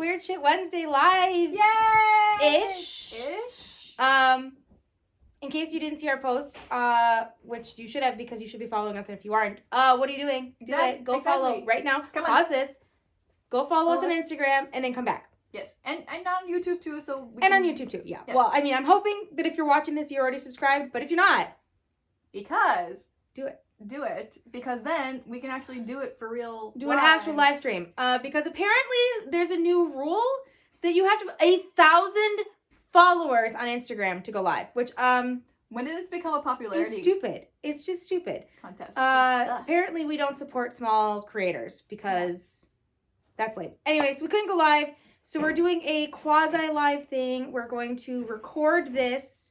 Weird Shit Wednesday live. Yay! Ish. Ish. In case you didn't see our posts, which you should have because you should be following us, and if you aren't, what are you doing? Do it. Go follow right now. Pause this. Go follow us on Instagram and then come back. Yes, and on YouTube too. On YouTube too. Yeah. Yes. Well, I mean, I'm hoping that if you're watching this, you're already subscribed. But if you're not, do it because then we can actually do it for real. Do an actual live stream. Because apparently there's a new rule that you have to have 1,000 followers on Instagram to go live. Which when did this become a popularity? It's stupid. It's just stupid. Contest. Apparently we don't support small creators because that's lame. Anyways, we couldn't go live. So we're doing a quasi-live thing. We're going to record this,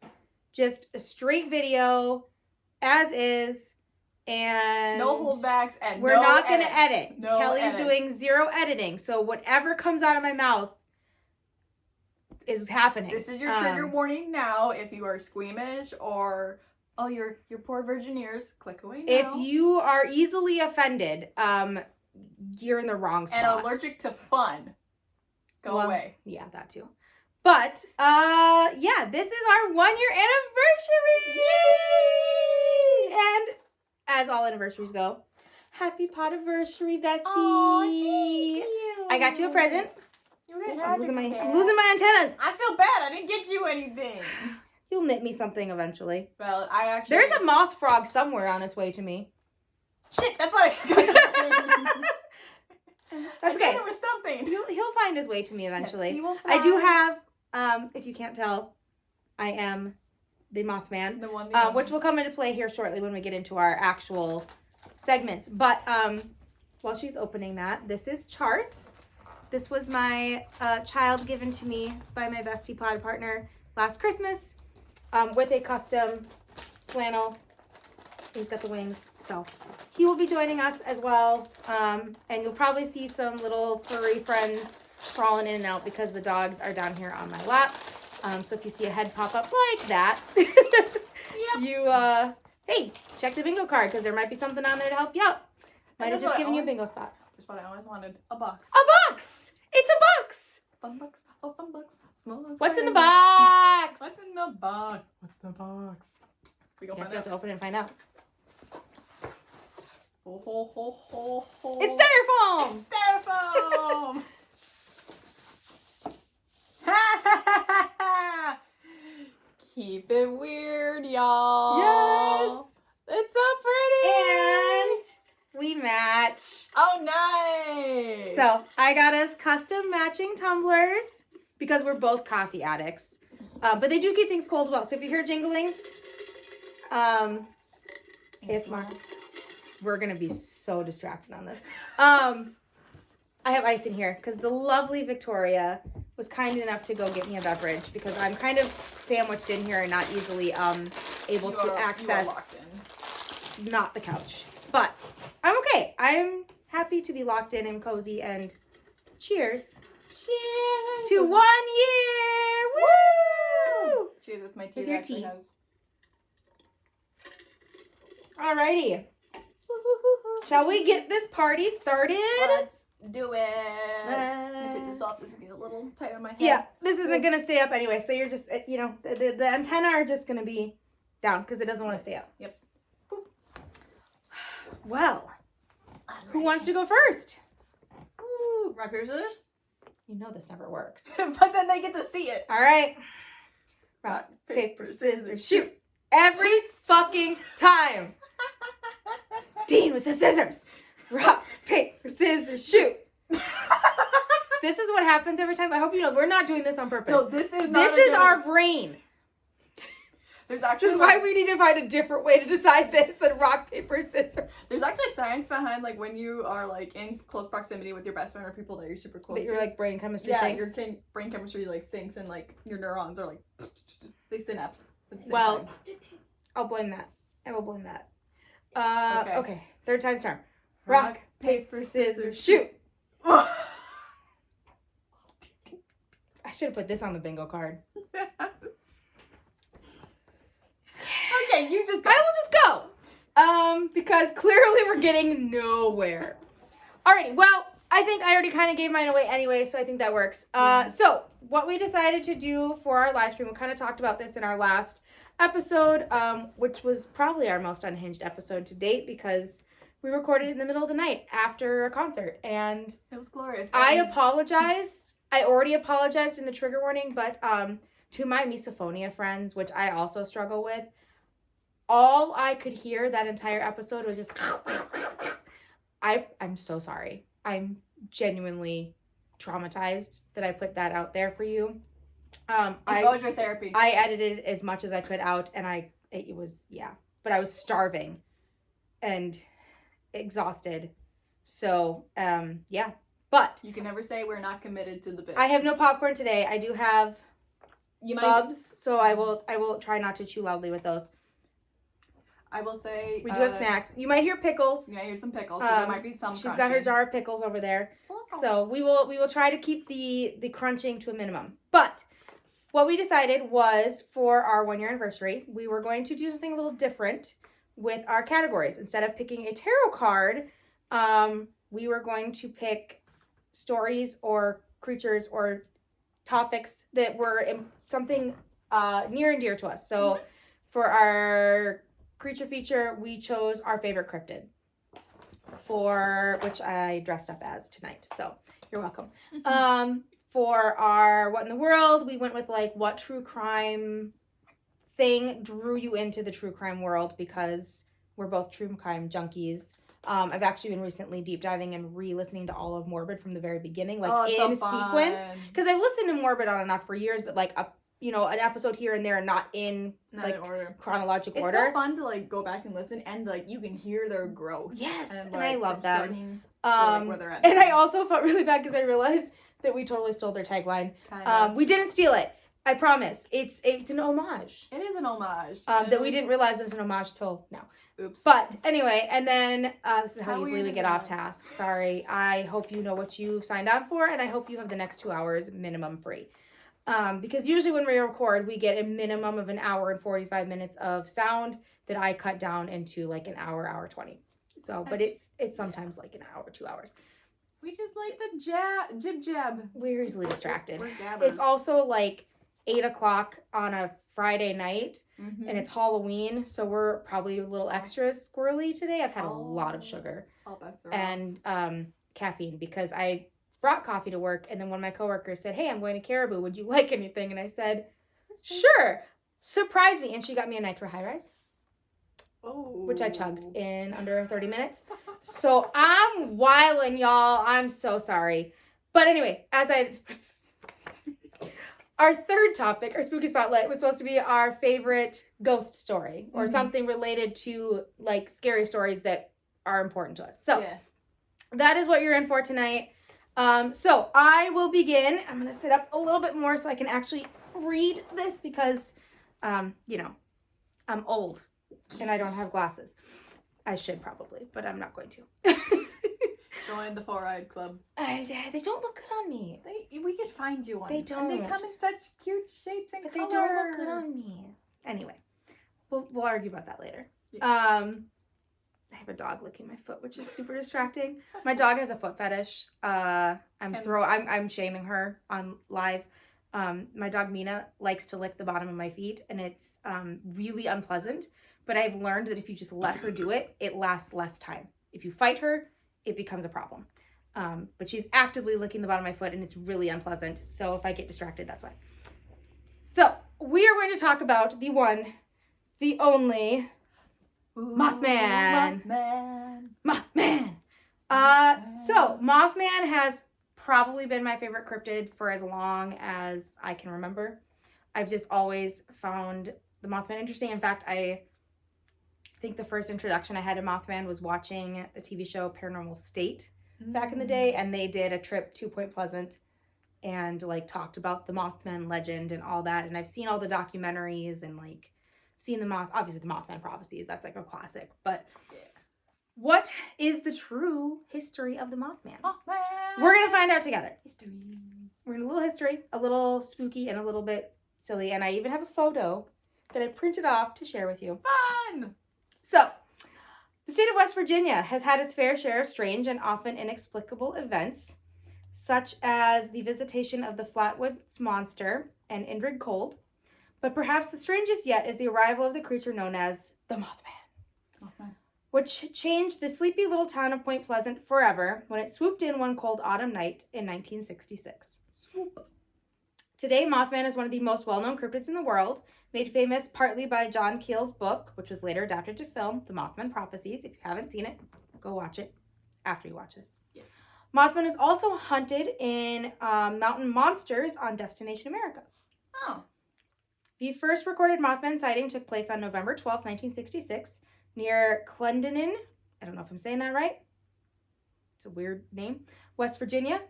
just a straight video, as is, and no holdbacks, and we're not going to edit. No Kelly's edits. doing zero editing, so whatever comes out of my mouth is happening. This is your trigger warning now. If you are squeamish or your poor virgin ears, click away now. If you are easily offended, you're in the wrong spot. And allergic to fun. Go away. Yeah, that too. But, this is our 1-year anniversary! Yay! And, as all anniversaries go, happy podiversary, bestie! Oh, thank you. I got you a present. I'm losing my antennas. I feel bad. I didn't get you anything. You'll knit me something eventually. Well, I actually... There's a moth frog somewhere on its way to me. Shit, that's what I... That's okay. There was something. He'll find his way to me eventually. Yes, he will fly. I do have, if you can't tell, I am the Mothman. The one. Which will come into play here shortly when we get into our actual segments. But while she's opening that, this is Charth. This was my child given to me by my bestie pod partner last Christmas with a custom flannel. He's got the wings, so he will be joining us as well. And you'll probably see some little furry friends crawling in and out because the dogs are down here on my lap. So if you see a head pop up like that, you, hey, check the bingo card because there might be something on there to help you out. Might have just given you a bingo spot. Just what I always wanted. A box. A box! It's a box! Fun box. Oh, fun box. Small ones. What's in the box? What's in the box? What's the box? We go Guess find you have out. to open it and find out. Ho. It's styrofoam! It's styrofoam! Keep it weird, y'all. Yes! It's so pretty! And we match. Oh, nice! So, I got us custom matching tumblers because we're both coffee addicts. But they do keep things cold well. So, if you hear jingling, ASMR. We're going to be so distracted on this. I have ice in here because the lovely Victoria was kind enough to go get me a beverage because I'm kind of sandwiched in here and not easily able to access not the couch. But I'm okay. I'm happy to be locked in and cozy and cheers. Cheers! To 1 year! Woo! Cheers with my tea. With your tea. Alrighty. Shall we get this party started? Let's do it. Let me take this off. This is a little tight on my head. Yeah, this isn't going to stay up anyway. So you're just, the antenna are just going to be down because it doesn't want to stay up. Yep. Well, who wants to go first? Ooh, rock, paper, scissors? You know this never works. But then they get to see it. All right. Rock, paper, scissors, shoot. Every fucking time. Dean with the scissors. Rock, paper, scissors, shoot. This is what happens every time. I hope you know we're not doing this on purpose. No, this is not. This is our brain. There's actually This is why we need to find a different way to decide this than rock, paper, scissors. There's actually science behind like when you are like in close proximity with your best friend or people that you're super close But your to. like brain chemistry Yeah, syncs. your brain chemistry like syncs and like your neurons are like they synapse. At the same Well, time. I'll blame that. I will blame that. Okay. Third time's charm. Rock, paper, scissors, shoot. I should have put this on the bingo card. Okay, you just go. I will just go. Because clearly we're getting nowhere. Alrighty, well, I think I already kind of gave mine away anyway, so I think that works. Yeah. So what we decided to do for our live stream, we kind of talked about this in our last episode, which was probably our most unhinged episode to date because we recorded in the middle of the night after a concert, and it was glorious. I apologize. I already apologized in the trigger warning, but to my misophonia friends, which I also struggle with, all I could hear that entire episode was just I'm so sorry. I'm genuinely traumatized that I put that out there for you. Exposure your therapy. I edited as much as I could out, and it was, but I was starving and exhausted. So, but you can never say we're not committed to the bit. I have no popcorn today. I do have bubs, so I will try not to chew loudly with those. I will say we do have snacks. You might hear pickles. You might hear some pickles, so there might be some. She's crunching. got her jar of pickles over there. So we will try to keep the crunching to a minimum. But what we decided was for our 1-year anniversary, we were going to do something a little different with our categories. Instead of picking a tarot card, we were going to pick stories or creatures or topics that were something near and dear to us. So for our creature feature, we chose our favorite cryptid, for which I dressed up as tonight. So you're welcome. For our what in the world, we went with like what true crime thing drew you into the true crime world, because we're both true crime junkies. I've actually been recently deep diving and re-listening to all of Morbid from the very beginning, like in sequence, because I've listened to Morbid on and off for years, but like an episode here and there, not in order. Chronological order. It's so fun to like go back and listen, and like you can hear their growth. Yes, and I love that. Where they're at. And I also felt really bad because I realized that we totally stole their tagline. We didn't steal it. I promise. It's an homage. It is an homage. That we didn't realize was an homage till now. Oops. But anyway, and then this is how easily we get off that? task. Sorry. I hope you know what you've signed up for, and I hope you have the next 2 hours minimum free. Because usually when we record, we get a minimum of 1 hour and 45 minutes of sound that I cut down into like an hour 20. So, but it's sometimes like an hour, 2 hours. We just like the jib. We're easily distracted. We're gabbers. It's also like 8 o'clock on a Friday night, and it's Halloween, so we're probably a little extra squirrely today. I've had a lot of sugar and caffeine, because I brought coffee to work, and then one of my coworkers said, "Hey, I'm going to Caribou. Would you like anything?" And I said, "Sure. Surprise me." And she got me a Nitro High Rise, which I chugged in under 30 minutes. So I'm wildin', y'all. I'm so sorry. But anyway, our third topic, our spooky spotlight, was supposed to be our favorite ghost story or something related to like scary stories that are important to us. So that is what you're in for tonight. So I will begin. I'm going to sit up a little bit more so I can actually read this because, I'm old and I don't have glasses. I should probably, but I'm not going to. Join the 4-eyed club. They don't look good on me. We could find you one. They don't. And they come in such cute shapes and colors. But they don't look good on me. Anyway, we'll argue about that later. Yeah. I have a dog licking my foot, which is super distracting. My dog has a foot fetish. I'm shaming her on live. My dog Mina likes to lick the bottom of my feet, and it's really unpleasant. But I've learned that if you just let her do it, it lasts less time. If you fight her, it becomes a problem. But she's actively licking the bottom of my foot, and it's really unpleasant. So if I get distracted, that's why. So we are going to talk about the one, the only Mothman. Mothman. So Mothman has probably been my favorite cryptid for as long as I can remember. I've just always found the Mothman interesting. In fact, I think the first introduction I had to Mothman was watching a TV show, Paranormal State, back in the day, and they did a trip to Point Pleasant and like talked about the Mothman legend and all that. And I've seen all the documentaries and like seen obviously the Mothman prophecies. That's like a classic. But what is the true history of the Mothman? We're gonna find out together. We're gonna do a little history, a little spooky, and a little bit silly. And I even have a photo that I printed off to share with you. Fun. So, The state of West Virginia has had its fair share of strange and often inexplicable events, such as the visitation of the Flatwoods Monster and Indrid Cold. But perhaps the strangest yet is the arrival of the creature known as the Mothman, which changed the sleepy little town of Point Pleasant forever when it swooped in one cold autumn night in 1966. Swoop. Today, Mothman is one of the most well-known cryptids in the world, made famous partly by John Keel's book, which was later adapted to film, The Mothman Prophecies. If you haven't seen it, go watch it after you watch this. Yes. Mothman is also hunted in Mountain Monsters on Destination America. Oh. The first recorded Mothman sighting took place on November 12, 1966, near Clendenin. I don't know if I'm saying that right. It's a weird name. West Virginia.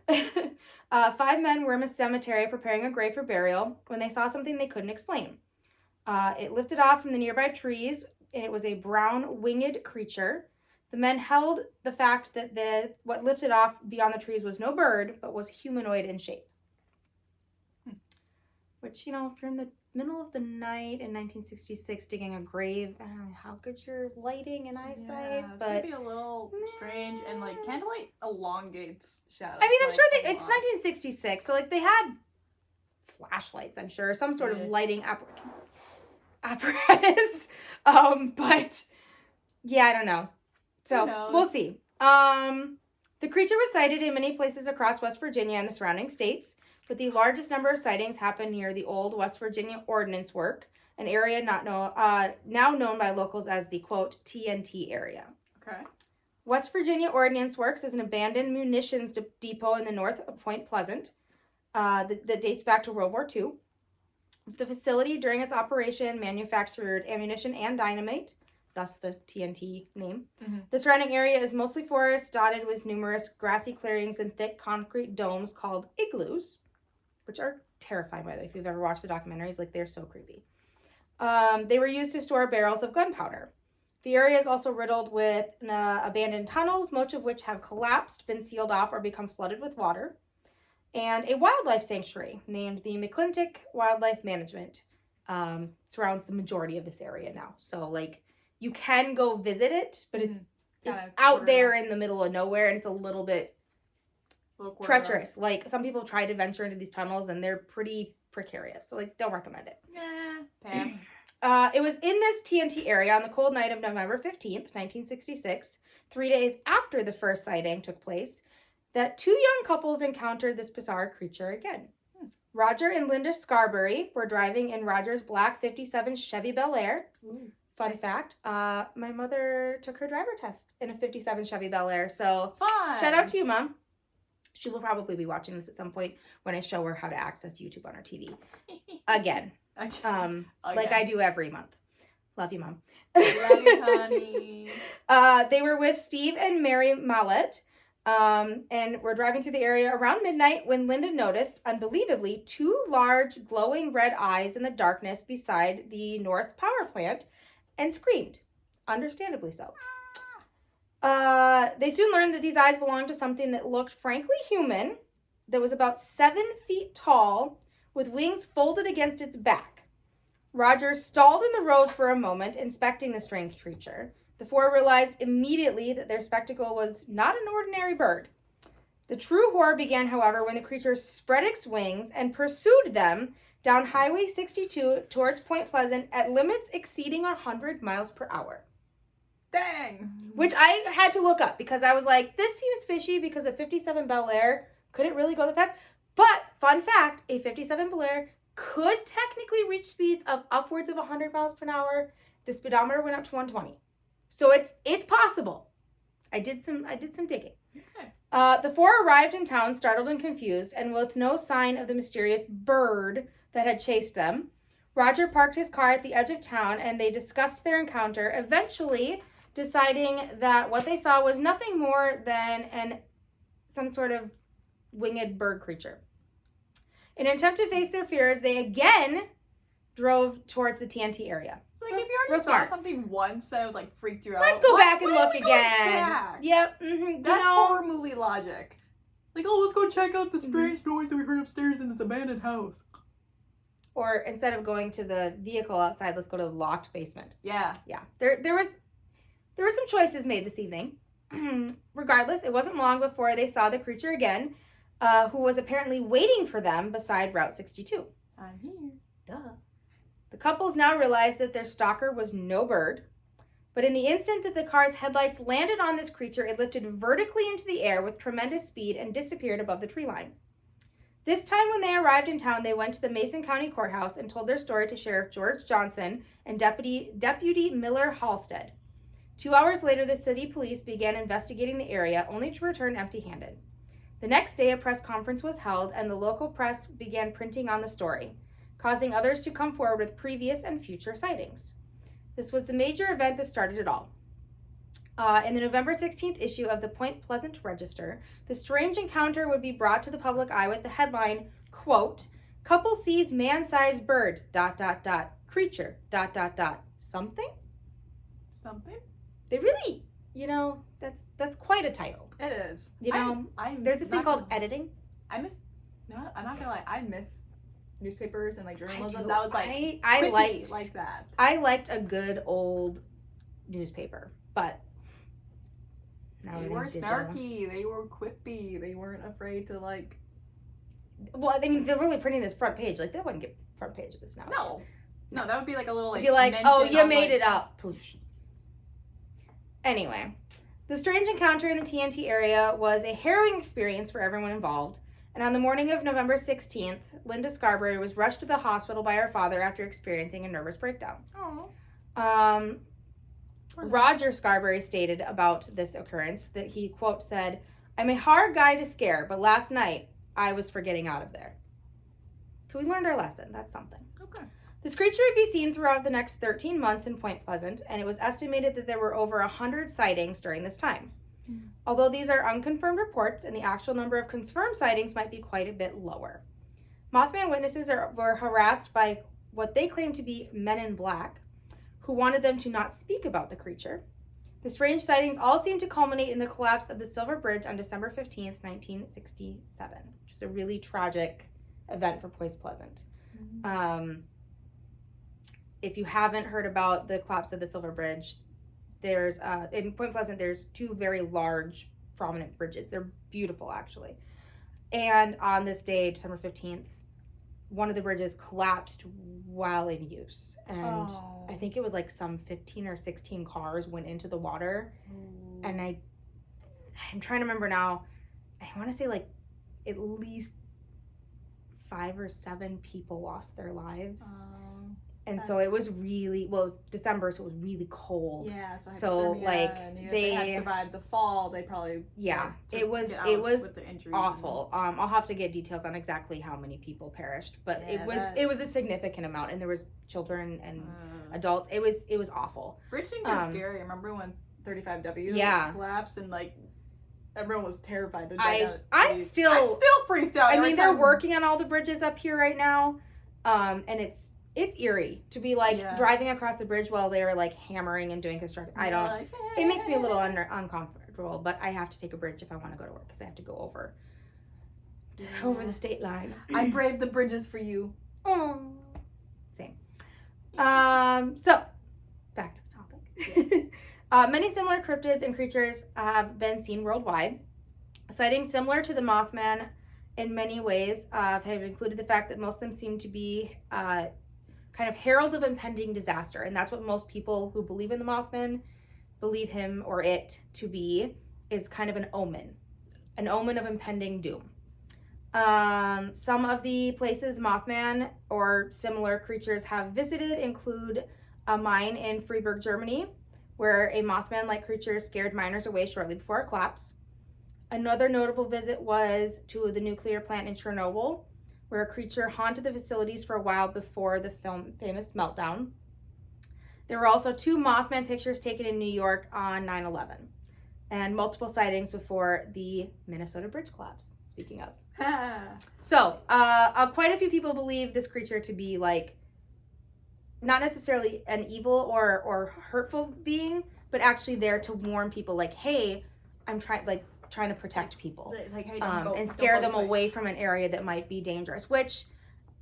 5 men were in a cemetery preparing a grave for burial when they saw something they couldn't explain. It lifted off from the nearby trees, and it was a brown winged creature. The men held the fact that what lifted off beyond the trees was no bird, but was humanoid in shape. Which, you know, if you're in the middle of the night in 1966 digging a grave, I don't know how good's your lighting and eyesight, It's but gonna be a little strange, and like candlelight elongates shadows. I mean, I'm like, sure a it's lot. 1966, so like they had flashlights, I'm sure, some sort of lighting apparatus. But yeah, I don't know. So Who knows? we'll see. The creature was sighted in many places across West Virginia and the surrounding states, but the largest number of sightings happened near the old West Virginia Ordnance Work, an area now known by locals as the, quote, TNT area. Okay. West Virginia Ordnance Works is an abandoned munitions depot in the north of Point Pleasant that dates back to World War II. The facility, during its operation, manufactured ammunition and dynamite, thus the TNT name. Mm-hmm. The surrounding area is mostly forest, dotted with numerous grassy clearings and thick concrete domes called igloos, which are terrifying, by the way. If you've ever watched the documentaries, like, they're so creepy. They were used to store barrels of gunpowder. The area is also riddled with abandoned tunnels, most of which have collapsed, been sealed off, or become flooded with water. And a wildlife sanctuary named the McClintock Wildlife Management surrounds the majority of this area now. So, like, you can go visit it, but it's out there in the middle of nowhere, and it's a little bit treacherous. Like, some people try to venture into these tunnels, and they're pretty precarious. So, like, don't recommend it. Pass. It was in this TNT area on the cold night of November 15th, 1966, 3 days after the first sighting took place, that 2 young couples encountered this bizarre creature again. Roger and Linda Scarberry were driving in Roger's black 57 Chevy Bel Air. Fun fact, my mother took her driver test in a 57 Chevy Bel Air, so Fun. Shout out to you, Mom. She will probably be watching this at some point when I show her how to access YouTube on her TV. Again. Like I do every month. Love you, Mom. Love you, honey. They were with Steve and Mary Mallett, and were driving through the area around midnight when Linda noticed, unbelievably, 2 large glowing red eyes in the darkness beside the North Power Plant and screamed. Understandably so. They soon learned that these eyes belonged to something that looked frankly human, that was about 7 feet tall, with wings folded against its back. Roger stalled in the road for a moment, inspecting the strange creature. The 4 realized immediately that their spectacle was not an ordinary bird. The true horror began, however, when the creature spread its wings and pursued them down Highway 62 towards Point Pleasant at limits exceeding 100 miles per hour. Dang. Which I had to look up because I was like, this seems fishy because a 57 Bel Air couldn't really go that fast. But, fun fact, a 57 Bel Air could technically reach speeds of upwards of 100 miles per hour. The speedometer went up to 120. So it's possible. I did some digging. Okay. The 4 arrived in town startled and confused, and with no sign of the mysterious bird that had chased them. Roger parked his car at the edge of town, and they discussed their encounter, eventually deciding that what they saw was nothing more than some sort of winged bird creature. In an attempt to face their fears, they again drove towards the TNT area. So, like, if you already saw something once that was like freaked you out, let's go back and look again. Back? Yep. Mm-hmm. That's horror movie logic. Like, oh, let's go check out the strange noise that we heard upstairs in this abandoned house. Or instead of going to the vehicle outside, let's go to the locked basement. Yeah. Yeah. There there were some choices made this evening. Regardless, it wasn't long before they saw the creature again, who was apparently waiting for them beside Route 62. I'm here. Duh. The couples now realized that their stalker was no bird, but in the instant that the car's headlights landed on this creature, it lifted vertically into the air with tremendous speed and disappeared above the tree line. This time when they arrived in town, they went to the Mason County Courthouse and told their story to Sheriff George Johnson and Deputy Miller Halstead. 2 hours later, the city police began investigating the area, only to return empty-handed. The next day, a press conference was held, and the local press began printing on the story, causing others to come forward with previous and future sightings. This was the major event that started it all. In the November 16th issue of the Point Pleasant Register, the strange encounter would be brought to the public eye with the headline, quote, "Couple sees man-sized bird, ... creature, ... something?" Something? They really, that's quite a title. It is. There's this thing called editing. I'm not gonna lie, I miss newspapers and like journalism. I do. That was like I liked like that. I liked a good old newspaper, but now They were snarky, they were quippy, they weren't afraid to like. Well, I mean, they're literally printing this front page. Like, they wouldn't get front page of this nowadays. No, that would be like a little like. It'd be like, oh, you made it up. Anyway, the strange encounter in the TNT area was a harrowing experience for everyone involved. And on the morning of November 16th, Linda Scarberry was rushed to the hospital by her father after experiencing a nervous breakdown. Oh. Roger Scarberry stated about this occurrence that he, quote, said, "I'm a hard guy to scare, but last night I was for getting out of there." So we learned our lesson. That's something. Okay. This creature would be seen throughout the next 13 months in Point Pleasant, and it was estimated that there were over 100 sightings during this time. Mm-hmm. Although these are unconfirmed reports, and the actual number of confirmed sightings might be quite a bit lower. Mothman witnesses were harassed by what they claim to be men in black, who wanted them to not speak about the creature. The strange sightings all seem to culminate in the collapse of the Silver Bridge on December 15th, 1967, which is a really tragic event for Point Pleasant. Mm-hmm. If you haven't heard about the collapse of the Silver Bridge, there's in Point Pleasant, there's two very large, prominent bridges. They're beautiful, actually. And on this day, December 15th, one of the bridges collapsed while in use. And I think it was like some 15 or 16 cars went into the water. Ooh. And I'm trying to remember now. I want to say like at least 5 or 7 people lost their lives. And so it was really, well, it was December, so it was really cold. Yeah, so like if they had survived the fall, they probably it was awful. I'll have to get details on exactly how many people perished, but it was a significant amount, and there was children and adults. It was awful. Bridge things are scary. Remember when 35W collapsed and like everyone was terrified. I'm still freaked out. I mean, they're working on all the bridges up here right now, and it's eerie to be like driving across the bridge while they're like hammering and doing construction. It makes me a little uncomfortable, but I have to take a bridge if I want to go to work because I have to go over the state line. I braved the bridges for you. Oh, same. So back to the topic. Many similar cryptids and creatures have been seen worldwide. Sightings similar to the Mothman in many ways have included the fact that most of them seem to be kind of heralds of impending disaster, and that's what most people who believe in the Mothman believe him or it to be, is kind of an omen of impending doom. Some of the places Mothman or similar creatures have visited include a mine in Freiburg, Germany, where a Mothman-like creature scared miners away shortly before a collapse. Another notable visit was to the nuclear plant in Chernobyl, where a creature haunted the facilities for a while before the famous meltdown. There were also 2 Mothman pictures taken in New York on 9/11, and multiple sightings before the Minnesota bridge collapse, speaking of. So, quite a few people believe this creature to be like, not necessarily an evil or hurtful being, but actually there to warn people like, hey, I'm trying to protect people, like, hey, and scare them away from an area that might be dangerous, which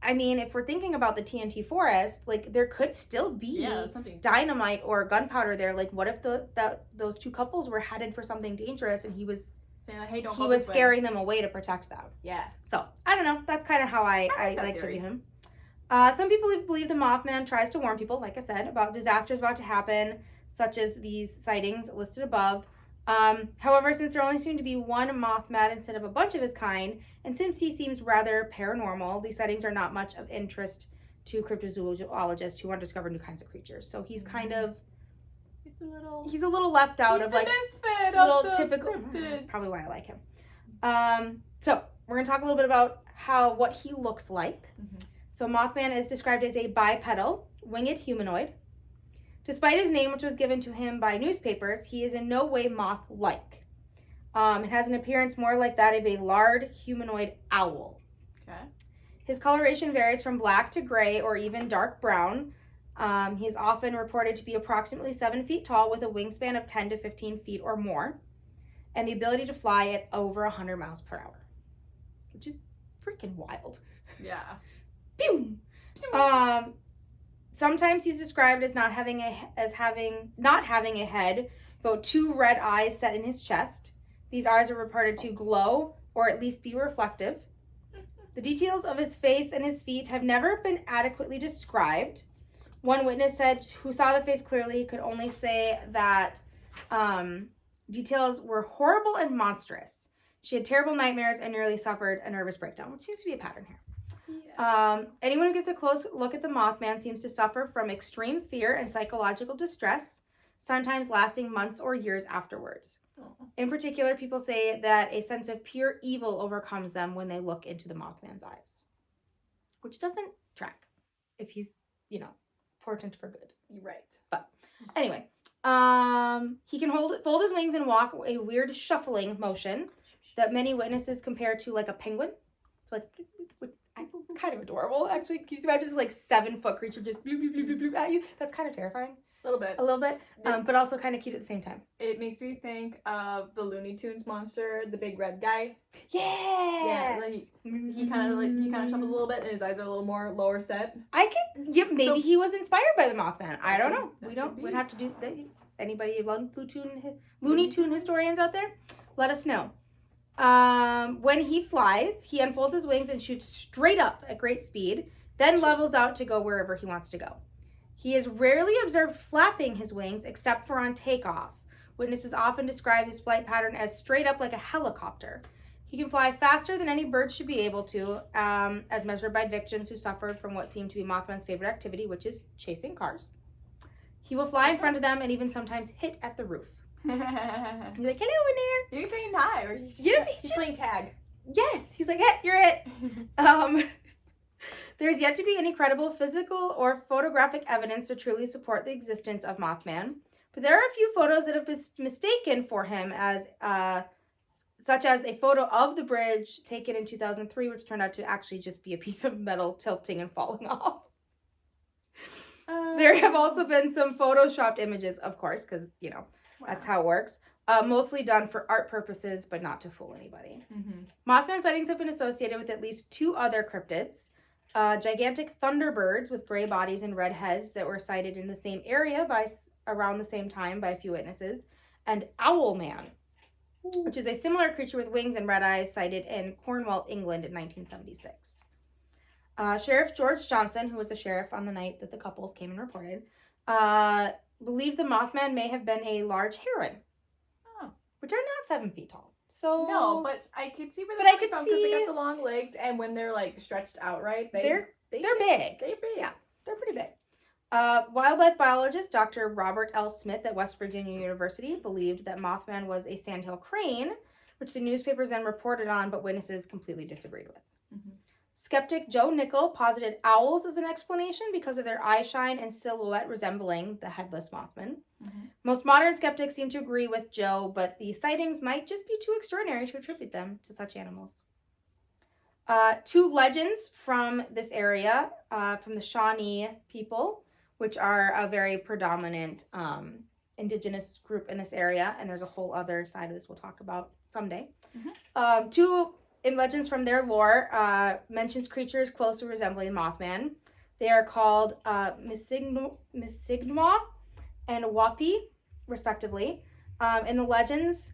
I mean, if we're thinking about the TNT forest, like, there could still be dynamite or gunpowder there. Like, what if those two couples were headed for something dangerous and he was saying, like, hey, don't go this way. Scaring them away to protect them. Yeah. So, I don't know. That's kind of how I like to view him. Some people believe the Mothman tries to warn people, like I said, about disasters about to happen, such as these sightings listed above. However, since there only seemed to be one Mothman instead of a bunch of his kind, and since he seems rather paranormal, these sightings are not much of interest to cryptozoologists who want to discover new kinds of creatures. So he's kind of... He's a little left out of, like, little typical... That's probably why I like him. So, we're going to talk a little bit about what he looks like. Mm-hmm. So, Mothman is described as a bipedal, winged humanoid. Despite his name, which was given to him by newspapers, he is in no way moth-like. It has an appearance more like that of a large humanoid owl. Okay. His coloration varies from black to gray or even dark brown. He's often reported to be approximately 7 feet tall with a wingspan of 10 to 15 feet or more, and the ability to fly at over 100 miles per hour, which is freaking wild. Yeah. Pew! Sometimes he's described as not having a head, but 2 red eyes set in his chest. These eyes are reported to glow or at least be reflective. The details of his face and his feet have never been adequately described. One witness who saw the face clearly could only say that details were horrible and monstrous. She had terrible nightmares and nearly suffered a nervous breakdown, which seems to be a pattern here. Yeah. Anyone who gets a close look at the Mothman seems to suffer from extreme fear and psychological distress, sometimes lasting months or years afterwards. Oh. In particular, people say that a sense of pure evil overcomes them when they look into the Mothman's eyes, which doesn't track if he's, portent for good. Right. But anyway, he can fold his wings and walk a weird shuffling motion that many witnesses compare to like a penguin. It's like kind of adorable, actually. Can you imagine this like 7-foot creature just bloop, bloop, bloop, bloop, bloop at you? That's kind of terrifying. A little bit. But also kind of cute at the same time. It makes me think of the Looney Tunes monster, the big red guy. Yeah. Yeah. Like he kind of shuffles a little bit, and his eyes are a little more lower set. Maybe he was inspired by the Mothman. I don't know. We'd have to do that. Anybody Looney Tune historians out there? Let us know. When he flies, he unfolds his wings and shoots straight up at great speed, then levels out to go wherever he wants to go. He is rarely observed flapping his wings except for on takeoff. Witnesses often describe his flight pattern as straight up like a helicopter. He can fly faster than any bird should be able to, as measured by victims who suffered from what seemed to be Mothman's favorite activity, which is chasing cars. He will fly in front of them and even sometimes hit at the roof. You're like, hello in there. You're saying hi, or he's playing tag. Yes, he's like, hey, you're it. There's yet to be any credible physical or photographic evidence to truly support the existence of Mothman, but there are a few photos that have been mistaken for him, as such as a photo of the bridge taken in 2003, which turned out to actually just be a piece of metal tilting and falling off. There have also been some photoshopped images, of course, because, that's how it works. Mostly done for art purposes, but not to fool anybody. Mm-hmm. Mothman sightings have been associated with at least 2 other cryptids. Gigantic thunderbirds with gray bodies and red heads that were sighted in the same area around the same time by a few witnesses. And Owlman, which is a similar creature with wings and red eyes sighted in Cornwall, England in 1976. Sheriff George Johnson, who was a sheriff on the night that the couples came and reported, believed the Mothman may have been a large heron, which are not 7 feet tall. So no, but I could see where they're coming from because they got the long legs, and when they're like stretched out, right? They're big. They're big. Yeah, they're pretty big. Wildlife biologist Dr. Robert L. Smith at West Virginia University believed that Mothman was a sandhill crane, which the newspapers then reported on, but witnesses completely disagreed with. Mm-hmm. Skeptic Joe Nickel posited owls as an explanation because of their eye shine and silhouette resembling the headless Mothman. Mm-hmm. Most modern skeptics seem to agree with Joe, but the sightings might just be too extraordinary to attribute them to such animals. 2 legends from this area, from the Shawnee people, which are a very predominant indigenous group in this area, and there's a whole other side of this we'll talk about someday. Mm-hmm. 2 in legends from their lore, mentions creatures closely resembling Mothman. They are called Misignois and Wapi, respectively. In the legends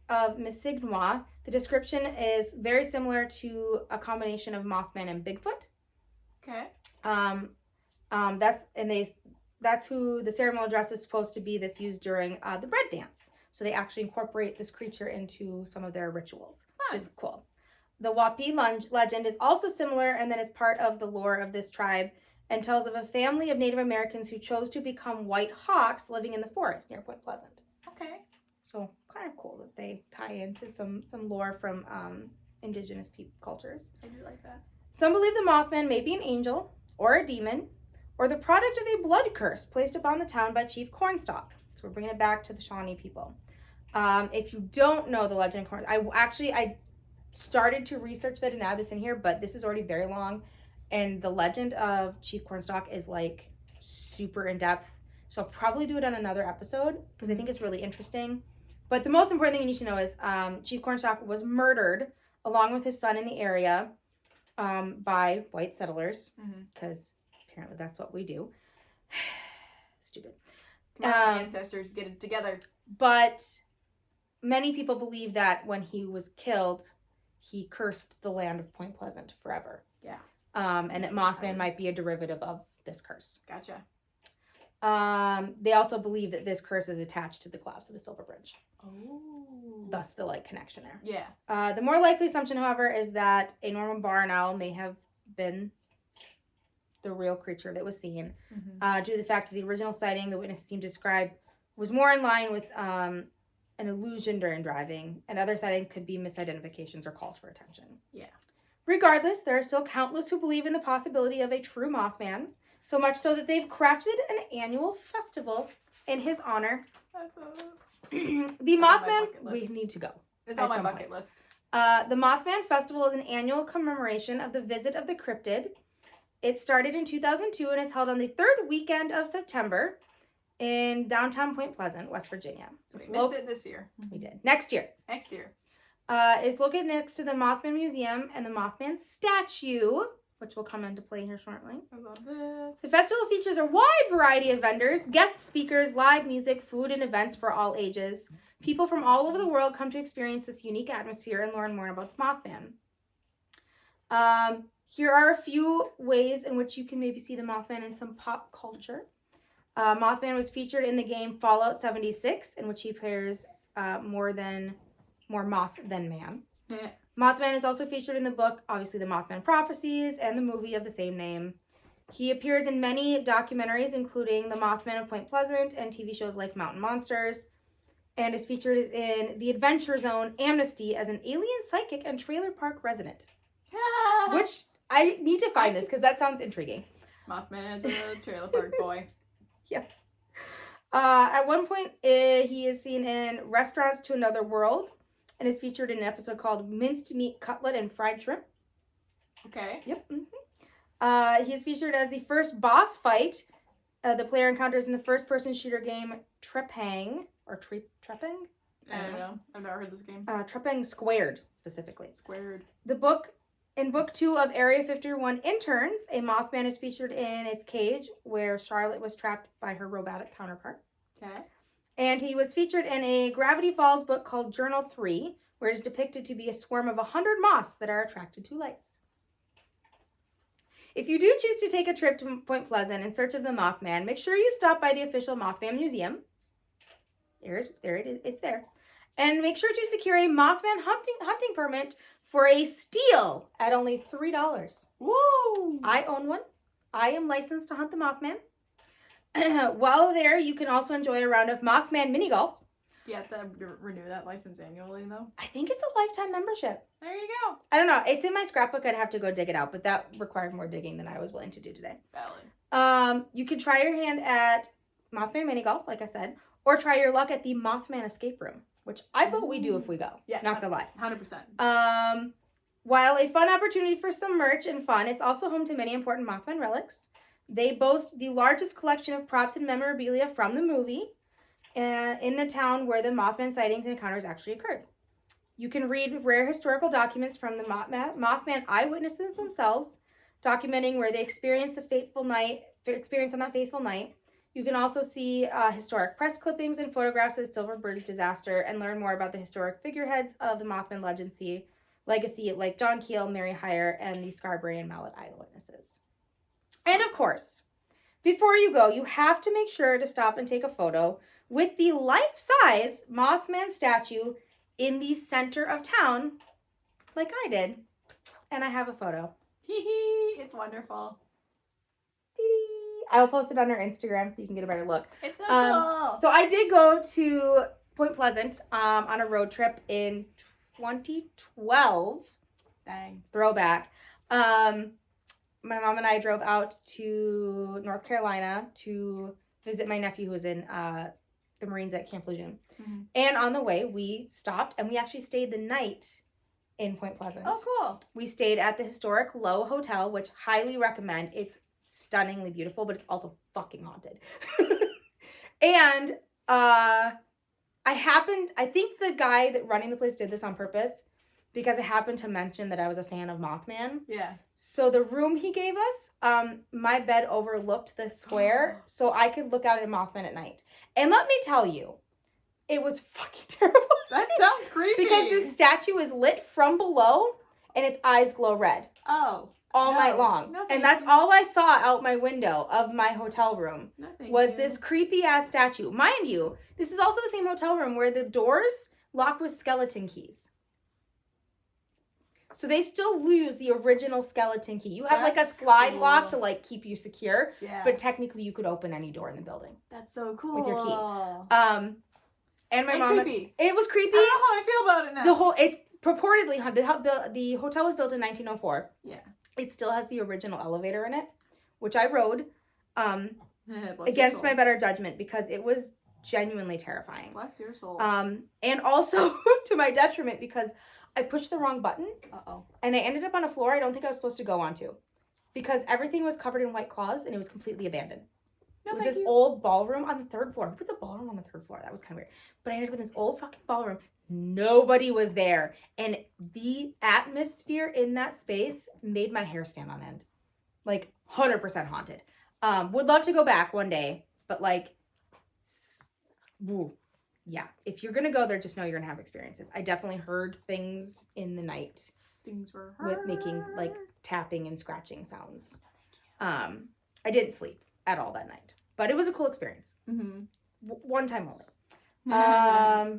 of Misignois, the description is very similar to a combination of Mothman and Bigfoot. Okay. That's who the ceremonial dress is supposed to be that's used during the bread dance. So they actually incorporate this creature into some of their rituals, which is cool. The Wapi legend is also similar, and then it's part of the lore of this tribe and tells of a family of Native Americans who chose to become white hawks living in the forest near Point Pleasant. Okay. So kind of cool that they tie into some lore from indigenous cultures. I do like that. Some believe the Mothman may be an angel or a demon or the product of a blood curse placed upon the town by Chief Cornstalk. So we're bringing it back to the Shawnee people. If you don't know the legend of Cornstalk, I started to research that and add this in here, but this is already very long. And the legend of Chief Cornstalk is like super in depth. So I'll probably do it on another episode because I think it's really interesting. But the most important thing you need to know is Chief Cornstalk was murdered along with his son in the area by white settlers because apparently that's what we do. Stupid. Come on, ancestors, get it together. But many people believe that when he was killed, he cursed the land of Point Pleasant forever. Yeah. And that Mothman might be a derivative of this curse. Gotcha. They also believe that this curse is attached to the collapse of the Silver Bridge. Oh. Thus the connection there. Yeah. The more likely assumption, however, is that a normal barn owl may have been the real creature that was seen. Due to the fact that the original sighting the witnesses seemed to describe was more in line with an illusion during driving, and other sightings could be misidentifications or calls for attention. Yeah. Regardless, there are still countless who believe in the possibility of a true Mothman, so much so that they've crafted an annual festival in his honor. The Mothman, we need to go. It's on my bucket list. The Mothman Festival is an annual commemoration of the visit of the cryptid. It started in 2002 and is held on the third weekend of September in downtown Point Pleasant, West Virginia. We missed it this year. We did. Next year. It's located next to the Mothman Museum and the Mothman statue, which will come into play here shortly. I love this. The festival features a wide variety of vendors, guest speakers, live music, food, and events for all ages. People from all over the world come to experience this unique atmosphere and learn more about the Mothman. Here are a few ways in which you can maybe see the Mothman in some pop culture. Mothman was featured in the game Fallout 76, in which he appears more moth than man. Mothman is also featured in the book, obviously, The Mothman Prophecies, and the movie of the same name. He appears in many documentaries, including The Mothman of Point Pleasant and TV shows like Mountain Monsters, and is featured in The Adventure Zone Amnesty as an alien psychic and trailer park resident. Which, I need to find this because that sounds intriguing. Mothman is a trailer park boy. Yeah. At one point, he is seen in Restaurants to Another World and is featured in an episode called Minced Meat Cutlet and Fried Shrimp. Okay. Yep. He is featured as the first boss fight the player encounters in the first-person shooter game Trepang, or Trepang? I don't know. I've never heard this game. Trepang Squared, specifically. Squared. In book 2 of Area 51 Interns, a Mothman is featured in its cage where Charlotte was trapped by her robotic counterpart. Okay. And he was featured in a Gravity Falls book called Journal 3, where it is depicted to be a swarm of 100 moths that are attracted to lights. If you do choose to take a trip to Point Pleasant in search of the Mothman, make sure you stop by the official Mothman Museum. There it is. It's there. And make sure to secure a Mothman hunting permit for a steal at only $3. Woo! I own one. I am licensed to hunt the Mothman. While there, you can also enjoy a round of Mothman mini golf. Do you have to renew that license annually, though? I think it's a lifetime membership. There you go. I don't know. It's in my scrapbook. I'd have to go dig it out, but that required more digging than I was willing to do today. Valid. You can try your hand at Mothman mini golf, like I said, or try your luck at the Mothman escape room, which I vote we do if we go. Yeah, not gonna lie. 100%. While a fun opportunity for some merch and fun, it's also home to many important Mothman relics. They boast the largest collection of props and memorabilia from the movie in the town where the Mothman sightings and encounters actually occurred. You can read rare historical documents from the Mothman eyewitnesses themselves, documenting where they experienced on that fateful night. You can also see historic press clippings and photographs of the Silver Bridge disaster and learn more about the historic figureheads of the Mothman legacy, like John Keel, Mary Hyre, and the Scarberry and Mallet eyewitnesses. And of course, before you go, you have to make sure to stop and take a photo with the life-size Mothman statue in the center of town, like I did. And I have a photo. It's wonderful. I will post it on our Instagram so you can get a better look. It's so cool. So I did go to Point Pleasant on a road trip in 2012. Dang. Throwback. My mom and I drove out to North Carolina to visit my nephew who was in the Marines at Camp Lejeune. Mm-hmm. And on the way, we stopped and we actually stayed the night in Point Pleasant. Oh, cool. We stayed at the historic Lowe Hotel, which highly recommend. It's stunningly beautiful, but it's also fucking haunted. And I think the guy that running the place did this on purpose because I happened to mention that I was a fan of Mothman. Yeah. So the room he gave us, my bed overlooked the square, so I could look out at Mothman at night. And let me tell you, it was fucking terrible. That sounds creepy. Because this statue is lit from below, and its eyes glow red. Oh. All night long. No, and that's all I saw out my window of my hotel room was this creepy ass statue. Mind you, this is also the same hotel room where the doors lock with skeleton keys. So they still use the original skeleton key. You have like a slide lock to like keep you secure, but technically you could open any door in the building. That's so cool. With your key. And my mom. Creepy. It was creepy. I don't know how I feel about it now. It's purportedly the hotel was built in 1904. Yeah. It still has the original elevator in it, which I rode against my better judgment because it was genuinely terrifying. Bless your soul. And also to my detriment because I pushed the wrong button. Uh-oh. And I ended up on a floor I don't think I was supposed to go onto because everything was covered in white cloths and it was completely abandoned. It was this old ballroom on the third floor. Who puts a ballroom on the third floor? That was kind of weird. But I ended up in this old fucking ballroom. Nobody was there. And the atmosphere in that space made my hair stand on end. Like, 100% haunted. Would love to go back one day. But, like, yeah. If you're going to go there, just know you're going to have experiences. I definitely heard things in the night. Things were heard. With making, like, tapping and scratching sounds. I didn't sleep at all that night. But it was a cool experience. Mm-hmm. One time only.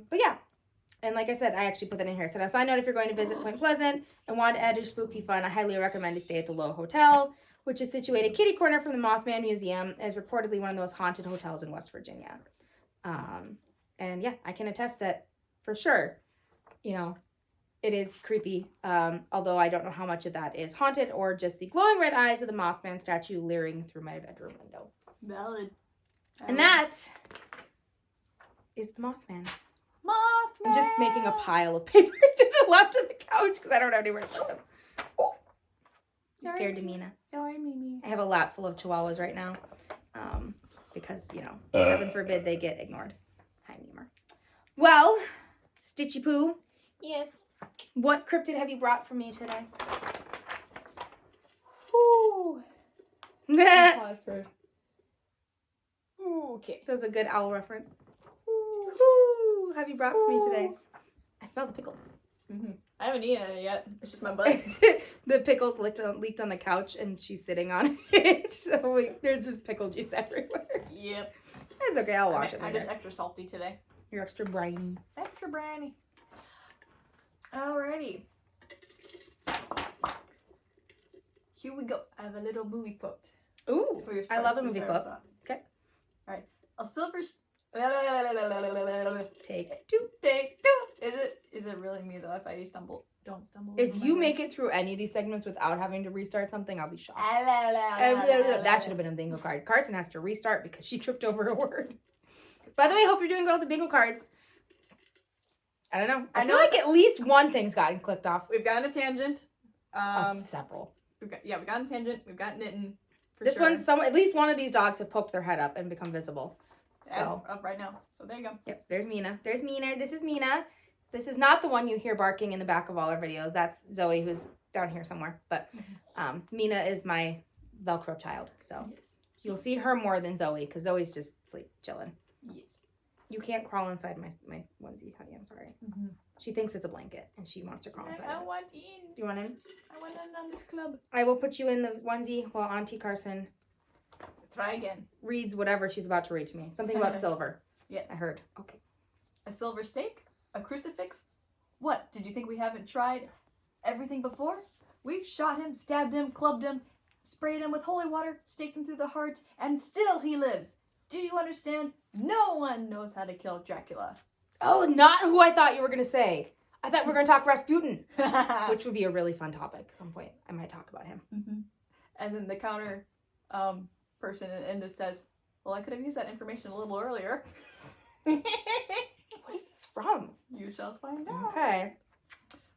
But yeah. And like I said, I actually put that in here. I said, a side note, if you're going to visit Point Pleasant and want to add your spooky fun, I highly recommend to stay at the Lowe Hotel, which is situated kitty corner from the Mothman Museum, and is reportedly one of the most haunted hotels in West Virginia. And yeah, I can attest that for sure, you know, it is creepy. Although I don't know how much of that is haunted or just the glowing red eyes of the Mothman statue leering through my bedroom window. Valid. And that is the Mothman. I'm just making a pile of papers to the left of the couch because I don't have anywhere to put them. Oh. I'm scared to Mina. Sorry, Mimi. I have a lap full of chihuahuas right now. Because, you know, heaven forbid they get ignored. Hi, Memer. Well, Stitchy Poo. Yes. What cryptid have you brought for me today? Ooh. Pause first. Ooh, okay. That was a good owl reference. Ooh. Have you brought for me today? I smell the pickles. Mm-hmm. I haven't eaten it yet. It's just my butt. The pickles leaked on the couch, and she's sitting on it. So there's just pickle juice everywhere. Yep. It's okay. I'll wash it later. I'm just extra salty today. You're extra briny. Extra briny. Alrighty. Here we go. I have a little movie quote. Ooh. I love a movie quote. Okay. Alright. A silver... Take two. Is it really me though? If I don't stumble. If you make it through any of these segments without having to restart something, I'll be shocked. That should have been a bingo card. Carson has to restart because she tripped over a word. By the way, hope you're doing well with the bingo cards. I don't know. I feel like at least one thing's gotten clicked off. We've gotten a tangent. Several. We've gotten a tangent. We've got knitting. This one, at least one of these dogs have poked their head up and become visible. So up right now. So there you go. Yep. There's Mina. This is Mina. This is not the one you hear barking in the back of all our videos. That's Zoe, who's down here somewhere. But Mina is my Velcro child. So you'll see her more than Zoe because Zoe's just chilling. Yes. You can't crawl inside my onesie, honey. I'm sorry. Mm-hmm. She thinks it's a blanket and she wants to crawl inside. I want in. Do you want in? I want in on this club. I will put you in the onesie while Auntie Carson try again. Reads whatever she's about to read to me. Something about silver. Yes. I heard. Okay. A silver stake? A crucifix? What? Did you think we haven't tried everything before? We've shot him, stabbed him, clubbed him, sprayed him with holy water, staked him through the heart, and still he lives. Do you understand? No one knows how to kill Dracula. Oh, not who I thought you were going to say. I thought we were going to talk Rasputin, which would be a really fun topic at some point. I might talk about him. Mm-hmm. And then the counter person in this says, well, I could have used that information a little earlier. What is this from? You shall find out. Okay.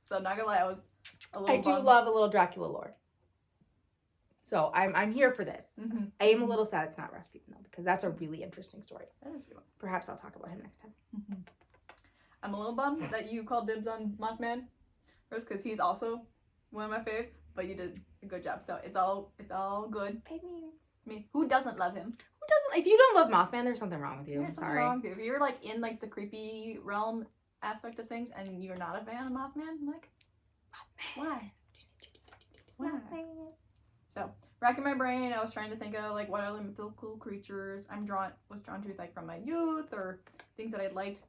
So, not gonna lie, I was a little bummed. Do love a little Dracula lore. So, I'm here for this. Mm-hmm. I am a little sad it's not Rasputin, though, because that's a really interesting story. That is good. Perhaps I'll talk about him next time. Mm-hmm. I'm a little bummed that you called dibs on Mothman first, because he's also one of my favorites, but you did a good job. So, it's all good. I mean, who doesn't love him? Who doesn't? If you don't love Mothman, there's something wrong with you. I'm sorry. Wrong with you. If you're like in like the creepy realm aspect of things and you're not a fan of Mothman, I'm like, Mothman. Why? So, racking my brain, I was trying to think of like what other mythical creatures was drawn to like from my youth or things that I liked.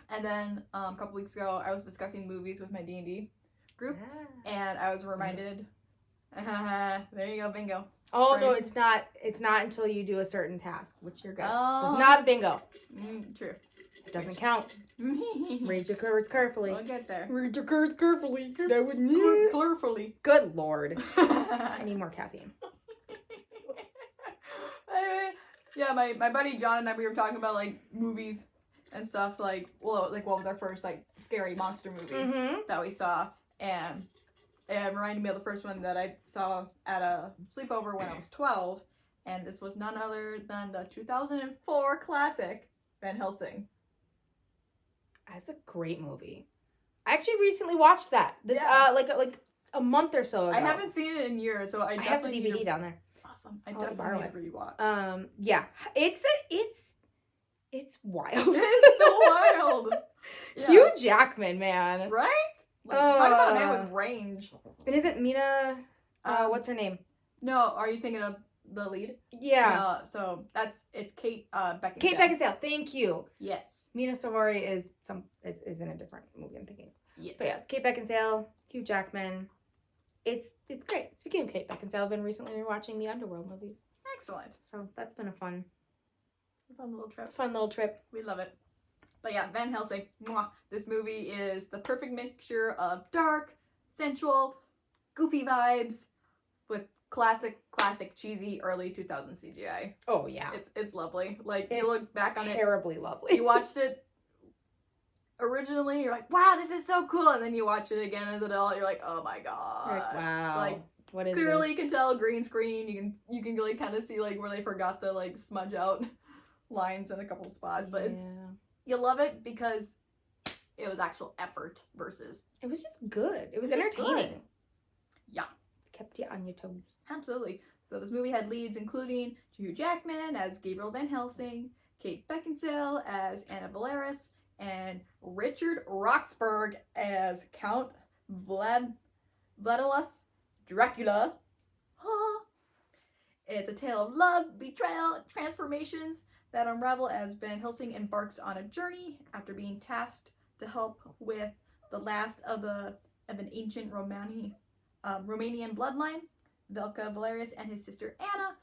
And then a couple weeks ago, I was discussing movies with my D&D group, and I was reminded. There you go, bingo. Oh, right. No, it's not. It's not until you do a certain task, which you're good. Oh. So it's not a bingo. True. It doesn't count. Read your cards carefully. We'll get there. Read your cards carefully. That would need carefully. Good Lord. I need more caffeine. Yeah, my buddy John and I, we were talking about like movies and stuff. Like, well, like what was our first like scary monster movie that we saw, and it reminded me of the first one that I saw at a sleepover when I was 12, and this was none other than the 2004 classic, Van Helsing. That's a great movie. I actually recently watched that. Like a month or so ago. I haven't seen it in years, so I have the DVD down there. Awesome. I definitely need to rewatch. Yeah. It's wild. It's so wild. Yeah. Hugh Jackman, man. Right? Like, talk about a man with range. And isn't Mina, what's her name? No, are you thinking of the lead? Yeah. So it's Kate Beckinsale. Kate Beckinsale, thank you. Yes. Mina Savory is in a different movie I'm thinking. Yes. But yes, Kate Beckinsale, Hugh Jackman. It's great. Speaking of Kate Beckinsale, I've been recently rewatching the Underworld movies. Excellent. So that's been a fun little trip. We love it. But yeah, Van Helsing, mwah. This movie is the perfect mixture of dark, sensual, goofy vibes with classic, cheesy, early 2000s CGI. Oh, yeah. It's lovely. Like, you look back on it. Terribly lovely. You watched it originally, you're like, wow, this is so cool. And then you watch it again as an adult, you're like, oh my God. Like, wow. Like, what is clearly this? You can tell green screen. You can like kind of see like where they forgot to like smudge out lines in a couple spots. But you love it because it was actual effort versus... It was just good. It was entertaining. Good. Yeah. Kept you on your toes. Absolutely. So this movie had leads including Hugh Jackman as Gabriel Van Helsing, Kate Beckinsale as Anna Valeris, and Richard Roxburgh as Count Vladilus Dracula. It's a tale of love, betrayal, and transformations that unravel as Van Helsing embarks on a journey after being tasked to help with the last of an ancient Romanian bloodline. Velka Valerius and his sister Anna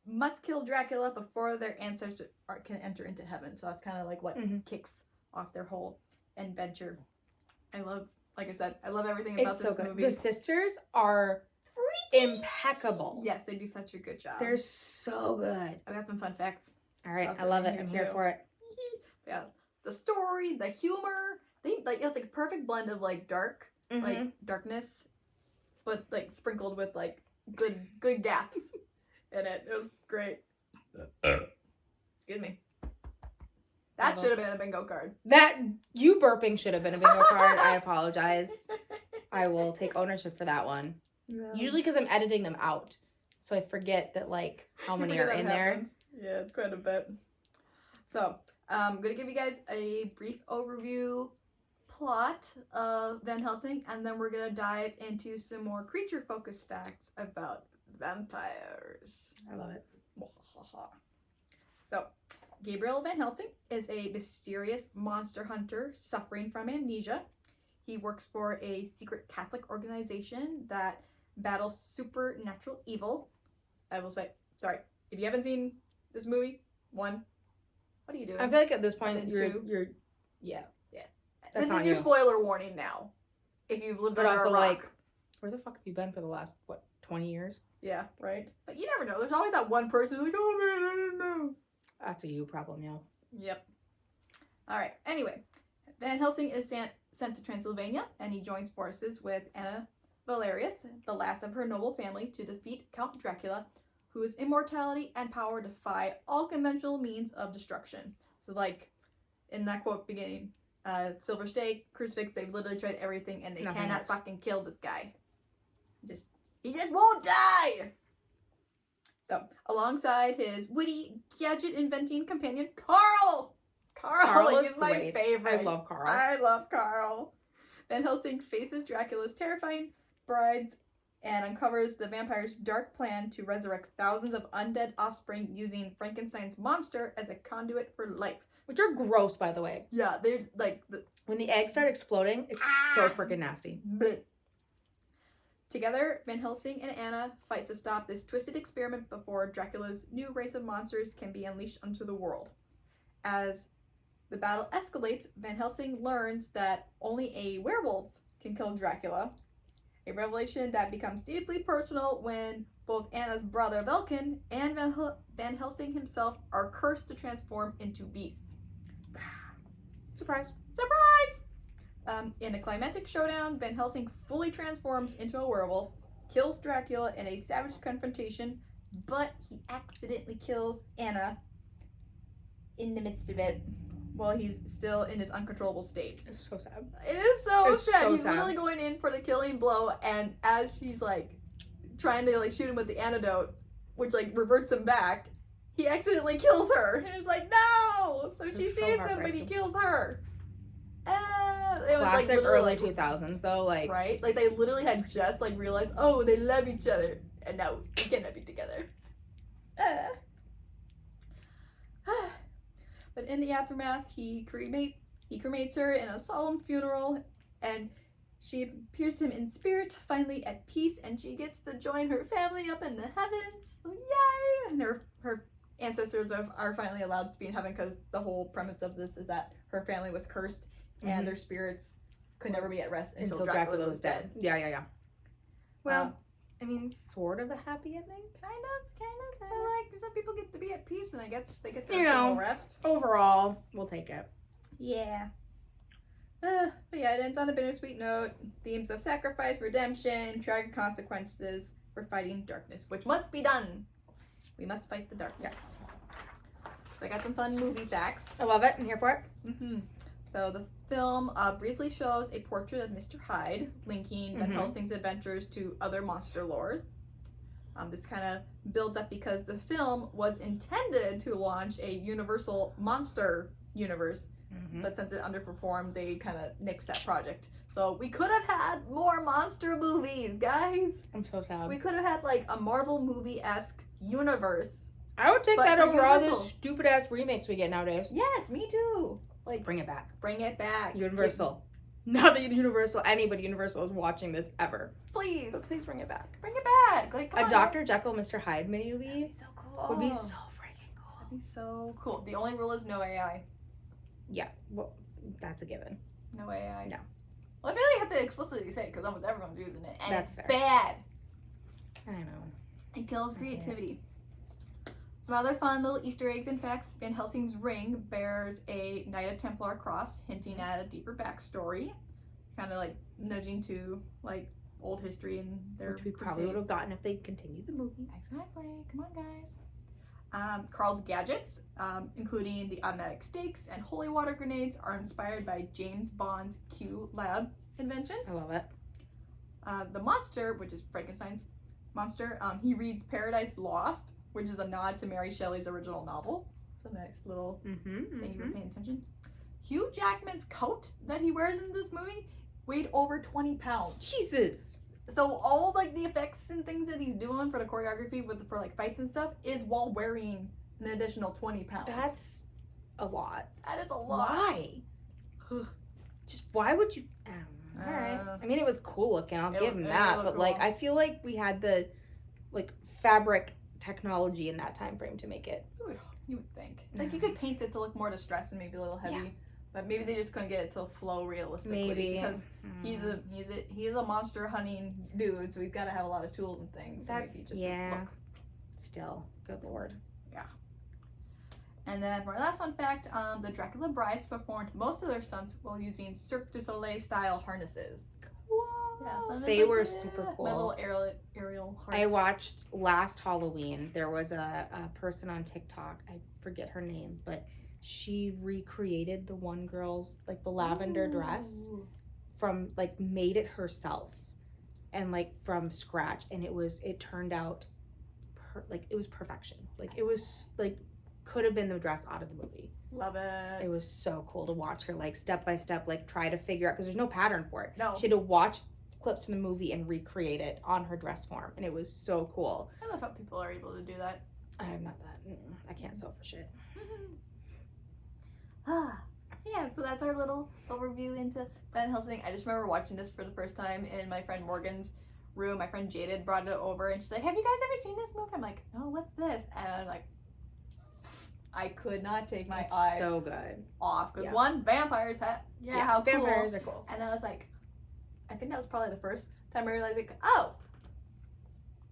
must kill Dracula before their ancestors can enter into heaven. So that's kind of like what kicks off their whole adventure. Like I said, I love everything about this movie. The sisters are impeccable. Yes, they do such a good job. They're so good. I got some fun facts. All right, I love it. I'm here for it. Yeah, the story, the humor, it was like a perfect blend of like like darkness, but like sprinkled with like good gaps in it. It was great. Excuse me. That should have been a bingo card. That, you burping should have been a bingo card. I apologize. I will take ownership for that one. Yeah. Usually because I'm editing them out. So I forget that, like, how many are in there. Yeah, it's quite a bit. So, I'm going to give you guys a brief overview plot of Van Helsing, and then we're going to dive into some more creature-focused facts about vampires. I love it. So, Gabriel Van Helsing is a mysterious monster hunter suffering from amnesia. He works for a secret Catholic organization that battles supernatural evil. I will say, sorry, if you haven't seen this movie, one, what are you doing? I feel like at this point you're yeah. This is your spoiler warning now. If you've lived under a rock. But also, like, where the fuck have you been for the last, 20 years? Yeah, right? But you never know. There's always that one person who's like, oh man, I didn't know. That's a you problem, yeah. Yep. Alright, anyway. Van Helsing is sent to Transylvania, and he joins forces with Anna Valerius, the last of her noble family, to defeat Count Dracula, whose immortality and power defy all conventional means of destruction. So, like, in that quote beginning, silver stake, crucifix, they've literally tried everything, and they cannot fucking kill this guy. He just won't die! So, alongside his witty, gadget-inventing companion, Carl! Carl is my favorite. I love Carl. I love Carl. Van Helsing faces Dracula's terrifying brides and uncovers the vampire's dark plan to resurrect thousands of undead offspring using Frankenstein's monster as a conduit for life. Which are gross, by the way. Yeah, they're like... when the eggs start exploding, it's so freaking nasty. Blech. Together, Van Helsing and Anna fight to stop this twisted experiment before Dracula's new race of monsters can be unleashed onto the world. As the battle escalates, Van Helsing learns that only a werewolf can kill Dracula, a revelation that becomes deeply personal when both Anna's brother Velkin and Van Helsing himself are cursed to transform into beasts. Surprise. Surprise! In a climactic showdown, Van Helsing fully transforms into a werewolf, kills Dracula in a savage confrontation, but he accidentally kills Anna in the midst of it while he's still in his uncontrollable state. It's so sad. It is so sad. He's literally going in for the killing blow, and as she's, like, trying to, like, shoot him with the antidote, which, like, reverts him back, he accidentally kills her. And it's like, no! So she saves him, but he kills her. It was, classic, like, early 2000s, though, like... Right? Like, they literally had just, like, realized, oh, they love each other, and now they cannot be together. But in the aftermath, he cremates her in a solemn funeral, and she appears to him in spirit, finally at peace, and she gets to join her family up in the heavens. Yay! And her ancestors are finally allowed to be in heaven, because the whole premise of this is that her family was cursed, and their spirits could never be at rest until Dracula was dead. Yeah. Well, I mean, sort of a happy ending. Kind of. So, like, some people get to be at peace, and I guess they get to rest. Overall, we'll take it. Yeah. But yeah, it ends on a bittersweet note. Themes of sacrifice, redemption, tragic consequences for fighting darkness, which must be done. We must fight the darkness. Yes. So I got some fun movie facts. I love it. I'm here for it. Mm-hmm. So the film briefly shows a portrait of Mr. Hyde, linking Van Helsing's adventures to other monster lore. This kind of builds up because the film was intended to launch a Universal monster universe, but since it underperformed, they kind of nixed that project. So we could have had more monster movies, guys. I'm so sad. We could have had, like, a Marvel movie-esque universe. I would take that over all these stupid-ass remakes we get nowadays. Yes, me too. Like, bring it back. Bring it back. Universal. Not that anybody Universal is watching this ever. Please. But please bring it back. Bring it back. Like, a Dr. Jekyll, Mr. Hyde movie. That'd be so cool. Would be so freaking cool. That'd be so cool. The only rule is no AI. Yeah. Well, that's a given. No AI. No. Well, I feel like I have to explicitly say it because almost everyone's using it. And that's it's bad. I know. It kills creativity. Some other fun little Easter eggs and facts. Van Helsing's ring bears a Knight of Templar cross, hinting at a deeper backstory. Kind of like nudging to, like, old history and their which we probably would have gotten if they'd continued the movies. Exactly. Come on, guys. Carl's gadgets, including the automatic stakes and holy water grenades, are inspired by James Bond's Q Lab inventions. I love it. The monster, which is Frankenstein's monster, he reads Paradise Lost, which is a nod to Mary Shelley's original novel. It's a nice little thing for paying attention. Hugh Jackman's coat that he wears in this movie weighed over 20 pounds. Jesus. So all like the effects and things that he's doing for the choreography for like fights and stuff is while wearing an additional 20 pounds. That's a lot. That is a lot. Why? Just why would you? All right. I mean, it was cool looking. I'll give him that. But cool. Like, I feel like we had the like fabric technology in that time frame to make it. You would think. Like you could paint it to look more distressed and maybe a little heavy. Yeah. But maybe they just couldn't get it to flow realistically. Maybe. Because he's a monster hunting dude, so he's got to have a lot of tools and things. That's, maybe just look. Still, good lord. Yeah. And then for our last fun fact, the Dracula brides performed most of their stunts while using Cirque du Soleil style harnesses. Cool. Yeah, they were super cool. My little aerial heart. I watched last Halloween. There was a person on TikTok. I forget her name, but she recreated the one girl's like the lavender dress from like made it herself and like from scratch, and it turned out it was perfection. Like it was like could have been the dress out of the movie. Love it. It was so cool to watch her like step by step like try to figure out because there's no pattern for it. No. She had to watch clips from the movie and recreate it on her dress form, and it was so cool. I love how people are able to do that. I'm not that. I can't sew for shit. Yeah, so that's our little overview into Van Helsing. I just remember watching this for the first time in my friend Morgan's room. My friend Jaded brought it over and she's like, have you guys ever seen this movie? I'm like, no, what's this? And I'm like, I could not take my eyes so good off. Because one, vampires how cool. Vampires are cool. And I was like, I think that was probably the first time I realized like, oh,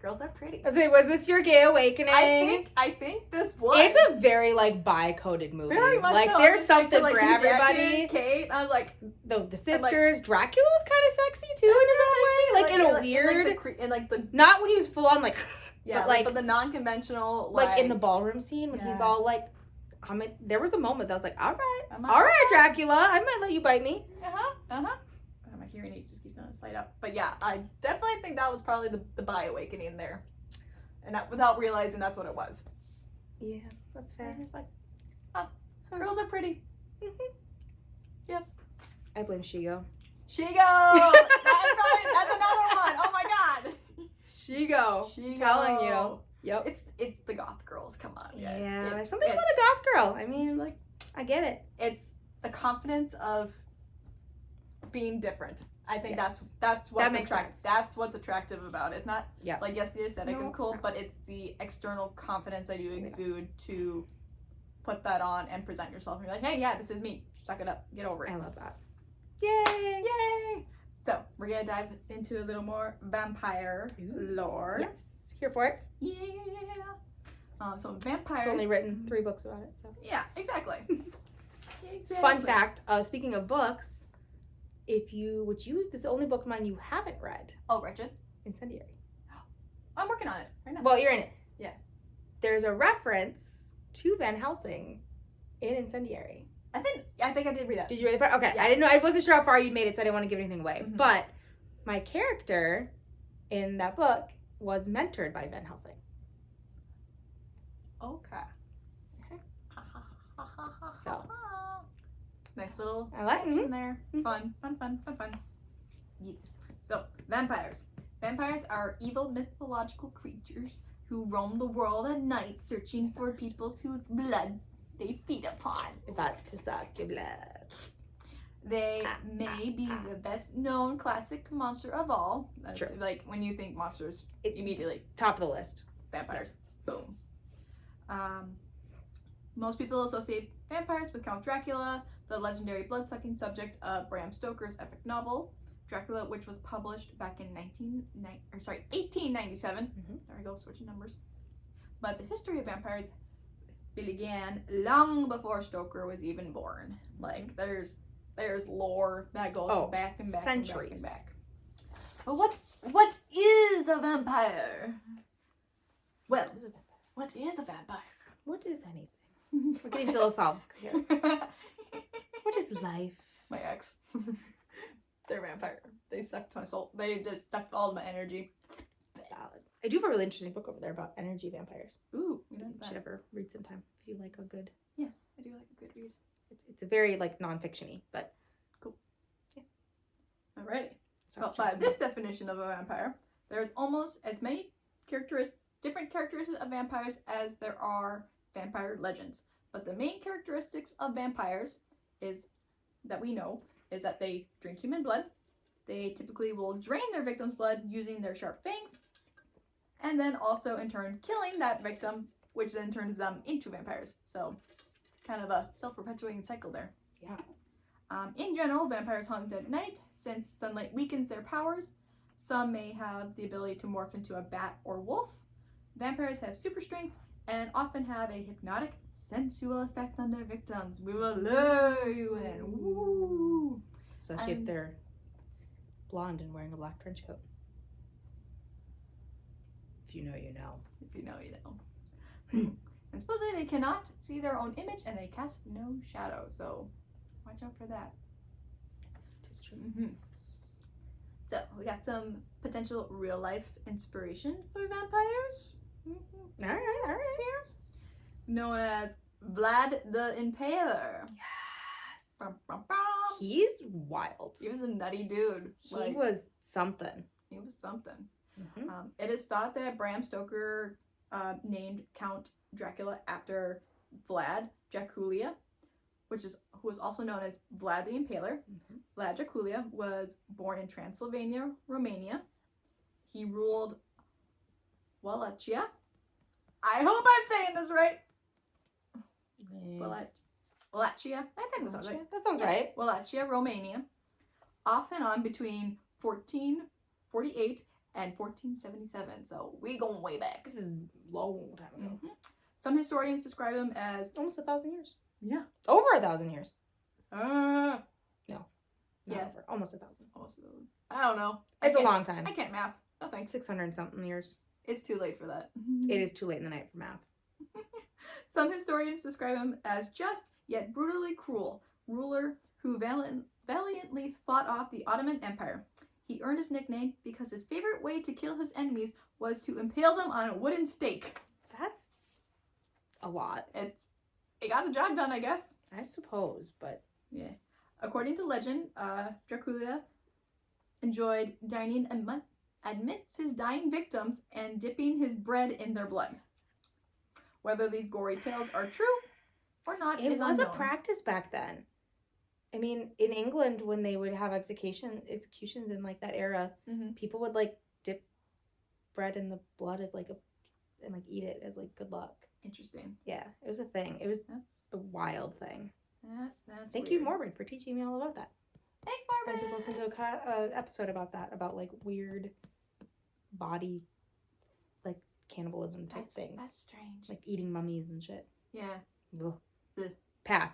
girls are pretty. I was like, was this your gay awakening? I think this was. It's a very like bi-coded movie. Very much like so. There's something like, for everybody. Kate, I was like, the sisters. Like, Dracula was kind of sexy too in his own way, like in a weird. And like the not when he was full on like. Yeah, but the non-conventional like in the ballroom scene when he's all like. There was a moment that I was like, all right, Dracula, I might let you bite me. My hearing aid just keeps on a slight up. But yeah, I definitely think that was probably the bi-awakening there. And that, without realizing that's what it was. Yeah, that's fair. It's like, girls are pretty. Yep. I blame Shigo. That's another one. Oh my god. Shigo. Telling you. Yep. It's the goth girls. Come on. Yeah. There's something about a goth girl. I mean, like, I get it. It's the confidence of being different. I think that's what's attractive. That's what's attractive about it. It's not like yes, the aesthetic is cool, but it's the external confidence that you exude to put that on and present yourself. And you're like, hey, yeah, this is me. Suck it up. Get over it. I love that. Yay! Yay! So we're gonna dive into a little more vampire lore. Yes. Here for it. Yeah. So vampires. I've only written 3 books about it. So yeah, exactly. Fun fact. Speaking of books, this is the only book of mine you haven't read. Oh, Wretched. Incendiary. I'm working on it right now. Well, you're in it. Yeah. There's a reference to Van Helsing in Incendiary. I think I did read that. Did you read the part? Okay. Yeah. I didn't know. I wasn't sure how far you'd made it, so I didn't want to give anything away. Mm-hmm. But my character in that book was mentored by Van Helsing. Okay. So nice little in there. Fun. Yes. So vampires. Vampires are evil mythological creatures who roam the world at night searching for people whose blood they feed upon. About to suck your blood. They may be the best known classic monster of all. That's true. Like when you think monsters, immediately top of the list. Vampires. Boom. Most people associate vampires with Count Dracula, the legendary blood-sucking subject of Bram Stoker's epic novel, Dracula, which was published back in 1897. Mm-hmm. There we go, switching numbers. But the history of vampires began long before Stoker was even born. Like, there's lore that goes back and back centuries. And back. But what is a vampire? Well, what is a vampire? What is anything? We're getting philosophical here. What is life? My ex. They're vampire. They sucked my soul. They just sucked all of my energy. That's valid. I do have a really interesting book over there about energy vampires. Ooh. You should ever read sometime if you like a good... Yes, I do like a good read. It's a very, like, non-fiction-y, but... Cool. Yeah. Alrighty. So by this definition of a vampire, there's almost as many different characteristics of vampires as there are vampire legends. But the main characteristics of vampires that we know is that they drink human blood. They typically will drain their victim's blood using their sharp fangs, and then also in turn killing that victim, which then turns them into vampires. So kind of a self-perpetuating cycle there. Yeah. In general, vampires hunt at night since sunlight weakens their powers. Some may have the ability to morph into a bat or wolf. Vampires have super strength and often have a hypnotic, sensual effect on their victims. We will lure you in. Woo! Especially if they're blonde and wearing a black trench coat. If you know, you know. If you know, you know. And supposedly they cannot see their own image and they cast no shadow. So watch out for that. It's true. Mm-hmm. So we got some potential real life inspiration for vampires. Mm-hmm. All right. Here. Known as Vlad the Impaler. Yes. Bum, bum, bum. He's wild. He was a nutty dude. He was something. He was something. Mm-hmm. It is thought that Bram Stoker named Count Dracula after Vlad Dracula, who was also known as Vlad the Impaler. Mm-hmm. Vlad Dracula was born in Transylvania, Romania. He ruled Wallachia. I hope I'm saying this right. Wallachia. I think that sounds right. That sounds right. Wallachia, Romania. Off and on between 1448 and 1477. So we going way back. This is a long time ago. Mm-hmm. Some historians describe him as almost 1,000 years. Yeah. Over 1,000 years. No. Yeah. Over. Almost 1,000. Almost 1,000. I don't know. It's a long time. I can't math. No thanks. 600 and something years. It's too late for that. It is too late in the night for math. Some historians describe him as just yet brutally cruel ruler who valiantly fought off the Ottoman Empire. He earned his nickname because his favorite way to kill his enemies was to impale them on a wooden stake. That's a lot. It got the job done, I guess. I suppose, but... Yeah. According to legend, Dracula enjoyed dining amidst his dying victims and dipping his bread in their blood. Whether these gory tales are true or not is unknown. It was a practice back then. I mean, in England, when they would have executions in like that era, mm-hmm. people would like dip bread in the blood as and eat it as like good luck. Interesting. Yeah, it was a thing. That's a wild thing. That's Thank you, Morbid, for teaching me all about that. Thanks, Morbid. I just listened to an episode about that, about like weird body, like cannibalism type things. That's strange. Like eating mummies and shit. Yeah. Ugh. Pass.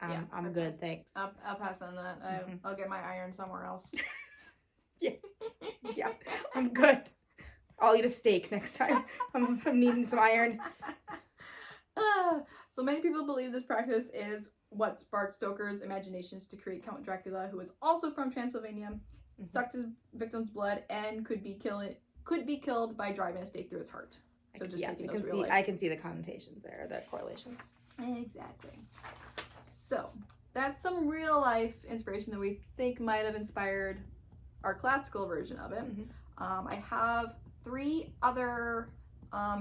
Yeah, I'm good, thanks. I'll pass on that. Mm-hmm. I'll get my iron somewhere else. Yeah, I'm good. I'll eat a steak next time. I'm needing some iron. So many people believe this practice is what sparked Stoker's imaginations to create Count Dracula, who was also from Transylvania, mm-hmm. sucked his victim's blood, and could be killed by driving a stake through his heart. So just taking those real life. I can see the connotations there, the correlations. Exactly. So that's some real life inspiration that we think might have inspired our classical version of it. Mm-hmm. I have 3 other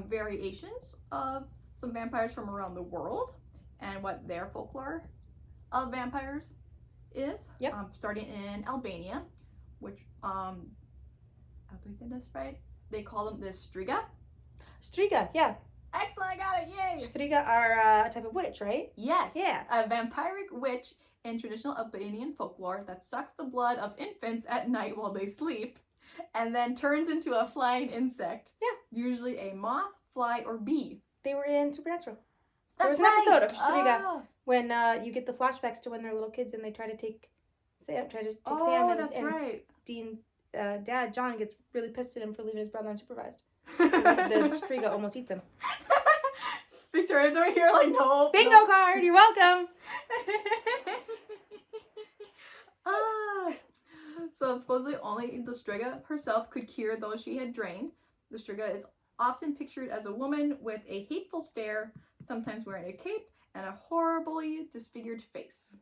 variations of some vampires from around the world and what their folklore of vampires is. Yep. Starting in Albania, which I hope I said this right. They call them the Striga. Striga, yeah. Excellent, I got it, yay! Striga are a type of witch, right? Yes. Yeah. A vampiric witch in traditional Albanian folklore that sucks the blood of infants at night while they sleep and then turns into a flying insect. Yeah. Usually a moth, fly, or bee. They were in Supernatural. There was an episode of Striga when you get the flashbacks to when they're little kids and they try to take Sam. And Dean's dad, John, gets really pissed at him for leaving his brother unsupervised. The Striga almost eats him. Victoria's over here like, no. Bingo card, you're welcome. So supposedly only the Striga herself could cure those she had drained. The Striga is often pictured as a woman with a hateful stare, sometimes wearing a cape, and a horribly disfigured face.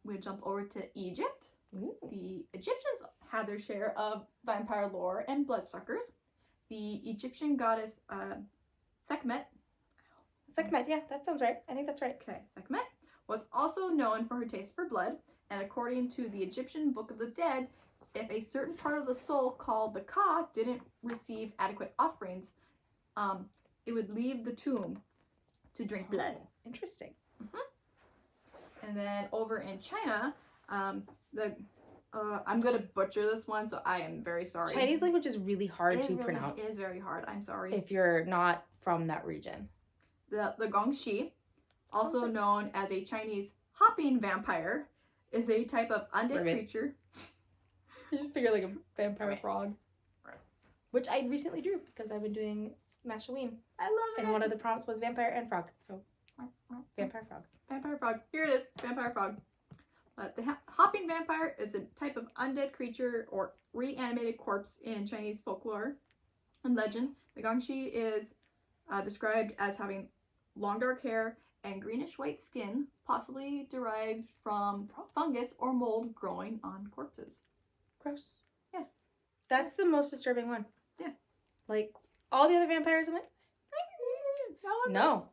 We'll jump over to Egypt. Ooh. The Egyptians had their share of vampire lore and bloodsuckers. The Egyptian goddess Sekhmet. Sekhmet, yeah, that sounds right. I think that's right. Okay, Sekhmet was also known for her taste for blood, and according to the Egyptian Book of the Dead, if a certain part of the soul called the Ka didn't receive adequate offerings, it would leave the tomb to drink blood. Interesting. Mm-hmm. And then over in China, I'm gonna butcher this one, so I am very sorry. Chinese language is really hard to pronounce. It is very hard. I'm sorry. If you're not from that region. The Gongxi, also known as a Chinese hopping vampire, is a type of undead creature. I just figured like a vampire frog. Which I recently drew because I've been doing Mashaween. I love it. And one of the prompts was vampire and frog. So, vampire frog. Vampire frog. Here it is. Vampire frog. The hopping vampire is a type of undead creature or reanimated corpse in Chinese folklore and legend. The Gongxi is described as having long dark hair and greenish white skin, possibly derived from fungus or mold growing on corpses. Gross. Yes. That's the most disturbing one. Yeah. Like, all the other vampires I'm like, no.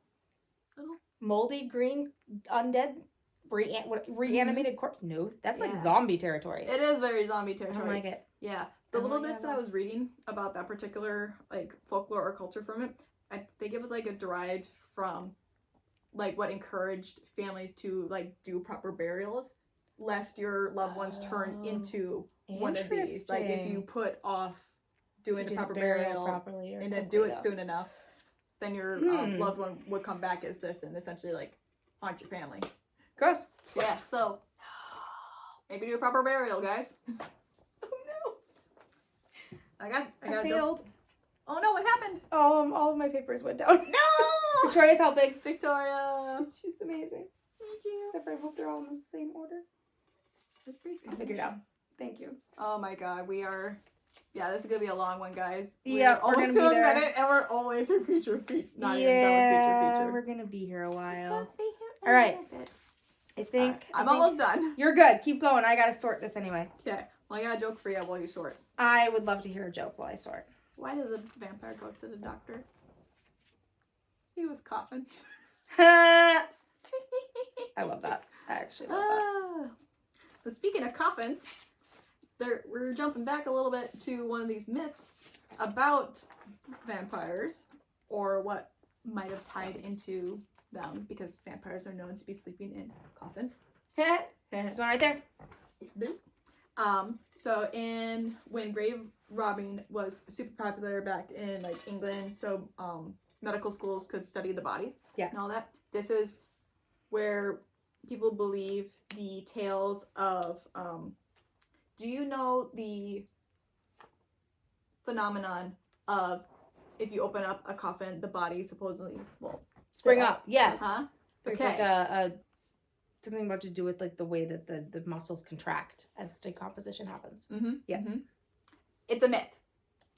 Moldy, green, undead, reanimated corpse. No, that's like zombie territory. It is very zombie territory. I don't like it. Yeah. The little bits that I was reading about that particular like folklore or culture from it, I think it was like it derived from like what encouraged families to like do proper burials lest your loved ones turn into one of these. Like if you put off doing the proper burial properly and then do it soon enough, then your loved one would come back as this and essentially like haunt your family. Gross. Yeah, so maybe do a proper burial, guys. Oh no. I got failed. Oh no, what happened? All of my papers went down. No! Victoria's helping. Victoria. She's amazing. Thank you. Except for I hope they're all in the same order. That's pretty good. I'll figure it out. Thank you. Oh my god, this is gonna be a long one, guys. Yeah, we're almost to a minute and we're all the way through Creature Feature. Not even done with Creature Feature. We're gonna be here a while. All right. I think I'm almost done. You're good. Keep going. I gotta sort this anyway. Okay. Well, I got a joke for you while you sort. I would love to hear a joke while I sort. Why did the vampire go to the doctor? He was coughing. I love that. I actually love that. But speaking of coffins, we're jumping back a little bit to one of these myths about vampires, or what might have tied into them, because vampires are known to be sleeping in coffins. There's one right there. So when grave robbing was super popular back in like England, so medical schools could study the bodies and all that. This is where people believe the tales of do you know the phenomenon of if you open up a coffin, the body supposedly will spring up? Yes. Huh? There's like a something about to do with like the way that the muscles contract as decomposition happens. Mm-hmm. Yes. Mm-hmm. It's a myth.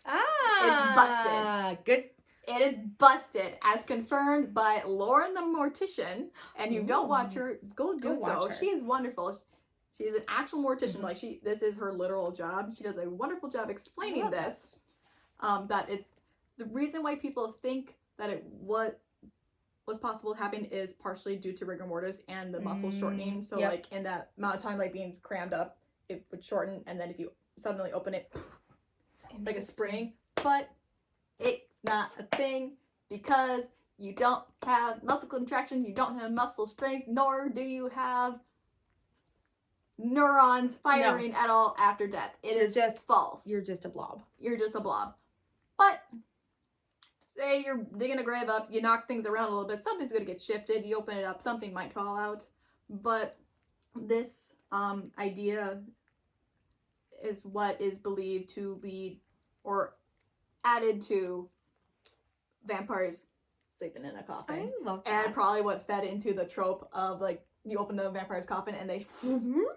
It's busted. Good. It is busted, as confirmed by Lauren the Mortician. And you don't watch her, go do so. She is wonderful. She is an actual mortician. Like this is her literal job. She does a wonderful job explaining this. That it's the reason why people think that it was possible to happen is partially due to rigor mortis and the muscle shortening. So like in that amount of time, like being crammed up, it would shorten, and then if you suddenly open it, like a spring. But it's not a thing because you don't have muscle contraction, you don't have muscle strength, nor do you have neurons firing at all after death. It is just false. You're just a blob. You're just a blob. But say you're digging a grave up, you knock things around a little bit, something's going to get shifted, you open it up, something might fall out. But this idea is what is believed to lead or added to vampires sleeping in a coffin. I love that. And probably what fed into the trope of, like, you open the vampire's coffin and they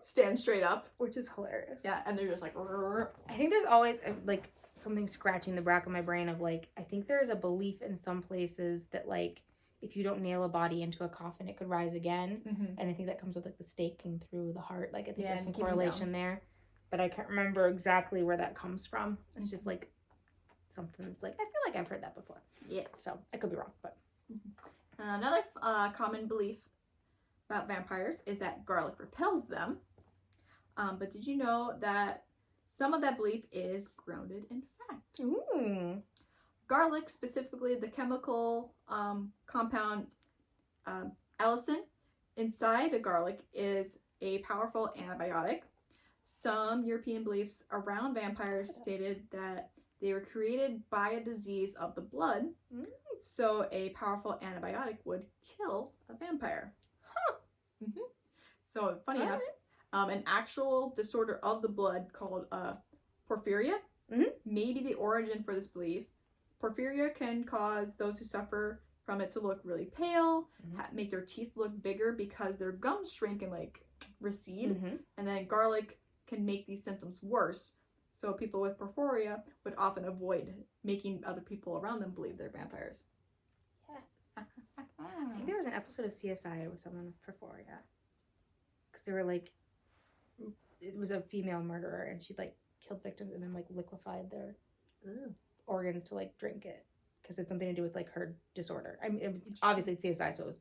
stand straight up. Which is hilarious. Yeah, and they're just like... I think there's always, like, something scratching the back of my brain of, like, I think there's a belief in some places that, like, if you don't nail a body into a coffin, it could rise again. Mm-hmm. And I think that comes with, like, the staking through the heart. Like, I think there's some correlation there. But I can't remember exactly where that comes from. It's just, like, something that's, like, I feel like I've heard that before. Yes. So, I could be wrong, but... Another common belief about vampires is that garlic repels them. But did you know that some of that belief is grounded in fact? Ooh. Garlic, specifically the chemical compound allicin inside the garlic, is a powerful antibiotic. Some European beliefs around vampires stated that they were created by a disease of the blood, so a powerful antibiotic would kill a vampire. Huh. Mm-hmm. So, funny enough, an actual disorder of the blood called porphyria may be the origin for this belief. Porphyria can cause those who suffer from it to look really pale, make their teeth look bigger because their gums shrink and, like, recede, and then garlic can make these symptoms worse. So people with porphyria would often avoid making other people around them believe they're vampires. Yes. I think there was an episode of CSI with someone with porphyria. Because they were, like, it was a female murderer, and she, like, killed victims and then, like, liquefied their organs to, like, drink it. Because it's something to do with, like, her disorder. I mean, it was obviously CSI, so it was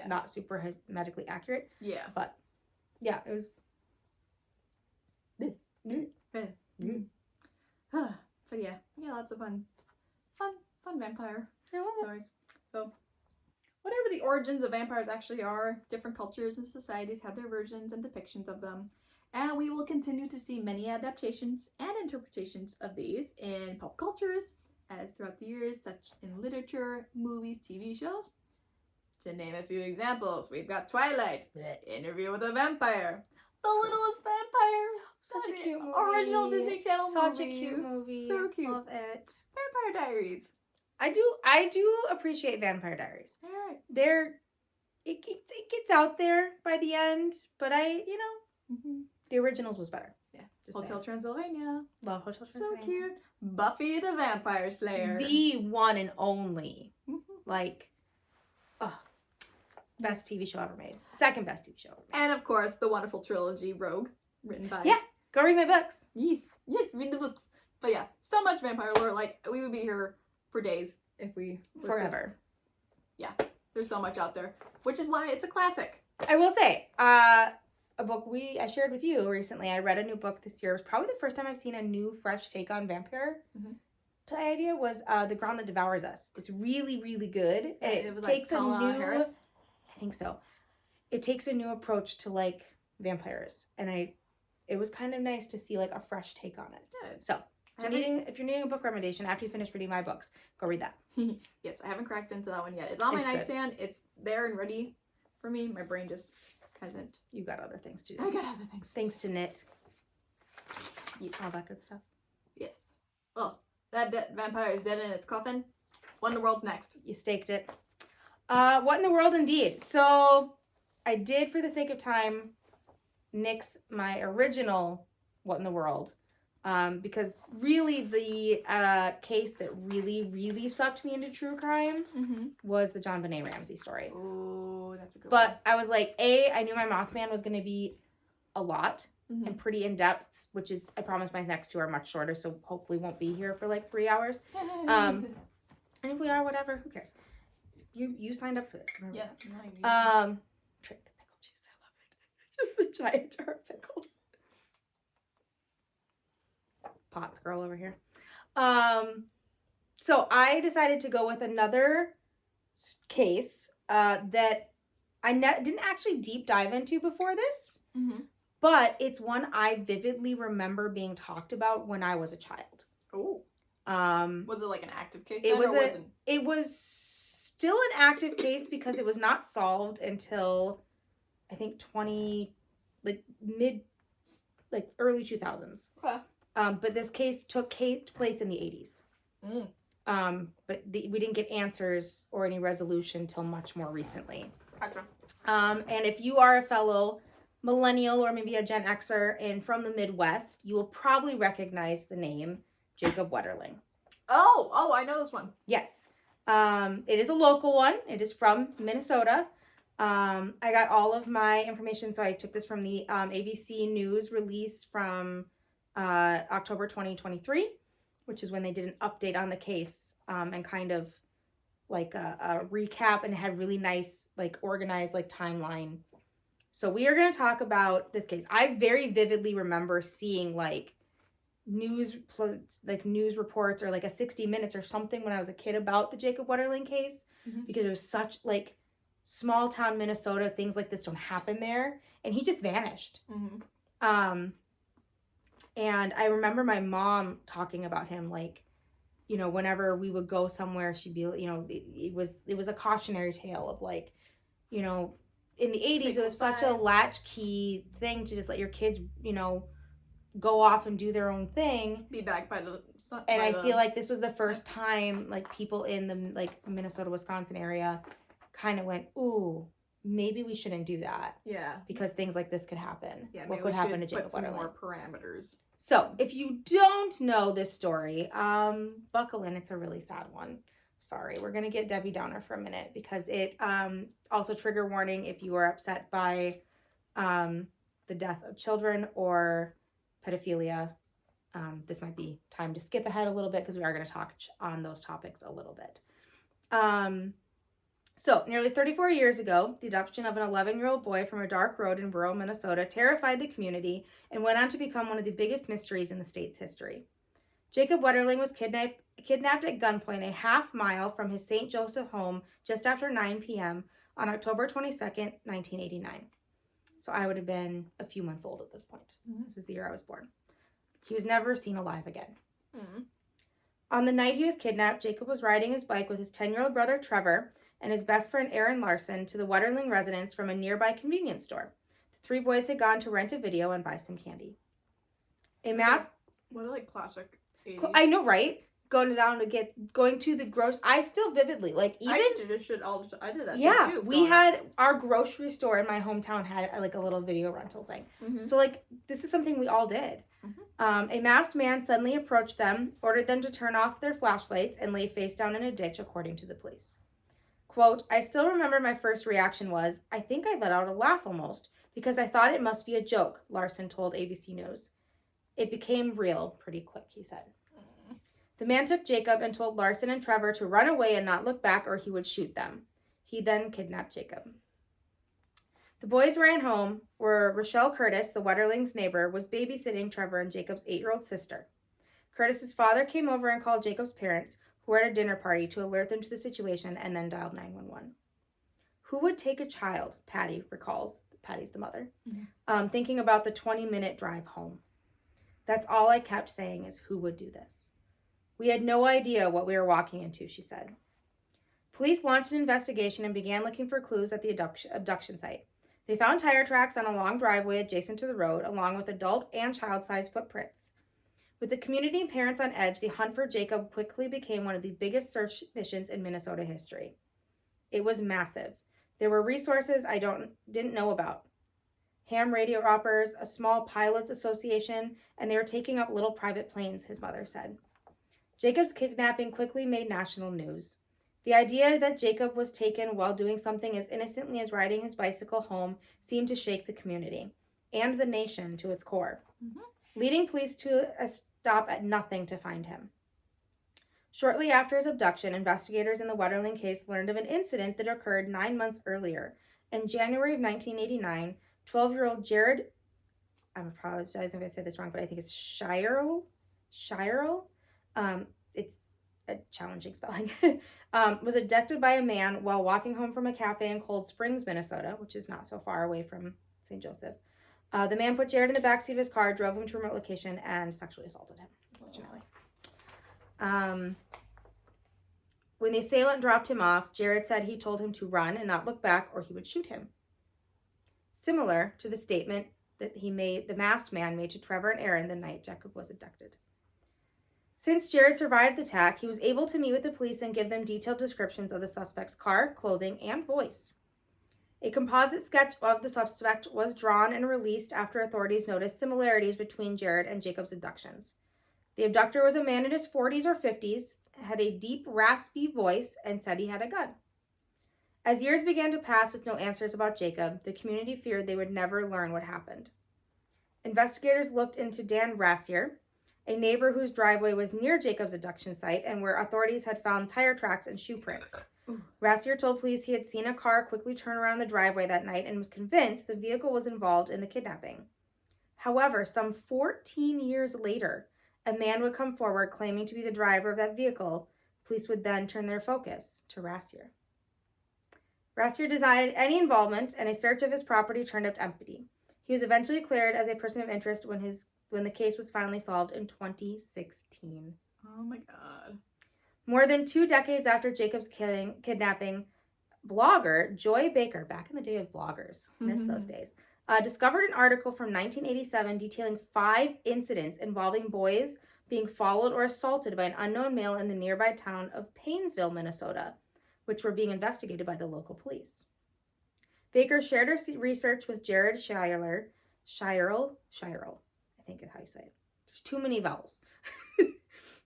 not super medically accurate. Yeah. But, yeah, it was... But yeah, lots of fun vampire stories. So, whatever the origins of vampires actually are, different cultures and societies have their versions and depictions of them, and we will continue to see many adaptations and interpretations of these in pop cultures, as throughout the years, such in literature, movies, TV shows. To name a few examples, we've got Twilight, Interview with a Vampire, The Littlest Vampire. Such a cute movie. Original Disney Channel Such a cute movie. So cute. Love it. Vampire Diaries. I do appreciate Vampire Diaries. Alright. It gets out there by the end, but the originals was better. Yeah. Hotel Transylvania. Love Hotel Transylvania. So cute. Buffy the Vampire Slayer. The one and only. Like, best TV show ever made. Second best TV show ever made. And of course, the wonderful trilogy Rogue, written by... Yeah, go read my books. Yes, read the books. But yeah, so much vampire lore. Like, we would be here for days if we... Forever. Yeah, there's so much out there. Which is why it's a classic. I will say, a book I shared with you recently. I read a new book this year. It was probably the first time I've seen a new, fresh take on vampire. The idea was The Ground That Devours Us. It's really, really good. And it takes a new... Harris? I think so. It takes a new approach to, like, vampires. And it was kind of nice to see, like, a fresh take on it. Good. So, if you're needing a book recommendation after you finish reading my books, go read that. Yes, I haven't cracked into that one yet. It's on my nightstand. Good. It's there and ready for me. My brain just hasn't. You got other things to do. I got other things. Things to knit. Yes. All that good stuff. Yes. Well, that vampire is dead in its coffin. What in the world's next? You staked it. What in the world indeed. So, I did, for the sake of time, nix my original What in the World. Because really the case that really, really sucked me into true crime was the John Benet Ramsey story. Oh, that's a good one. But I was like, I knew my Mothman was going to be a lot and pretty in-depth, which is, I promise my next two are much shorter, so hopefully won't be here for like 3 hours. And if we are, whatever, who cares? You signed up for this. Remember that. Drink the pickle juice. I love it. Just the giant jar of pickles. Pots girl over here. So I decided to go with another case that I didn't actually deep dive into before this, but it's one I vividly remember being talked about when I was a child. Oh. Was it like an active case? It was still an active case because it was not solved until I think early 2000s. Okay. But this case took place in the 80s. But we didn't get answers or any resolution till much more recently. Gotcha. And if you are a fellow millennial or maybe a Gen Xer and from the Midwest, you will probably recognize the name Jacob Wetterling. Oh, I know this one. Yes. It is a local one. It is from Minnesota. I got all of my information, so I took this from the ABC News release from October 2023, which is when they did an update on the case and kind of like a recap, and it had really nice, like, organized, like, timeline. So we are going to talk about this case. I very vividly remember seeing, like, news reports or, like, a 60 Minutes or something when I was a kid about the Jacob Wetterling case, because it was such, like, small town Minnesota. Things like this don't happen there. And he just vanished. And I remember my mom talking about him, like, you know, whenever we would go somewhere, she'd be, you know, it was a cautionary tale of, like, you know, in the 80s, it was such a latchkey thing to just let your kids, you know, go off and do their own thing. Be back by the sun. And I feel like this was the first time, like, people in the, like, Minnesota, Wisconsin area kind of went, ooh, maybe we shouldn't do that. Yeah. Because things like this could happen. Yeah, what could happen to Jacob Wetterling? Put some more parameters. So, if you don't know this story, buckle in. It's a really sad one. Sorry, we're going to get Debbie Downer for a minute because it also trigger warning if you are upset by the death of children or pedophilia. This might be time to skip ahead a little bit because we are going to talk on those topics a little bit. So, nearly 34 years ago, the adoption of an 11-year-old boy from a dark road in rural Minnesota terrified the community and went on to become one of the biggest mysteries in the state's history. Jacob Wetterling was kidnapped at gunpoint a half-mile from his St. Joseph home just after 9 p.m. on October 22nd, 1989. So I would have been a few months old at this point. This was the year I was born. He was never seen alive again. On the night he was kidnapped, Jacob was riding his bike with his 10-year-old brother Trevor and his best friend Aaron Larson to the Wetterling residence from a nearby convenience store. The three boys had gone to rent a video and buy some candy. What a, like, classic 80s. I know, right? Going to the grocery. I still vividly, like, even I did this shit all the time. I did that. Yeah, too, we had our grocery store in my hometown had like a little video rental thing. So, like, this is something we all did. A masked man suddenly approached them, ordered them to turn off their flashlights, and lay face down in a ditch, according to the police. Quote, I still remember my first reaction was, I think I let out a laugh almost, because I thought it must be a joke, Larson told ABC News. It became real pretty quick, he said. The man took Jacob and told Larson and Trevor to run away and not look back or he would shoot them. He then kidnapped Jacob. The boys ran home where Rochelle Curtis, the Wetterling's neighbor, was babysitting Trevor and Jacob's 8-year-old sister. Curtis's father came over and called Jacob's parents, who were at a dinner party, to alert them to the situation and then dialed 911. Who would take a child, Patty recalls, Patty's the mother, thinking about the 20-minute drive home? That's all I kept saying is, who would do this? We had no idea what we were walking into, she said. Police launched an investigation and began looking for clues at the abduction site. They found tire tracks on a long driveway adjacent to the road, along with adult and child-sized footprints. With the community and parents on edge, the hunt for Jacob quickly became one of the biggest search missions in Minnesota history. It was massive. There were resources I didn't know about. Ham radio operators, a small pilots association, and they were taking up little private planes, his mother said. Jacob's kidnapping quickly made national news. The idea that Jacob was taken while doing something as innocently as riding his bicycle home seemed to shake the community and the nation to its core, leading police to a stop at nothing to find him. Shortly after his abduction, investigators in the Wetterling case learned of an incident that occurred 9 months earlier. In January of 1989, 12-year-old Jared, I'm apologizing if I say this wrong, but I think it's Shirel, it's a challenging spelling, was abducted by a man while walking home from a cafe in Cold Springs, Minnesota, which is not so far away from St. Joseph. The man put Jared in the backseat of his car, drove him to a remote location, and sexually assaulted him, unfortunately. When the assailant dropped him off, Jared said he told him to run and not look back or he would shoot him. Similar to the statement that the masked man made to Trevor and Aaron the night Jacob was abducted. Since Jared survived the attack, he was able to meet with the police and give them detailed descriptions of the suspect's car, clothing, and voice. A composite sketch of the suspect was drawn and released after authorities noticed similarities between Jared and Jacob's abductions. The abductor was a man in his 40s or 50s, had a deep, raspy voice, and said he had a gun. As years began to pass with no answers about Jacob, the community feared they would never learn what happened. Investigators looked into Dan Rassier, a neighbor whose driveway was near Jacob's abduction site and where authorities had found tire tracks and shoe prints. Rassier told police he had seen a car quickly turn around the driveway that night and was convinced the vehicle was involved in the kidnapping. However, some 14 years later, a man would come forward claiming to be the driver of that vehicle. Police would then turn their focus to Rassier. Rassier denied any involvement, and a search of his property turned up empty. He was eventually cleared as a person of interest when the case was finally solved in 2016. Oh my God. More than 2 decades after Jacob's kidnapping, blogger Joy Baker, back in the day of bloggers, miss those days, discovered an article from 1987 detailing 5 incidents involving boys being followed or assaulted by an unknown male in the nearby town of Paynesville, Minnesota, which were being investigated by the local police. Baker shared her research with Jared Shirel, I think is how you say it. There's too many vowels.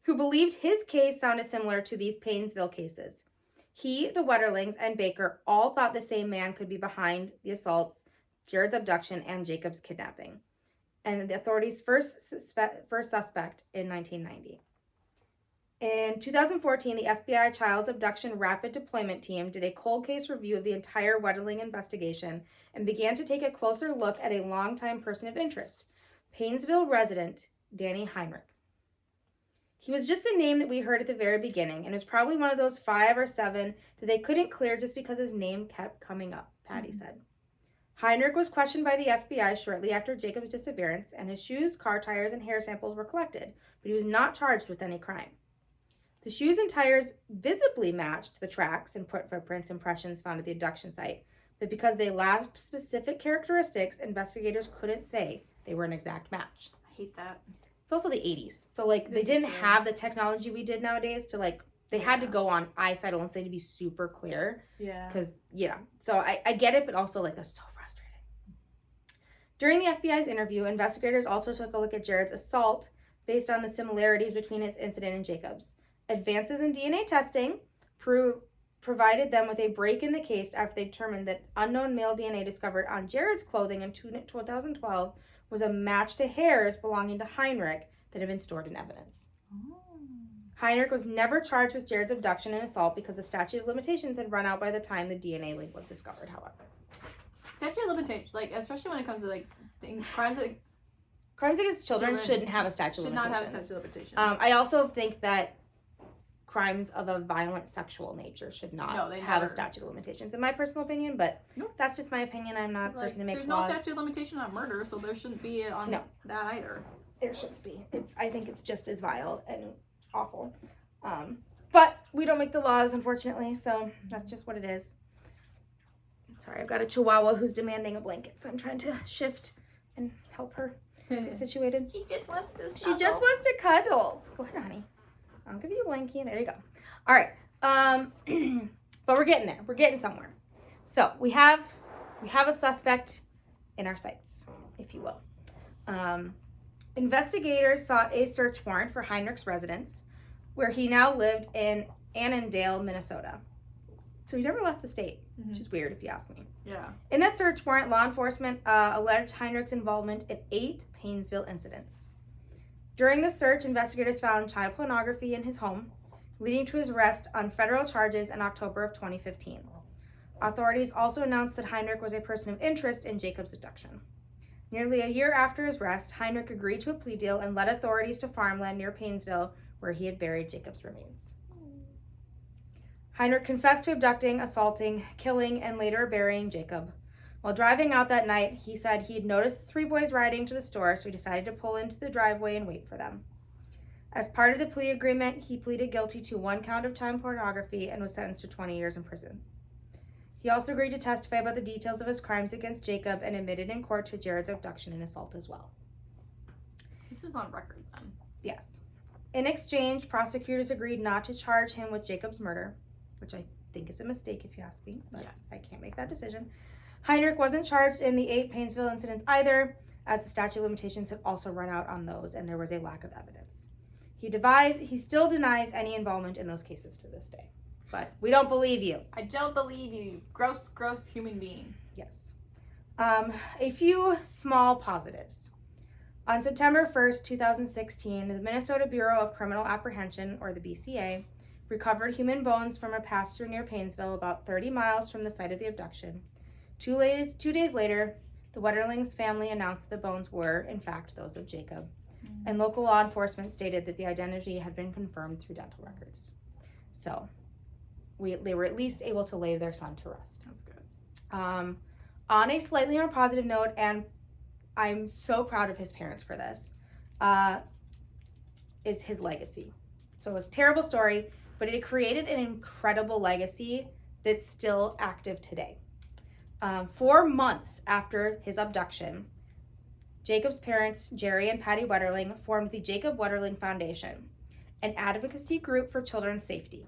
Who believed his case sounded similar to these Paynesville cases. He, the Wetterlings, and Baker all thought the same man could be behind the assaults, Jared's abduction, and Jacob's kidnapping, and the authorities' first suspect in 1990. In 2014, the FBI Child's Abduction Rapid Deployment Team did a cold case review of the entire Wetterling investigation and began to take a closer look at a longtime person of interest, Paynesville resident Danny Heinrich. He was just a name that we heard at the very beginning, and was probably one of those 5 or 7 that they couldn't clear just because his name kept coming up, Patty said. Heinrich was questioned by the FBI shortly after Jacob's disappearance, and his shoes, car tires, and hair samples were collected, but he was not charged with any crime. The shoes and tires visibly matched the tracks and footprints impressions found at the abduction site, but because they lacked specific characteristics, investigators couldn't say they were an exact match. I hate that. It's also the 80s, so they didn't have the technology we did nowadays to they had to go on eyesight alone, so they had to be super clear. Yeah. Because, so I get it, but also that's so frustrating. During the FBI's interview, investigators also took a look at Jared's assault based on the similarities between his incident and Jacob's. Advances in DNA testing provided them with a break in the case after they determined that unknown male DNA discovered on Jared's clothing in 2012 was a match to hairs belonging to Heinrich that had been stored in evidence. Oh. Heinrich was never charged with Jared's abduction and assault because the statute of limitations had run out by the time the DNA link was discovered, however. Statute of limitations, especially when it comes to crimes against children shouldn't have a statute of limitations. Should not have a statute of limitations. I also think that crimes of a violent sexual nature should not have a statute of limitations, in my personal opinion, but that's just my opinion. I'm not a person who makes laws. There's no statute of limitation on murder, so there shouldn't be on that either. There shouldn't be. I think it's just as vile and awful. But we don't make the laws, unfortunately, so that's just what it is. Sorry, I've got a chihuahua who's demanding a blanket, so I'm trying to shift and help her get situated. She just wants to snuggle. She just wants to cuddle. Go ahead, honey. I'll give you a blankie. There you go. All right. But we're getting there. We're getting somewhere. So we have a suspect in our sights, if you will. Investigators sought a search warrant for Heinrich's residence, where he now lived in Annandale, Minnesota. So he never left the state, which is weird if you ask me. Yeah. In that search warrant, law enforcement alleged Heinrich's involvement in 8 Paynesville incidents. During the search, investigators found child pornography in his home, leading to his arrest on federal charges in October of 2015. Authorities also announced that Heinrich was a person of interest in Jacob's abduction. Nearly a year after his arrest, Heinrich agreed to a plea deal and led authorities to farmland near Paynesville, where he had buried Jacob's remains. Heinrich confessed to abducting, assaulting, killing, and later burying Jacob. While driving out that night, he said he had noticed the 3 boys riding to the store, so he decided to pull into the driveway and wait for them. As part of the plea agreement, he pleaded guilty to 1 count of child pornography and was sentenced to 20 years in prison. He also agreed to testify about the details of his crimes against Jacob and admitted in court to Jared's abduction and assault as well. This is on record, then. Yes. In exchange, prosecutors agreed not to charge him with Jacob's murder, which I think is a mistake if you ask me, but I can't make that decision. Heinrich wasn't charged in the 8 Painesville incidents either, as the statute of limitations had also run out on those, and there was a lack of evidence. He still denies any involvement in those cases to this day. But we don't believe you. I don't believe you. Gross human being. Yes. A few small positives. On September 1st, 2016, the Minnesota Bureau of Criminal Apprehension, or the BCA, recovered human bones from a pasture near Painesville, about 30 miles from the site of the abduction. 2 days later, the Wetterling's family announced that the bones were, in fact, those of Jacob. And local law enforcement stated that the identity had been confirmed through dental records. So, they were at least able to lay their son to rest. That's good. On a slightly more positive note, and I'm so proud of his parents for this, is his legacy. So it was a terrible story, but it created an incredible legacy that's still active today. 4 months after his abduction, Jacob's parents, Jerry and Patty Wetterling, formed the Jacob Wetterling Foundation, an advocacy group for children's safety.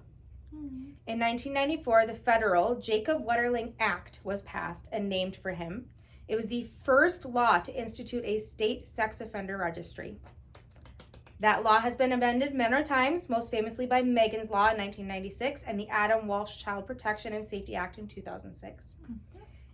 In 1994, the federal Jacob Wetterling Act was passed and named for him. It was the first law to institute a state sex offender registry. That law has been amended many times, most famously by Megan's Law in 1996 and the Adam Walsh Child Protection and Safety Act in 2006.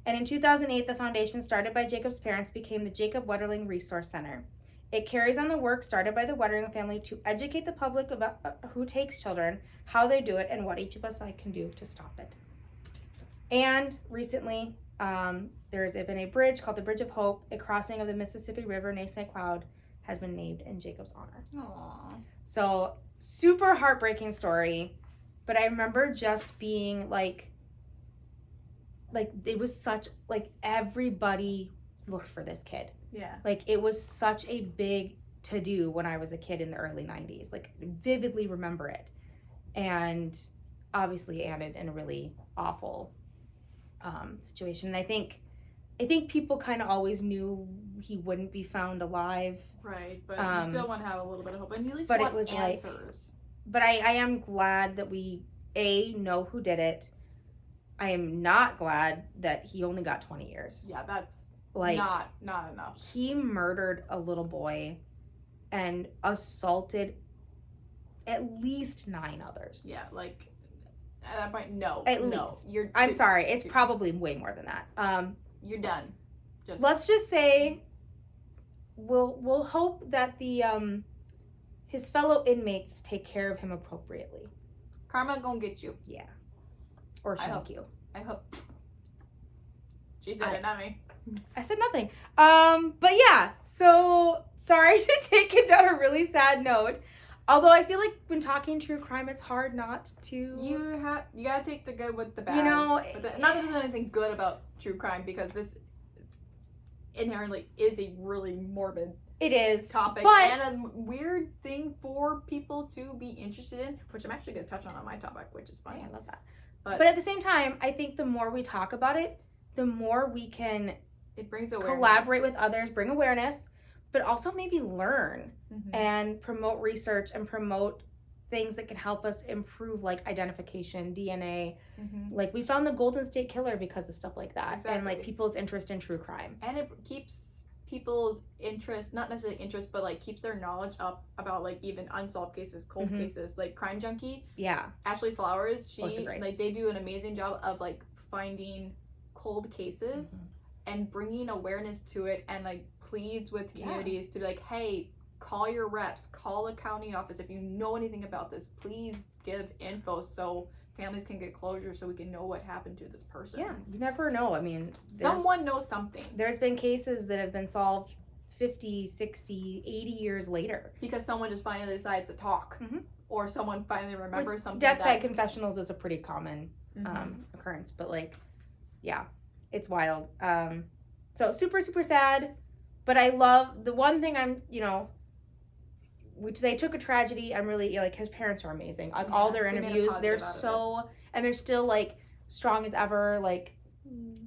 And in 2008, the foundation started by Jacob's parents became the Jacob Wetterling Resource Center. It carries on the work started by the Wetterling family to educate the public about who takes children, how they do it, and what each of us can do to stop it. And recently, there's been a bridge called the Bridge of Hope, a crossing of the Mississippi River near St. Cloud, has been named in Jacob's honor. Aww. So, super heartbreaking story, but I remember just being like it was such, everybody looked for this kid. Yeah. It was such a big to-do when I was a kid in the early 90s. Vividly remember it. And obviously ended in a really awful situation. And I think people kind of always knew he wouldn't be found alive. Right, but you still want to have a little bit of hope. And you at least but want it was answers. But I am glad that we, know who did it. I am not glad that he only got 20 years. Yeah, that's not enough. He murdered a little boy and assaulted at least 9 others. Yeah, at that point, no. At least. I'm sorry, it's probably way more than that. You're done. Let's just say we'll hope that the his fellow inmates take care of him appropriately. Karma gonna get you. Yeah. Or shank you. I hope. She said it, not me. I said nothing. But yeah, so sorry to take it down a really sad note. Although I feel like when talking true crime, it's hard not to. You gotta take the good with the bad. Not that there's anything good about true crime, because this inherently is a really morbid. It is topic, and a weird thing for people to be interested in, which I'm actually gonna touch on my topic, which is funny. I love that. But at the same time, I think the more we talk about it, the more we can collaborate with others, bring awareness, but also maybe learn and promote research and promote things that can help us improve, identification, DNA. We found the Golden State Killer because of stuff like that. Exactly. And people's interest in true crime. And it keeps people's interest, not necessarily interest, but keeps their knowledge up about even unsolved cases, cold cases, Crime Junkie. Yeah. Ashley Flowers, they do an amazing job of finding cold cases and bringing awareness to it, and pleads with communities to be hey, call your reps, call a county office if you know anything about this. Please give info so families can get closure, so we can know what happened to this person. Yeah, you never know. I mean, someone knows something. There's been cases that have been solved 50, 60, 80 years later. Because someone just finally decides to talk. Or someone finally remembers something. Deathbed confessionals is a pretty common occurrence. But yeah, it's wild. So super, super sad. But I love, the one thing I'm, they took a tragedy. I'm really, his parents are amazing. All their interviews, they're so, and they're still, strong as ever.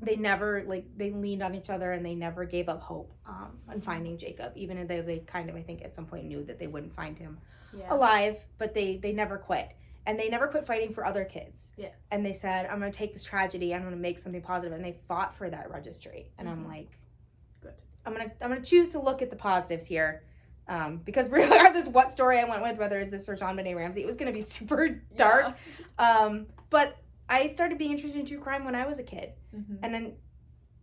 They never, they leaned on each other and they never gave up hope on finding Jacob, even though they kind of, I think, at some point knew that they wouldn't find him alive, but they never quit. And they never quit fighting for other kids. Yeah. And they said, I'm going to take this tragedy, I'm going to make something positive. And they fought for that registry. And I'm like, good. I'm gonna choose to look at the positives here. Because regardless what story I went with, whether it's this or JonBenet Ramsey, it was going to be super dark. But I started being interested in true crime when I was a kid. And then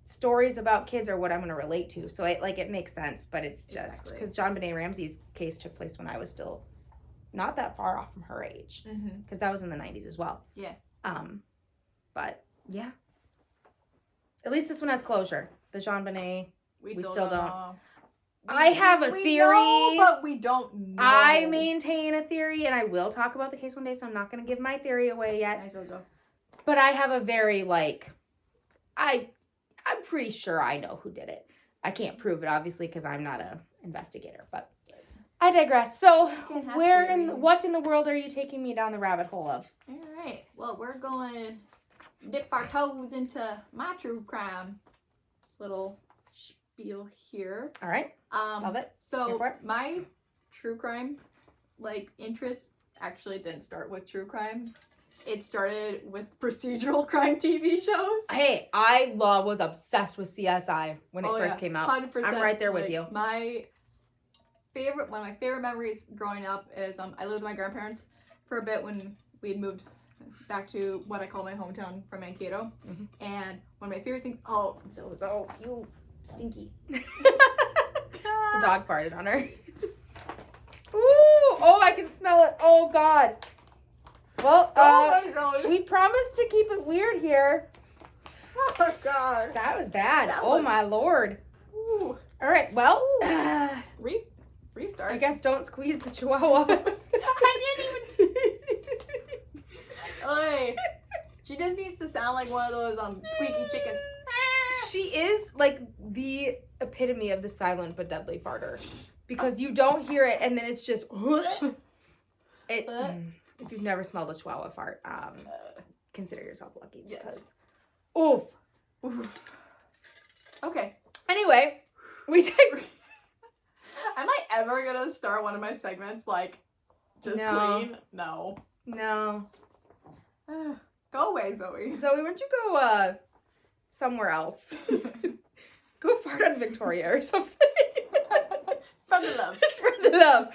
stories about kids are what I'm going to relate to. So it makes sense, but it's just because JonBenet Ramsey's case took place when I was still not that far off from her age. Because that was in the 90s as well. Yeah. But yeah. At least this one has closure. The JonBenet, we still don't. I have a theory. Know, but we don't know. I maintain a theory, and I will talk about the case one day, so I'm not going to give my theory away yet. But I have a very, I'm pretty sure I know who did it. I can't prove it, obviously, because I'm not an investigator, but I digress. So, what in the world are you taking me down the rabbit hole of? All right. Well, we're going to dip our toes into my true crime little spiel here. All right. Love it. So my true crime interest actually didn't start with true crime. It started with procedural crime TV shows. Hey, I was obsessed with CSI when it first came out. 100%. I'm right there with you. One of my favorite memories growing up is I lived with my grandparents for a bit when we had moved back to what I call my hometown from Mankato. And one of my favorite things, you stinky. The dog farted on her. Ooh, I can smell it. Oh, God. Well, we promised to keep it weird here. Oh, God. That was bad. My Lord. Ooh. All right, well. Restart. I guess don't squeeze the chihuahua. I didn't even. Oy. She just needs to sound like one of those squeaky chickens. She is the epitome of the silent but deadly farter, because you don't hear it and then it's just if you've never smelled a chihuahua fart, consider yourself lucky. Because oof. Okay. Anyway, am I ever gonna start one of my segments clean? No. Go away, Zoe. Zoe, why don't you go somewhere else? Go fart on Victoria or something. Spread the love. Spread the love.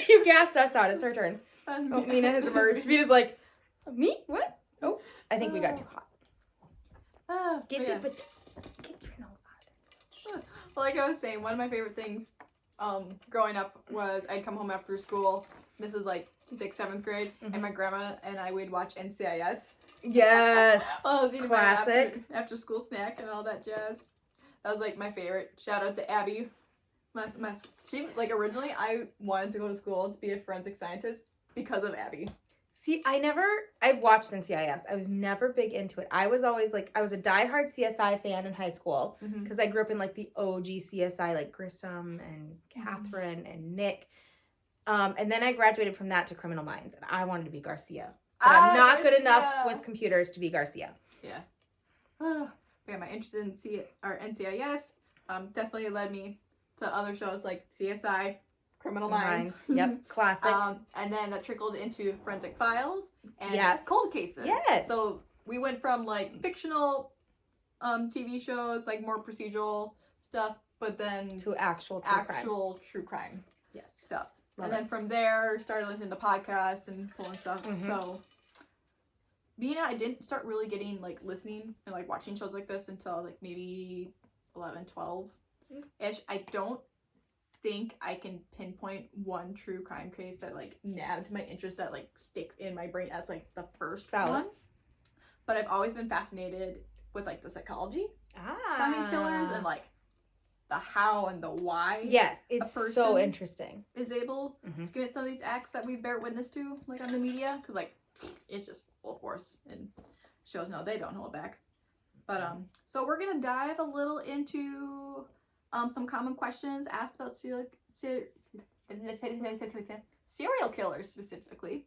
You gassed us out. It's her turn. Mina has emerged. Mina's like, me? What? Oh, I think we got too hot. Get your nose out. Well, like I was saying, one of my favorite things growing up was I'd come home after school. This is 6th, 7th grade, and my grandma and I would watch NCIS. Yes. I was eating classic after school snack and all that jazz. That was my favorite. Shout out to Abby. She originally I wanted to go to school to be a forensic scientist because of Abby. See, I've watched NCIS. I was never big into it. I was always I was a diehard CSI fan in high school because I grew up in the OG CSI, Grissom and Catherine and Nick. And then I graduated from that to Criminal Minds, and I wanted to be Garcia. But I'm not good enough with computers to be Garcia. Yeah. Yeah, my interest in NCIS definitely led me to other shows like CSI, Criminal Minds. Yep, classic. And then that trickled into Forensic Files and Cold Cases. Yes. So we went from fictional TV shows, more procedural stuff, but then to actual true crime stuff. Love and then from there, started listening to podcasts and pulling stuff. So, I didn't start really getting, listening and, watching shows like this until, maybe 11, 12-ish. I don't think I can pinpoint one true crime case that, nabbed my interest that, sticks in my brain as, the first one. But I've always been fascinated with, the psychology behind killers and, the how and the why. Yes, it's so interesting. Is able to commit some of these acts that we bear witness to, on the media, because it's just full force, and shows no, they don't hold back. But so we're gonna dive a little into some common questions asked about serial killers specifically.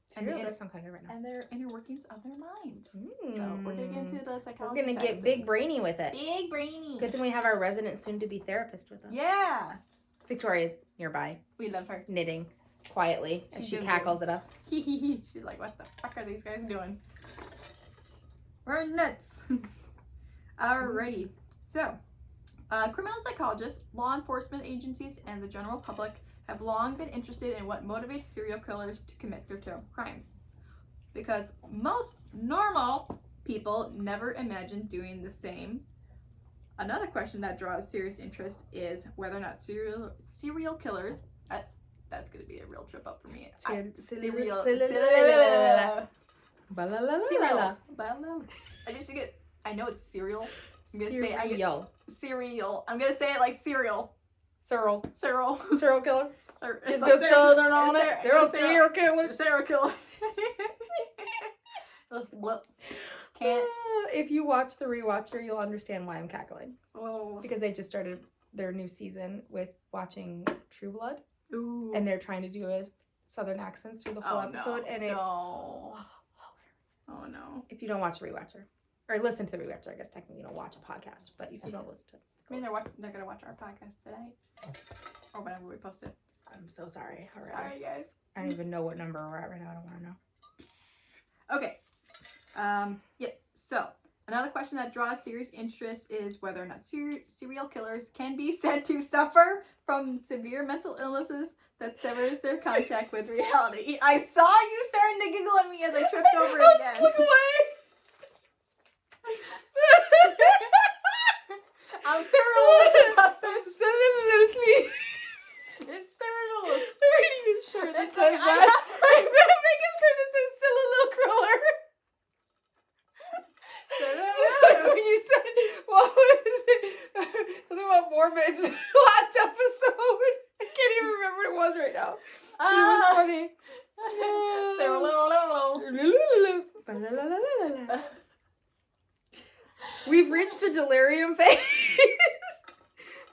Serial does sound kind of good right now. And their inner workings of their minds. So we're going to get into the psychology. We're going to get big brainy with it. Big brainy. Good thing we have our resident soon-to-be therapist with us. Yeah. Victoria's nearby. We love her. Knitting quietly as she cackles at us. She's like, what the fuck are these guys doing? We're nuts. Alrighty. So, criminal psychologists, law enforcement agencies, and the general public have long been interested in what motivates serial killers to commit their terrible crimes. Because most normal people never imagine doing the same. Another question that draws serious interest is whether or not serial killers, that's going to be a real trip up for me. Serial. I just think I know it's cereal. I'm going to say cereal. I'm going to say it like cereal. Serial killer. Just go southern on it. Serial killer. Serial killer. Can't. If you watch The Rewatcher, you'll understand why I'm cackling. Oh. Because they just started their new season with watching True Blood. Ooh. And they're trying to do a southern accent through the whole episode. And it's hilarious. Oh no. If you don't watch The Rewatcher. Or listen to The Rewatcher, I guess technically you don't watch a podcast, but if you don't listen to it. I mean, they're going to watch our podcast tonight. Or whenever we post it. I'm so sorry. Already. Sorry, guys. I don't even know what number we're at right now. I don't want to know. Okay. Yeah. So, another question that draws serious interest is whether or not serial killers can be said to suffer from severe mental illnesses that severs their contact with reality. I saw you starting to giggle at me as I tripped over it again. Look away. I'm serial about this. It's serial. I'm not even sure that says that. I'm making sure this is still a little crueler. Just like when you said, what was it? Something about Mormons last episode. I can't even remember what it was right now. It was funny. We've reached the delirium phase.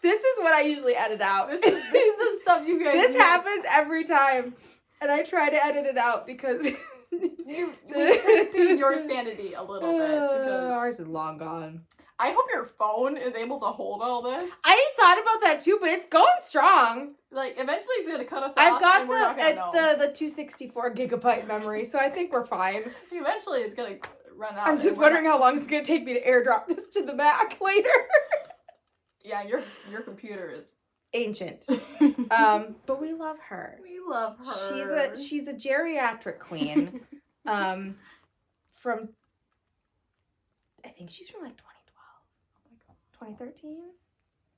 This is what I usually edit out. This is the stuff you guys This happens every time. And I try to edit it out because... we tested your sanity a little bit. Because ours is long gone. I hope your phone is able to hold all this. I thought about that too, but it's going strong. Like, eventually it's going to cut us off. I've got the 264 gigabyte memory, so I think we're fine. Eventually it's going to run out. I'm just wondering how long it's going to take me to airdrop this to the Mac later. Yeah, your computer is ancient. But we love her. We love her. She's a geriatric queen. From I think she's from like 2012. Oh my god. 2013?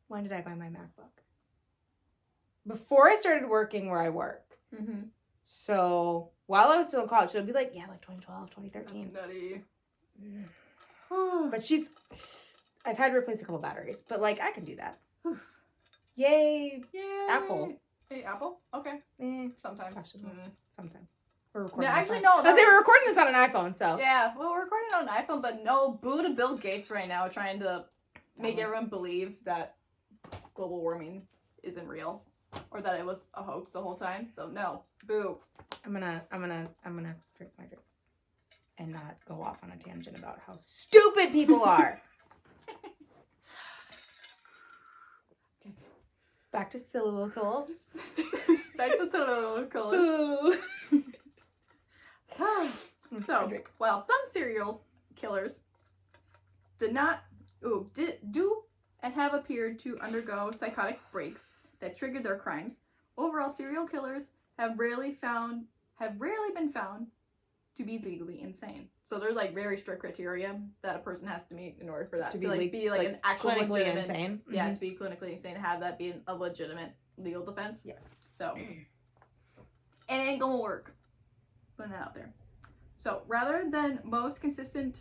When did I buy my MacBook? Before I started working where I work. Mm-hmm. So while I was still in college, it would be like, yeah, like 2012, 2013. That's nutty. But I've had to replace a couple batteries, but like I can do that. Yay! Apple. Hey, Apple? Okay. Sometimes. Sometimes. We're recording. No. They were recording this on an iPhone, so. Yeah, well, we're recording on an iPhone, but no, boo to Bill Gates right now, trying to make everyone believe that global warming isn't real, or that it was a hoax the whole time. So no, boo. I'm gonna drink my drink and not go off on a tangent about how stupid people are. Back to soliloquies. Back to soliloquies. So, while some serial killers do and have appeared to undergo psychotic breaks that triggered their crimes, overall serial killers have rarely been found to be legally insane. So there's like very strict criteria that a person has to meet in order for that to be an actual clinically legitimate, insane. Yeah, Mm-hmm. to be clinically insane, to have that be a legitimate legal defense. Yes. So it ain't gonna work. Putting that out there. So rather than most consistent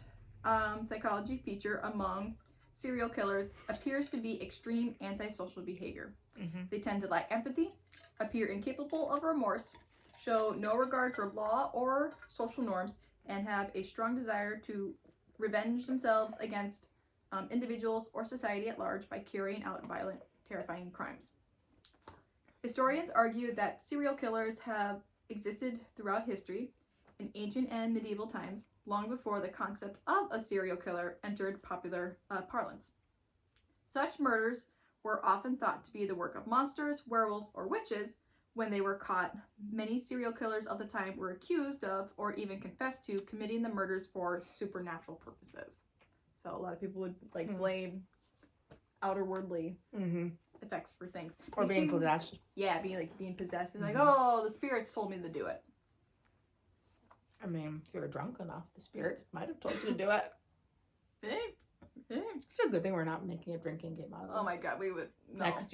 psychology feature among serial killers appears to be extreme antisocial behavior. Mm-hmm. They tend to lack empathy, appear incapable of remorse, show no regard for law or social norms, and have a strong desire to revenge themselves against individuals or society at large by carrying out violent, terrifying crimes. Historians argue that serial killers have existed throughout history in ancient and medieval times, long before the concept of a serial killer entered popular parlance. Such murders were often thought to be the work of monsters, werewolves, or witches. When they were caught, many serial killers of the time were accused of, or even confessed to, committing the murders for supernatural purposes. So a lot of people would blame outerworldly effects for things. Or being possessed. Yeah, being possessed. It's like, oh, the spirits told me to do it. I mean, if you were drunk enough, the spirits might have told you to do it. It's a good thing we're not making a drinking game out of this. Oh my god, we would. No. Next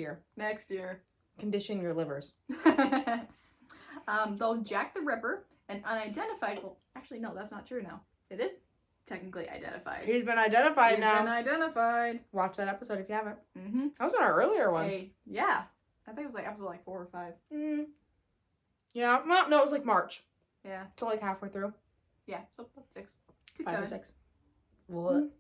year. Condition your livers. Though Jack the Ripper, an unidentified... Well, actually, no, that's not true now. It is technically identified. He's been identified now. He's been identified. Watch that episode if you haven't. Mm-hmm. That was one of our earlier ones. Yeah. I think it was episode 4 or 5. Yeah. Well, no, it was March. Yeah. So halfway through. Yeah. So 6. 5 or 6. What?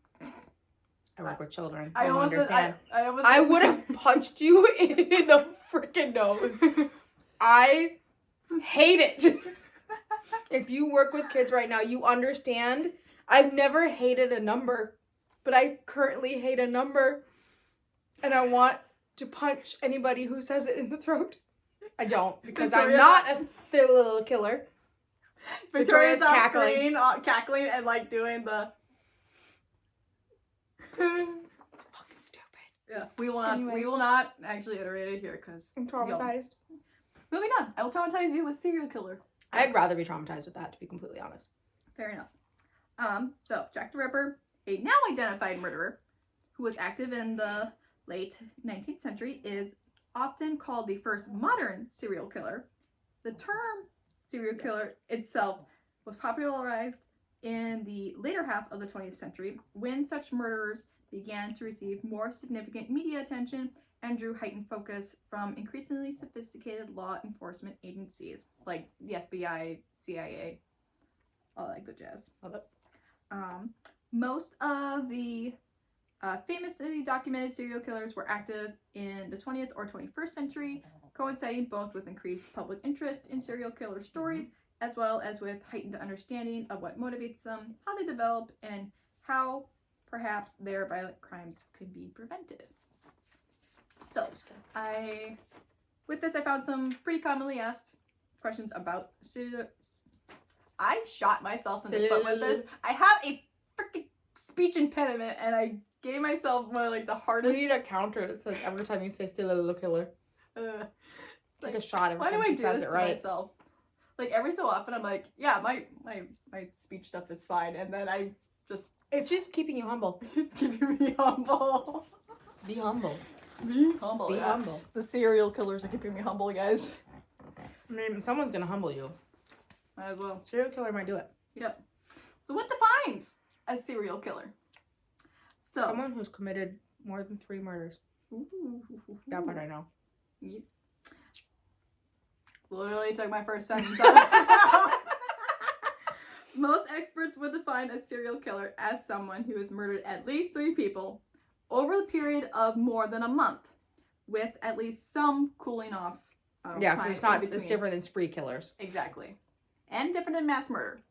I work with children. I almost understand. I would have punched you in the freaking nose. I hate it. If you work with kids right now, you understand. I've never hated a number, but I currently hate a number, and I want to punch anybody who says it in the throat. I don't, because Victoria, I'm not a little killer. Victoria's cackling and doing the. It's fucking stupid. Yeah, we will not actually iterate it here because I'm traumatized. Moving on, I will traumatize you with serial killer. I'd rather be traumatized with that, to be completely honest. Fair enough. So Jack the Ripper, a now identified murderer who was active in the late 19th century, is often called the first modern serial killer. The term serial killer itself was popularized in the later half of the 20th century when such murderers began to receive more significant media attention and drew heightened focus from increasingly sophisticated law enforcement agencies like the FBI, CIA, all that good jazz. Love it. Most of the famously documented serial killers were active in the 20th or 21st century, coinciding both with increased public interest in serial killer stories, as well as with heightened understanding of what motivates them, how they develop, and how perhaps their violent crimes could be prevented. So, with this I found some pretty commonly asked questions about serial. I shot myself in the foot with this. I have a freaking speech impediment, and I gave myself one of the hardest. We need a counter that says every time you say "serial killer." It's like a shot every time she says it, right? Myself? Every so often, I'm like, yeah, my speech stuff is fine, and then it's just keeping you humble. It's keeping me humble. Be humble. Be humble. Be humble. The serial killers are keeping me humble, guys. I mean, someone's gonna humble you. Might as well. Serial killer might do it. Yep. So what defines a serial killer? So someone who's committed more than 3 murders. That part I know. Yes. Literally took my first sentence out of my mouth. Most experts would define a serial killer as someone who has murdered at least 3 people over the period of more than a month, with at least some cooling off. Yeah, because it's different than spree killers. Exactly. And different than mass murder.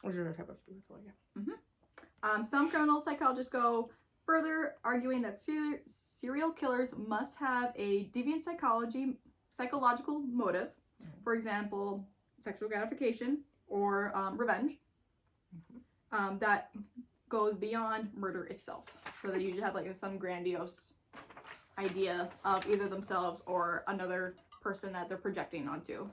Which is a type of spree killer, yeah. Mm-hmm. Some criminal psychologists go further, arguing that serial killers must have a deviant psychological motive, for example, sexual gratification or revenge, that goes beyond murder itself. So they usually have some grandiose idea of either themselves or another person that they're projecting onto.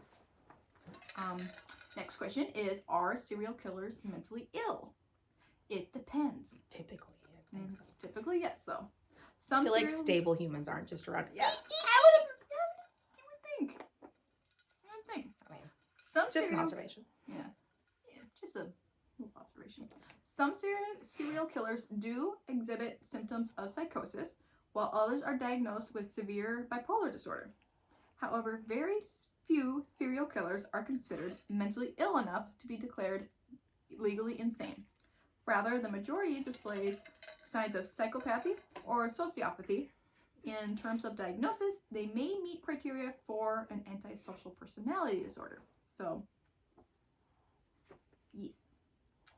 Next question is, are serial killers mentally ill? It depends. Typically, I think so. Typically, yes, though. I feel like stable humans aren't just around. Yeah, you would think. I mean, just an observation. Yeah, just a little observation. Some serial killers do exhibit symptoms of psychosis, while others are diagnosed with severe bipolar disorder. However, very few serial killers are considered mentally ill enough to be declared legally insane. Rather, the majority displays signs of psychopathy or sociopathy. In terms of diagnosis, they may meet criteria for an antisocial personality disorder. So, Yes.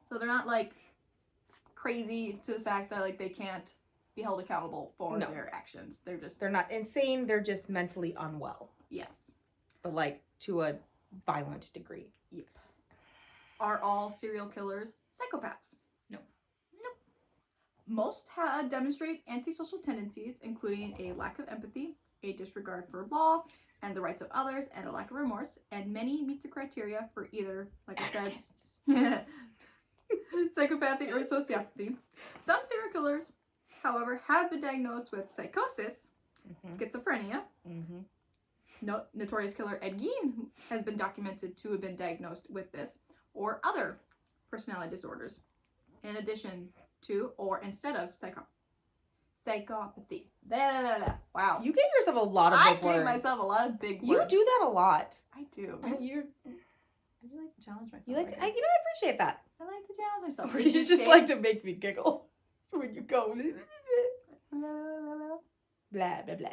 So they're not like crazy to the fact that like they can't be held accountable for their actions. They're not insane. They're just mentally unwell. Yes. But like to a violent degree. Yep. Are all serial killers psychopaths? No. Nope. Most demonstrate antisocial tendencies, including a lack of empathy, a disregard for law and the rights of others, and a lack of remorse. And many meet the criteria for either, like I said, psychopathy or sociopathy. Some serial killers, however, have been diagnosed with psychosis, schizophrenia. Notorious killer Ed Gein has been documented to have been diagnosed with this or other personality disorders, in addition to or instead of psychopathy. Blah, blah, blah. Wow. You gave yourself a lot of big words. I gave myself a lot of big words. You do that a lot. I do. I do like to challenge myself. I appreciate that. I like to challenge myself. Or you just like to make me giggle when you go blah blah blah.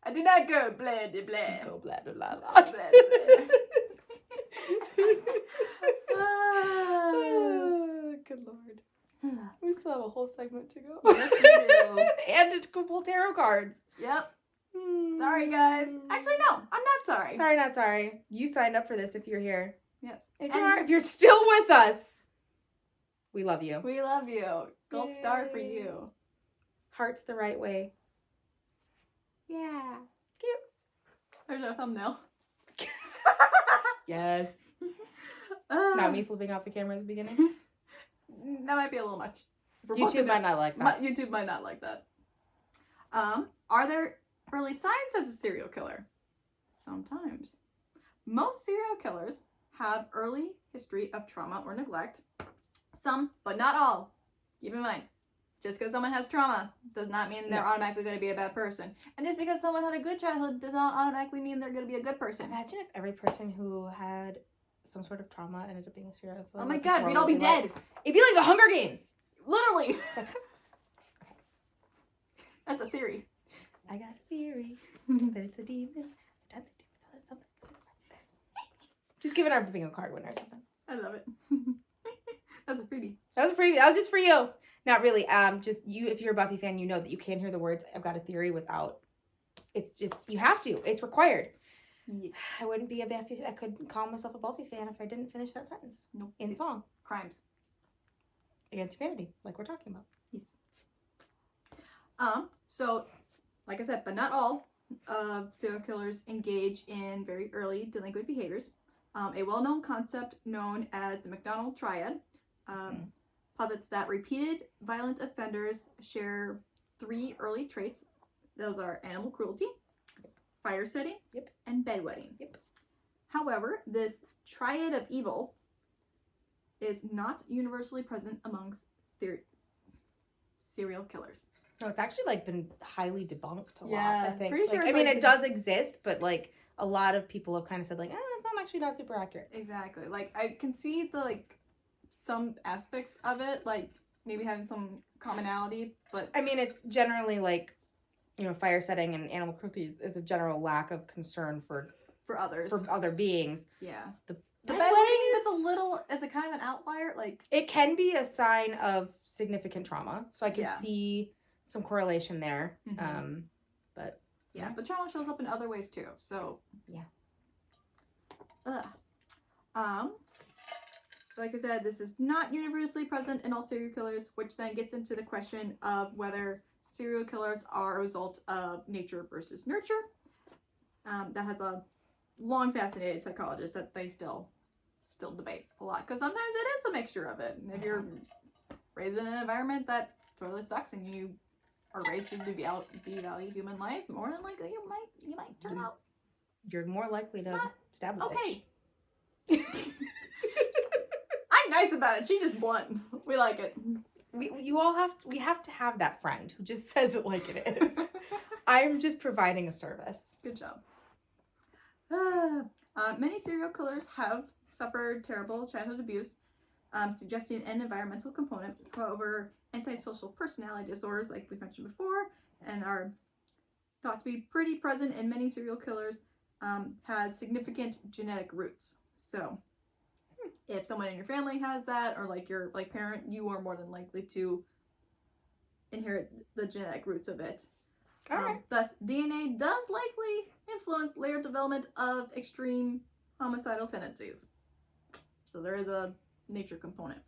I do not go blah blah blah. Go blah blah blah. Blah, blah, blah. Good Lord. We still have a whole segment to go. Yes, we do. And to pull tarot cards. Yep. Sorry, guys. Actually, no. I'm not sorry. Sorry, not sorry. You signed up for this if you're here. Yes. If you're still with us, we love you. We love you. Gold star for you. Hearts the right way. Yeah. Cute. There's our thumbnail. Yes. Not me flipping off the camera at the beginning. That might be a little much. YouTube might not like that. YouTube might not like that. Are there early signs of a serial killer? Sometimes. Most serial killers have early history of trauma or neglect. Some, but not all. Keep in mind, just because someone has trauma does not mean they're automatically going to be a bad person. And just because someone had a good childhood does not automatically mean they're going to be a good person. Imagine if every person who had some sort of trauma ended up being a serial killer. Oh my god, we'd all be dead. It'd be like the Hunger Games. Literally. That's a theory. I got a theory that it's a demon. That's a demon. That's something. Just giving our bingo card winner or something. I love it. That's a freebie. That was a freebie. That was just for you. Not really. Just you. If you're a Buffy fan, you know that you can't hear the words "I've got a theory" without. It's just you have to. It's required. Yeah. I wouldn't be a Buffy. I couldn't call myself a Buffy fan if I didn't finish that sentence. Nope. In song. Crimes against humanity, like we're talking about. Yes. So, like I said, but not all serial killers engage in very early delinquent behaviors. A well-known concept known as the McDonald Triad posits that repeated violent offenders share 3 early traits. Those are animal cruelty, fire setting, and bedwetting. However, this triad of evil is not universally present amongst serial killers. No, it's actually like been highly debunked a lot. I think. Pretty sure. I mean, it does exist, but like a lot of people have kind of said like, it's not super accurate. Exactly. Like I can see the like some aspects of it, like maybe having some commonality, but I mean, it's generally like, fire setting and animal cruelty is a general lack of concern for others, for other beings. Yeah. The bedwetting is a kind of an outlier. Like it can be a sign of significant trauma, so I can see some correlation there. But but trauma shows up in other ways too. So so like I said, this is not universally present in all serial killers, which then gets into the question of whether serial killers are a result of nature versus nurture. That has a long fascinated psychologists that they still debate a lot, because sometimes it is a mixture of it. And if you're raised in an environment that totally sucks and you are raised to devalue human life, more than likely you might turn out. You're more likely to stab a bitch. I'm nice about it. She's just blunt. We like it. We have to have that friend who just says it like it is. I'm just providing a service. Good job. Many serial killers have suffered terrible childhood abuse, suggesting an environmental component. However, antisocial personality disorders, like we mentioned before, and are thought to be pretty present in many serial killers, has significant genetic roots. So, if someone in your family has that, or like your like parent, you are more than likely to inherit the genetic roots of it. Thus, DNA does likely influence later development of extreme homicidal tendencies. So there is a nature component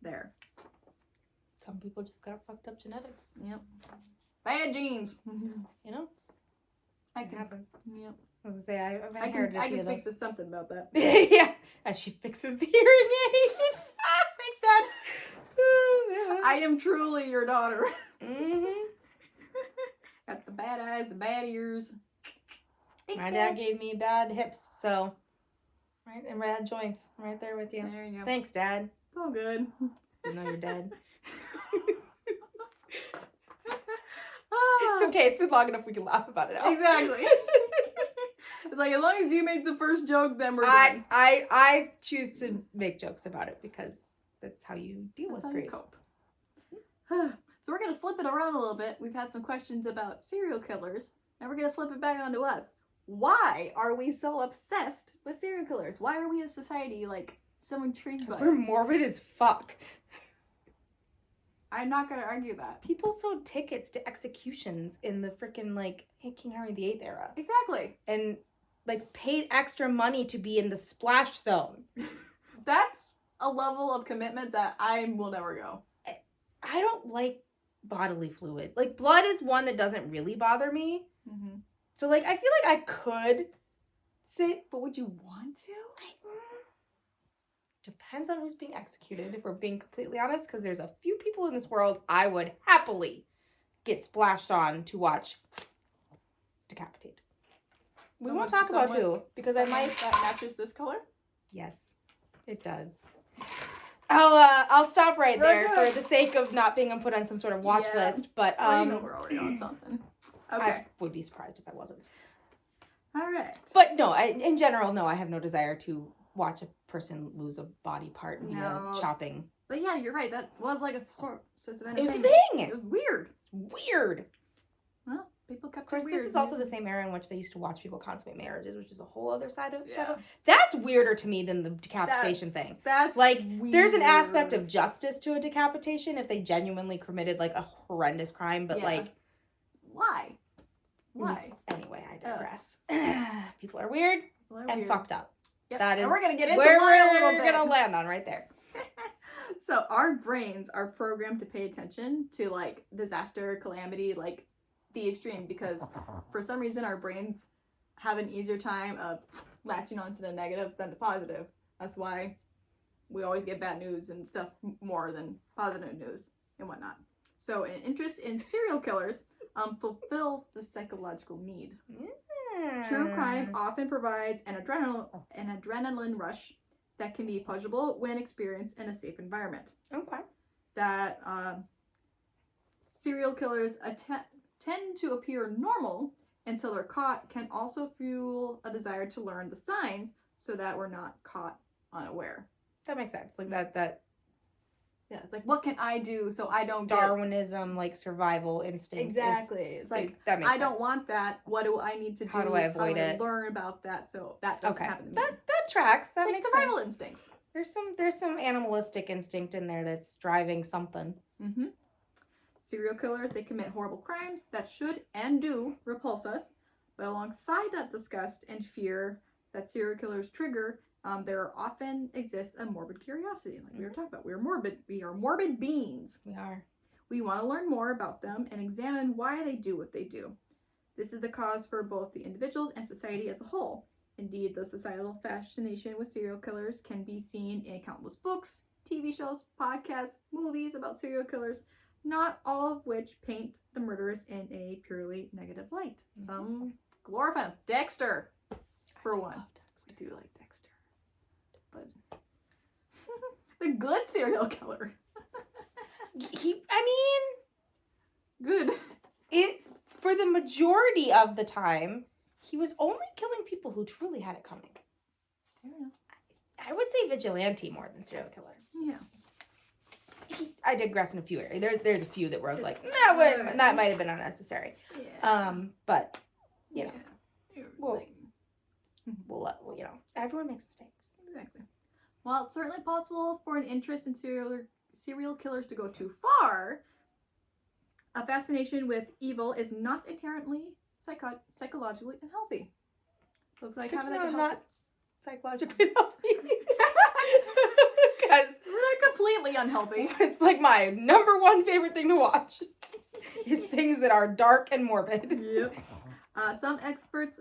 there. Some people just got fucked up genetics. Yep. Bad genes. You know? It happens. Yep. I was gonna say, I've inherited I can speak to something about that. Yeah. As she fixes the hearing aid. Thanks, Dad. I am truly your daughter. Mm-hmm. Got the bad eyes, the bad ears. Thanks, My dad gave me bad hips, so... Right, and bad joints. I'm right there with you. There you go. Thanks, Dad. It's all good. Even though you're dead. It's okay. It's been long enough we can laugh about it now. Exactly. It's like, as long as you make the first joke, then we're done. I choose to make jokes about it because that's how you deal with grief. Cope. So we're going to flip it around a little bit. We've had some questions about serial killers. Now we're going to flip it back onto us. Why are we so obsessed with serial killers? Why are we as society, like, so intrigued by it? We're morbid as fuck. I'm not going to argue that. People sold tickets to executions in the freaking, like, King Henry VIII era. Exactly. And, like, paid extra money to be in the splash zone. That's a level of commitment that I will never go. I don't like bodily fluid. Like, blood is one that doesn't really bother me. Mm-hmm. So, like, I feel like I could sit. But would you want to? Depends on who's being executed, if we're being completely honest, because there's a few people in this world I would happily get splashed on to watch decapitate. We won't talk about who, because I might... That matches this color? Yes, it does. I'll stop right there for the sake of not being put on some sort of watch list, but... well, you know we're already on something. Okay. I would be surprised if I wasn't. All right. But no, in general, no, I have no desire to watch a person lose a body part via chopping. But yeah, you're right. That was like a source of entertainment. It was a thing. It was weird. Weird. Well, people kept it weird. Of course, this is also the same era in which they used to watch people consummate marriages, which is a whole other side of it. That's weirder to me than the decapitation thing. That's like, weird. There's an aspect of justice to a decapitation if they genuinely committed like a horrendous crime, but like... Why? Why? Anyway, I digress. People are weird and fucked up. Yep. That is and we're going to get into where why a little bit. We're going to land on right there. So our brains are programmed to pay attention to like disaster, calamity, like the extreme, because for some reason our brains have an easier time of latching onto the negative than the positive. That's why we always get bad news and stuff more than positive news and whatnot. So an interest in serial killers fulfills the psychological need. True crime often provides an adrenaline rush that can be pleasurable when experienced in a safe environment. Okay. That serial killers tend to appear normal until they're caught can also fuel a desire to learn the signs so that we're not caught unaware. That makes sense. Like that. Yeah, it's like, what can I do so I don't Darwinism, like survival instinct. Exactly. It's like, that makes sense. Don't want that. What do I need to do? How do I avoid it? Learn about that so that doesn't happen to me. That tracks. That makes survival sense. Instincts. There's some animalistic instinct in there that's driving something. Mm-hmm. Serial killers, they commit horrible crimes that should and do repulse us. But alongside that disgust and fear that serial killers trigger, there often exists a morbid curiosity. Like we were talking about, we are morbid beings. We are. We want to learn more about them and examine why they do what they do. This is the cause for both the individuals and society as a whole. Indeed, the societal fascination with serial killers can be seen in countless books, TV shows, podcasts, movies about serial killers, not all of which paint the murderers in a purely negative light. Mm-hmm. Some glorify them. Dexter, for one. I do like Dexter. But the good serial killer. Good. For the majority of the time, he was only killing people who truly had it coming. I don't know. I would say vigilante more than serial killer. Yeah. I digress in a few areas. There's a few that where I was like, that might have been unnecessary. Yeah. But you know, well, everyone makes mistakes. Exactly. While it's certainly possible for an interest in serial killers to go too far, a fascination with evil is not inherently psychologically unhealthy. So it's like having like not psychologically healthy. Because we're not completely unhealthy. It's like my number one favorite thing to watch is things that are dark and morbid. Yep. Some experts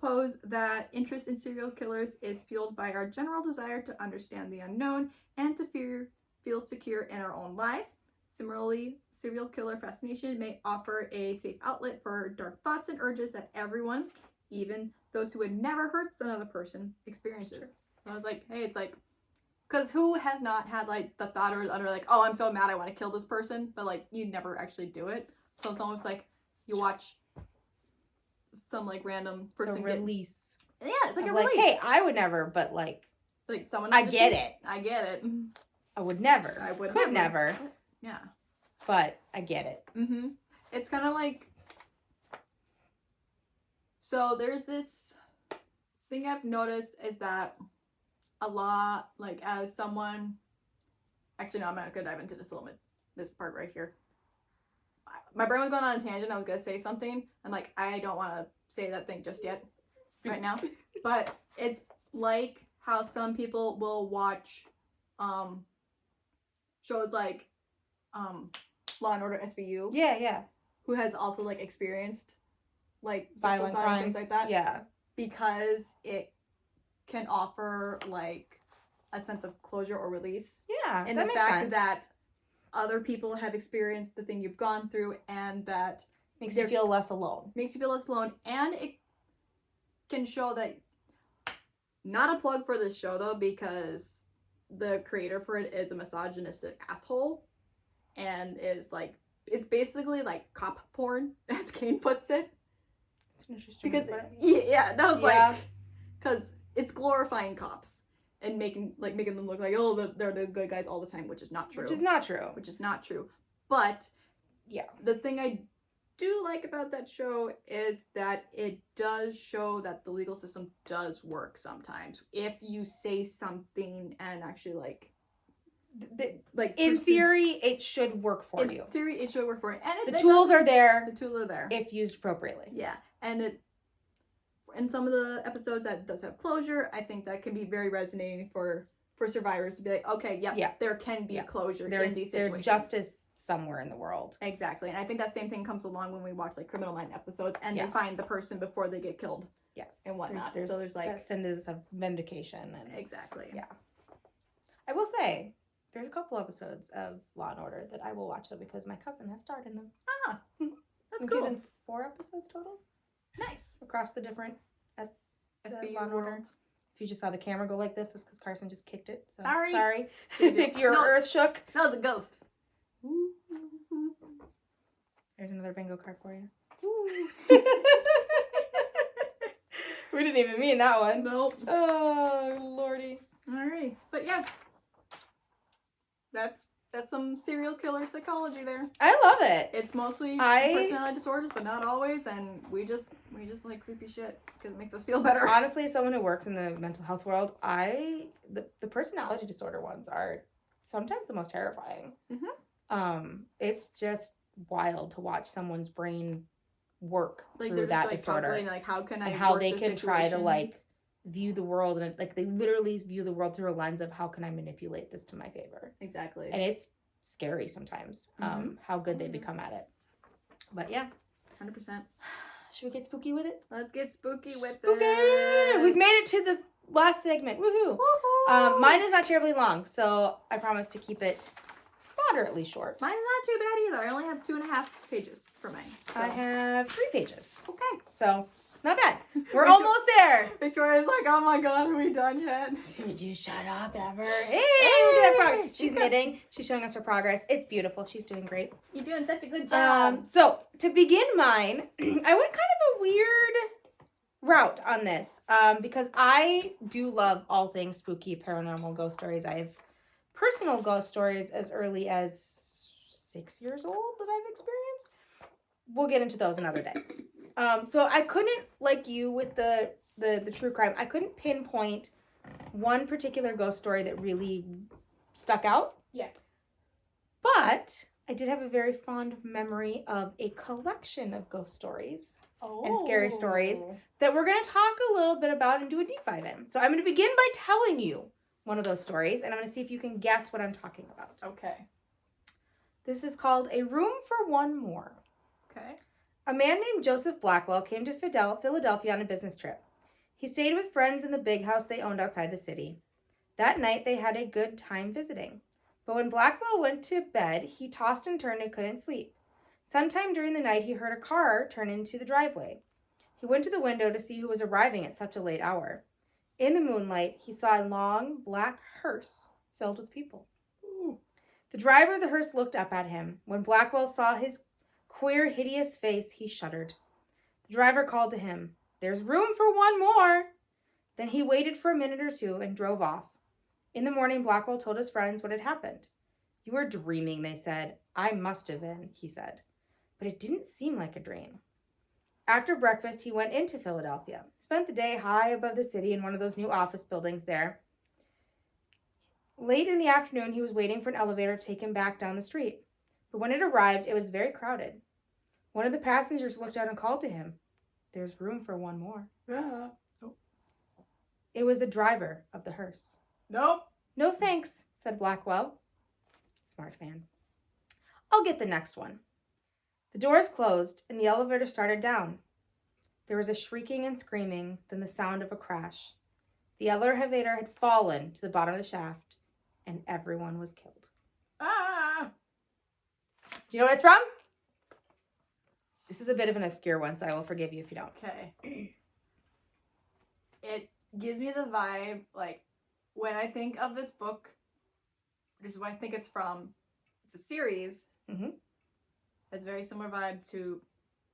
pose that interest in serial killers is fueled by our general desire to understand the unknown and to feel secure in our own lives. Similarly, serial killer fascination may offer a safe outlet for dark thoughts and urges that everyone, even those who would never hurt another person, experiences. So I was like, hey, it's like, because who has not had like the thought or like, oh, I'm so mad I want to kill this person, but like you never actually do it. So it's almost like you watch some like random person release. Yeah, it's like a release. Like, hey, I would never, but like someone. I get it. I get it. I would never. I would could never. Yeah. But I get it. Mm-hmm. It's kind of like. So there's this thing I've noticed is that a lot, like as someone. Actually, no, I'm not gonna dive into this a little bit. This part right here. My brain was going on a tangent. I was gonna say something, and like I don't want to say that thing just yet, right now. But it's like how some people will watch, shows like, Law and Order SVU. Yeah. Who has also like experienced, like violent crimes, things like that. Yeah. Because it can offer like a sense of closure or release. Yeah. And the fact that other people have experienced the thing you've gone through, and that makes you feel less alone. Makes you feel less alone, and it can show that. Not a plug for this show though, because the creator for it is a misogynistic asshole, and is like it's basically like cop porn, as Kane puts it. It's an interesting. Because that was like because it's glorifying cops. And making them look like, oh, they're the good guys all the time, which is not true. Which is not true. But, yeah, the thing I do like about that show is that it does show that the legal system does work sometimes. If you say something and actually, in theory, it should work for you. In theory, it should work for you. And the tools are there. The tools are there. If used appropriately. Yeah. And in some of the episodes that does have closure, I think that can be very resonating for survivors to be like, okay, there can be closure in these situations. There's justice somewhere in the world. Exactly. And I think that same thing comes along when we watch like Criminal Minds episodes and they find the person before they get killed. Yes. And whatnot. There's like that sense of vindication. And exactly. Yeah. I will say, there's a couple episodes of Law and Order that I will watch though because my cousin has starred in them. Ah. That's cool. He's in 4 episodes total. Nice. Across the different SVU Law and Order. world. If you just saw the camera go like this, it's because Carson just kicked it. So sorry. If your earth shook. No, it's a ghost. There's another bingo card for you. We didn't even mean that one. Nope. Oh, lordy. Alrighty. But yeah. That's some serial killer psychology there. I love it. It's mostly personality disorders, but not always, and we just like creepy shit because it makes us feel better. Honestly, as someone who works in the mental health world, the personality disorder ones are sometimes the most terrifying. Mm-hmm. It's just wild to watch someone's brain work like through that disorder. Like how can I and how work they this can try to situation? like view the world, and like they literally view the world through a lens of how can I manipulate this to my favor. Exactly. And it's scary sometimes how good they become at it. But yeah, 100%. Should we get spooky with it? Let's get spooky with it. We've made it to the last segment. Woohoo! Mine is not terribly long, so I promise to keep it moderately short. Mine's not too bad either. I only have 2.5 pages for mine. So. I have 3 pages. Okay. So, not bad. We're almost there. Victoria's like, oh my god, are we done yet? Did you shut up ever? Hey, look at that progress. She's knitting. She's showing us her progress. It's beautiful. She's doing great. You're doing such a good job. So, to begin mine, I went kind of a weird route on this because I do love all things spooky, paranormal, ghost stories. I have personal ghost stories as early as 6 years old that I've experienced. We'll get into those another day. So I couldn't, like you with the true crime, I couldn't pinpoint one particular ghost story that really stuck out. Yeah. But I did have a very fond memory of a collection of ghost stories and scary stories that we're going to talk a little bit about and do a deep dive in. So I'm going to begin by telling you one of those stories, and I'm going to see if you can guess what I'm talking about. Okay. This is called A Room for One More. Okay. A man named Joseph Blackwell came to Philadelphia on a business trip. He stayed with friends in the big house they owned outside the city. That night, they had a good time visiting. But when Blackwell went to bed, he tossed and turned and couldn't sleep. Sometime during the night, he heard a car turn into the driveway. He went to the window to see who was arriving at such a late hour. In the moonlight, he saw a long, black hearse filled with people. Ooh. The driver of the hearse looked up at him. When Blackwell saw his queer, hideous face, he shuddered. The driver called to him, "There's room for one more." Then he waited for a minute or two and drove off. In the morning, Blackwell told his friends what had happened. "You were dreaming," they said. "I must have been," he said. But it didn't seem like a dream. After breakfast, he went into Philadelphia, spent the day high above the city in one of those new office buildings there. Late in the afternoon, he was waiting for an elevator to take him back down the street. But when it arrived, it was very crowded. One of the passengers looked out and called to him, "There's room for one more." Yeah. Oh. It was the driver of the hearse. Nope. "No thanks," said Blackwell. Smart man. "I'll get the next one." The doors closed and the elevator started down. There was a shrieking and screaming, then the sound of a crash. The elevator had fallen to the bottom of the shaft, and everyone was killed. Ah! Do you know what it's from? This is a bit of an obscure one, so I will forgive you if you don't. Okay. It gives me the vibe, like, when I think of this book, this is what I think it's from. It's a series. Mm-hmm. It's very similar vibe to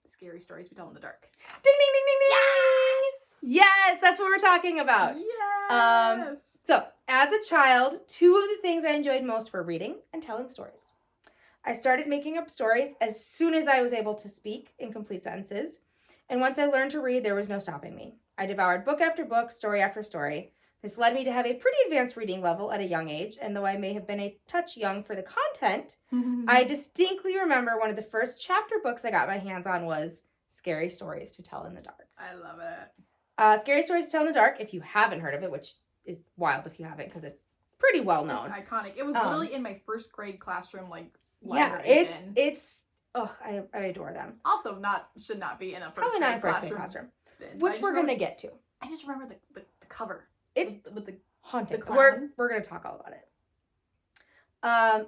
Scary Stories We Tell in the Dark. Ding, ding, ding, ding, ding! Yes, that's what we're talking about. Yes! So, as a child, two of the things I enjoyed most were reading and telling stories. I started making up stories as soon as I was able to speak in complete sentences. And once I learned to read, there was no stopping me. I devoured book after book, story after story. This led me to have a pretty advanced reading level at a young age, and though I may have been a touch young for the content, I distinctly remember one of the first chapter books I got my hands on was Scary Stories to Tell in the Dark. I love it. Scary Stories to Tell in the Dark, if you haven't heard of it, which is wild if you haven't, because it's pretty well known. It's iconic. It was literally in my first grade claapsroom, like, yeah, it's I adore them. Also, should not be in a probably not a first grade classroom, which we're gonna get to. I just remember the cover. It's with the haunting. The we're gonna talk all about it.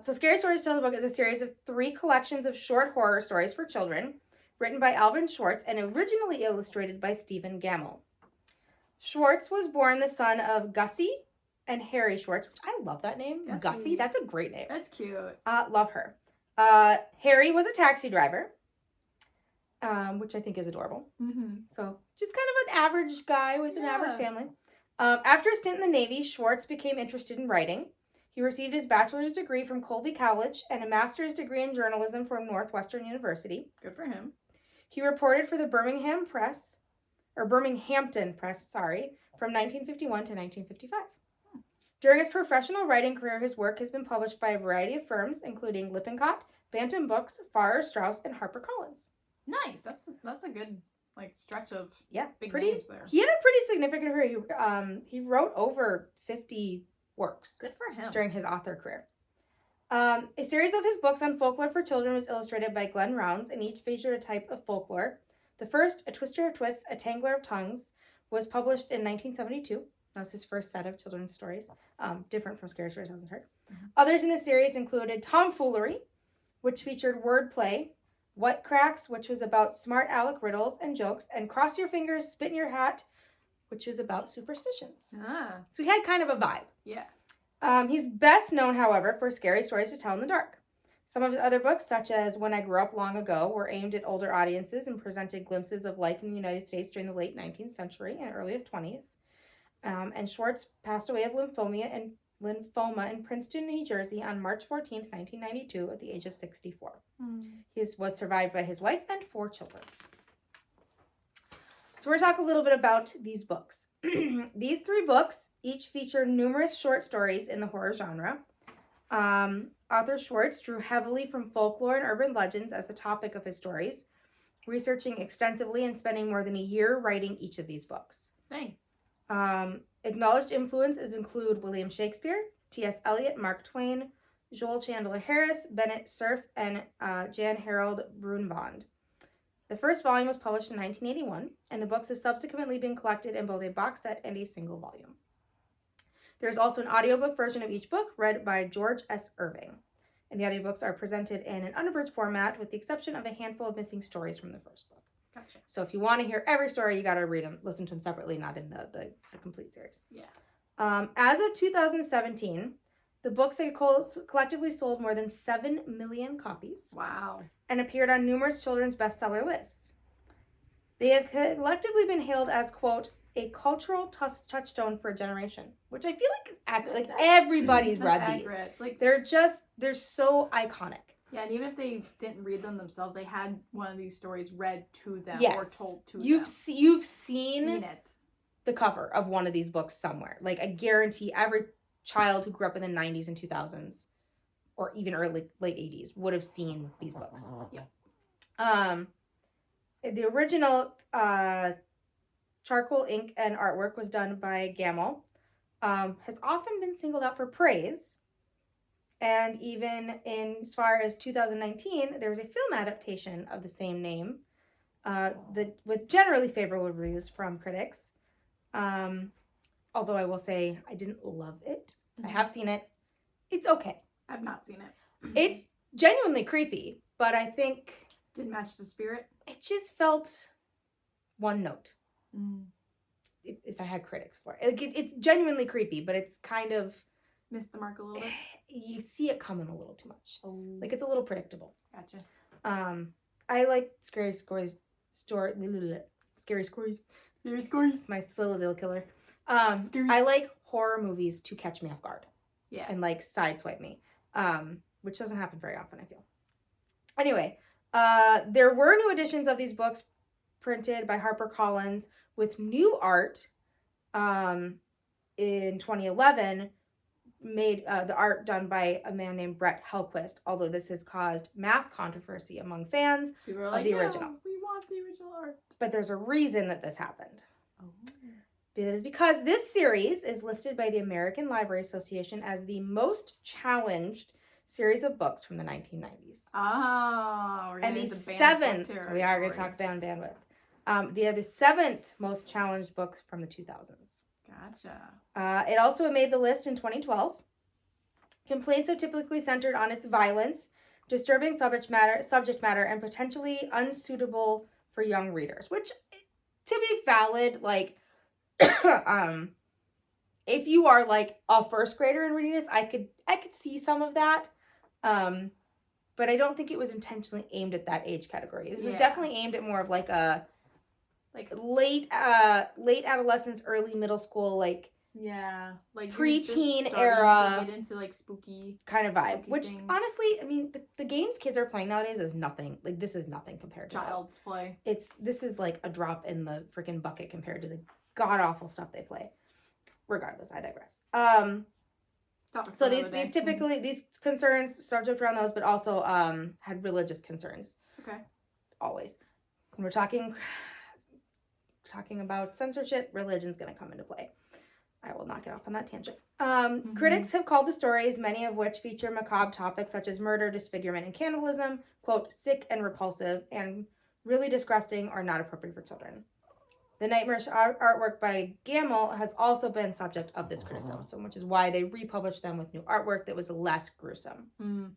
So Scary Stories to Tell in the Book is a series of 3 collections of short horror stories for children, written by Alvin Schwartz and originally illustrated by Stephen Gammell. Schwartz was born the son of Gussie and Harry Schwartz, which I love that name. Gussie, that's a great name. That's cute. Love her. Harry was a taxi driver, which I think is adorable. Mm-hmm. So just kind of an average guy with an average family. After a stint in the Navy, Schwartz became interested in writing. He received his bachelor's degree from Colby College and a master's degree in journalism from Northwestern University. Good for him. He reported for the Birminghamton Press, from 1951 to 1955. During his professional writing career, his work has been published by a variety of firms, including Lippincott, Bantam Books, Farrar, Straus, and HarperCollins. Nice. That's a good stretch of big pretty names there. He had a pretty significant career. He wrote over 50 works. Good for him. During his author career. A series of his books on folklore for children was illustrated by Glenn Rounds, and each featured a type of folklore. The first, A Twister of Twists, A Tangler of Tongues, was published in 1972. That was his first set of children's stories, different from Scary Stories to Tell in the Dark. Mm-hmm. Others in the series included Tomfoolery, which featured wordplay, What Cracks, which was about smart aleck riddles and jokes, and Cross Your Fingers, Spit in Your Hat, which was about superstitions. So he had kind of a vibe. Yeah. He's best known, however, for Scary Stories to Tell in the Dark. Some of his other books, such as When I Grew Up Long Ago, were aimed at older audiences and presented glimpses of life in the United States during the late 19th century and earliest 20th. And Schwartz passed away of lymphoma in Princeton, New Jersey on March 14th, 1992 at the age of 64. He was survived by his wife and 4 children. So we're going to talk a little bit about these books. These 3 books each feature numerous short stories in the horror genre. Author Schwartz drew heavily from folklore and urban legends as the topic of his stories, researching extensively and spending more than a year writing each of these books. Dang. Acknowledged influences include William Shakespeare, T.S. Eliot, Mark Twain, Joel Chandler Harris, Bennett Cerf, and Jan Harold Brunvand. The first volume was published in 1981, and the books have subsequently been collected in both a box set and a single volume. There's also an audiobook version of each book read by George S. Irving, and the audiobooks are presented in an unabridged format with the exception of a handful of missing stories from the first book. Gotcha. So if you want to hear every story, you got to read them, listen to them separately, not in the complete series. Yeah. As of 2017, the books have collectively sold more than 7 million copies. Wow. And appeared on numerous children's bestseller lists. They have collectively been hailed as, quote, a cultural touchstone for a generation, which I feel like is accurate. Like, everybody's read accurate. These. Like, they're so iconic. Yeah, and even if they didn't read them themselves, they had one of these stories read to them or told to them. You've seen it. The cover of one of these books somewhere. Like, I guarantee every child who grew up in the 90s and 2000s, or even late 80s, would have seen these books. Yeah. The original charcoal ink and artwork was done by Gamel. Has often been singled out for praise. And even in as far as 2019, there was a film adaptation of the same name, with generally favorable reviews from critics. Although I will say I didn't love it. I have seen it. It's okay. I've not seen it. It's genuinely creepy, but I think didn't match the spirit. It just felt one note. If I had critics for it, it's genuinely creepy, but it's kind of missed the mark a little bit. You see it coming a little too much. Oh. Like, it's a little predictable. Gotcha. I like scary stories. Scary stories. It's my little killer. I like horror movies to catch me off guard. Yeah. And like sideswipe me. Which doesn't happen very often, I feel. Anyway, there were new editions of these books printed by HarperCollins with new art in 2011, made the art done by a man named Brett Hellquist, although this has caused mass controversy among fans of the original. We want the original art. But there's a reason that this happened. Oh. It is because this series is listed by the American Library Association as the most challenged series of books from the 1990s. Oh, we're and the 7th, we are going to talk bandwidth. They are the 7th most challenged books from the 2000s. Gotcha. It also made the list in 2012. Complaints are typically centered on its violence, disturbing subject matter, and potentially unsuitable for young readers. Which, to be valid, like, if you are like a first grader and reading this, I could see some of that. But I don't think it was intentionally aimed at that age category. This is definitely aimed at more of like a late adolescence, early middle school, like preteen era, get into like spooky kind of vibe. Which things. Honestly, I mean, the games kids are playing nowadays is nothing. Like, this is nothing compared to child's play. This is like a drop in the freaking bucket compared to the god awful stuff they play. Regardless, I digress. So these typically, these concerns subject around those, but also had religious concerns. Okay. Always. When we're talking about censorship, religion's going to come into play. I will not get off on that tangent. Critics have called the stories, many of which feature macabre topics such as murder, disfigurement, and cannibalism, quote, sick and repulsive, and really disgusting or not appropriate for children. The nightmarish artwork by Gamel has also been subject of this criticism, which is why they republished them with new artwork that was less gruesome.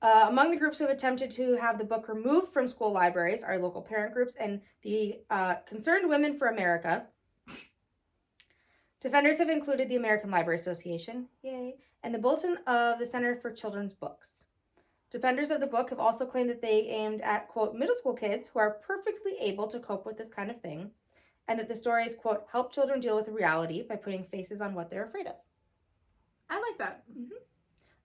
Among the groups who have attempted to have the book removed from school libraries are local parent groups and the Concerned Women for America. Defenders have included the American Library Association, yay, and the Bulletin of the Center for Children's Books. Defenders of the book have also claimed that they aimed at, quote, middle school kids who are perfectly able to cope with this kind of thing, and that the stories, quote, help children deal with the reality by putting faces on what they're afraid of. I like that.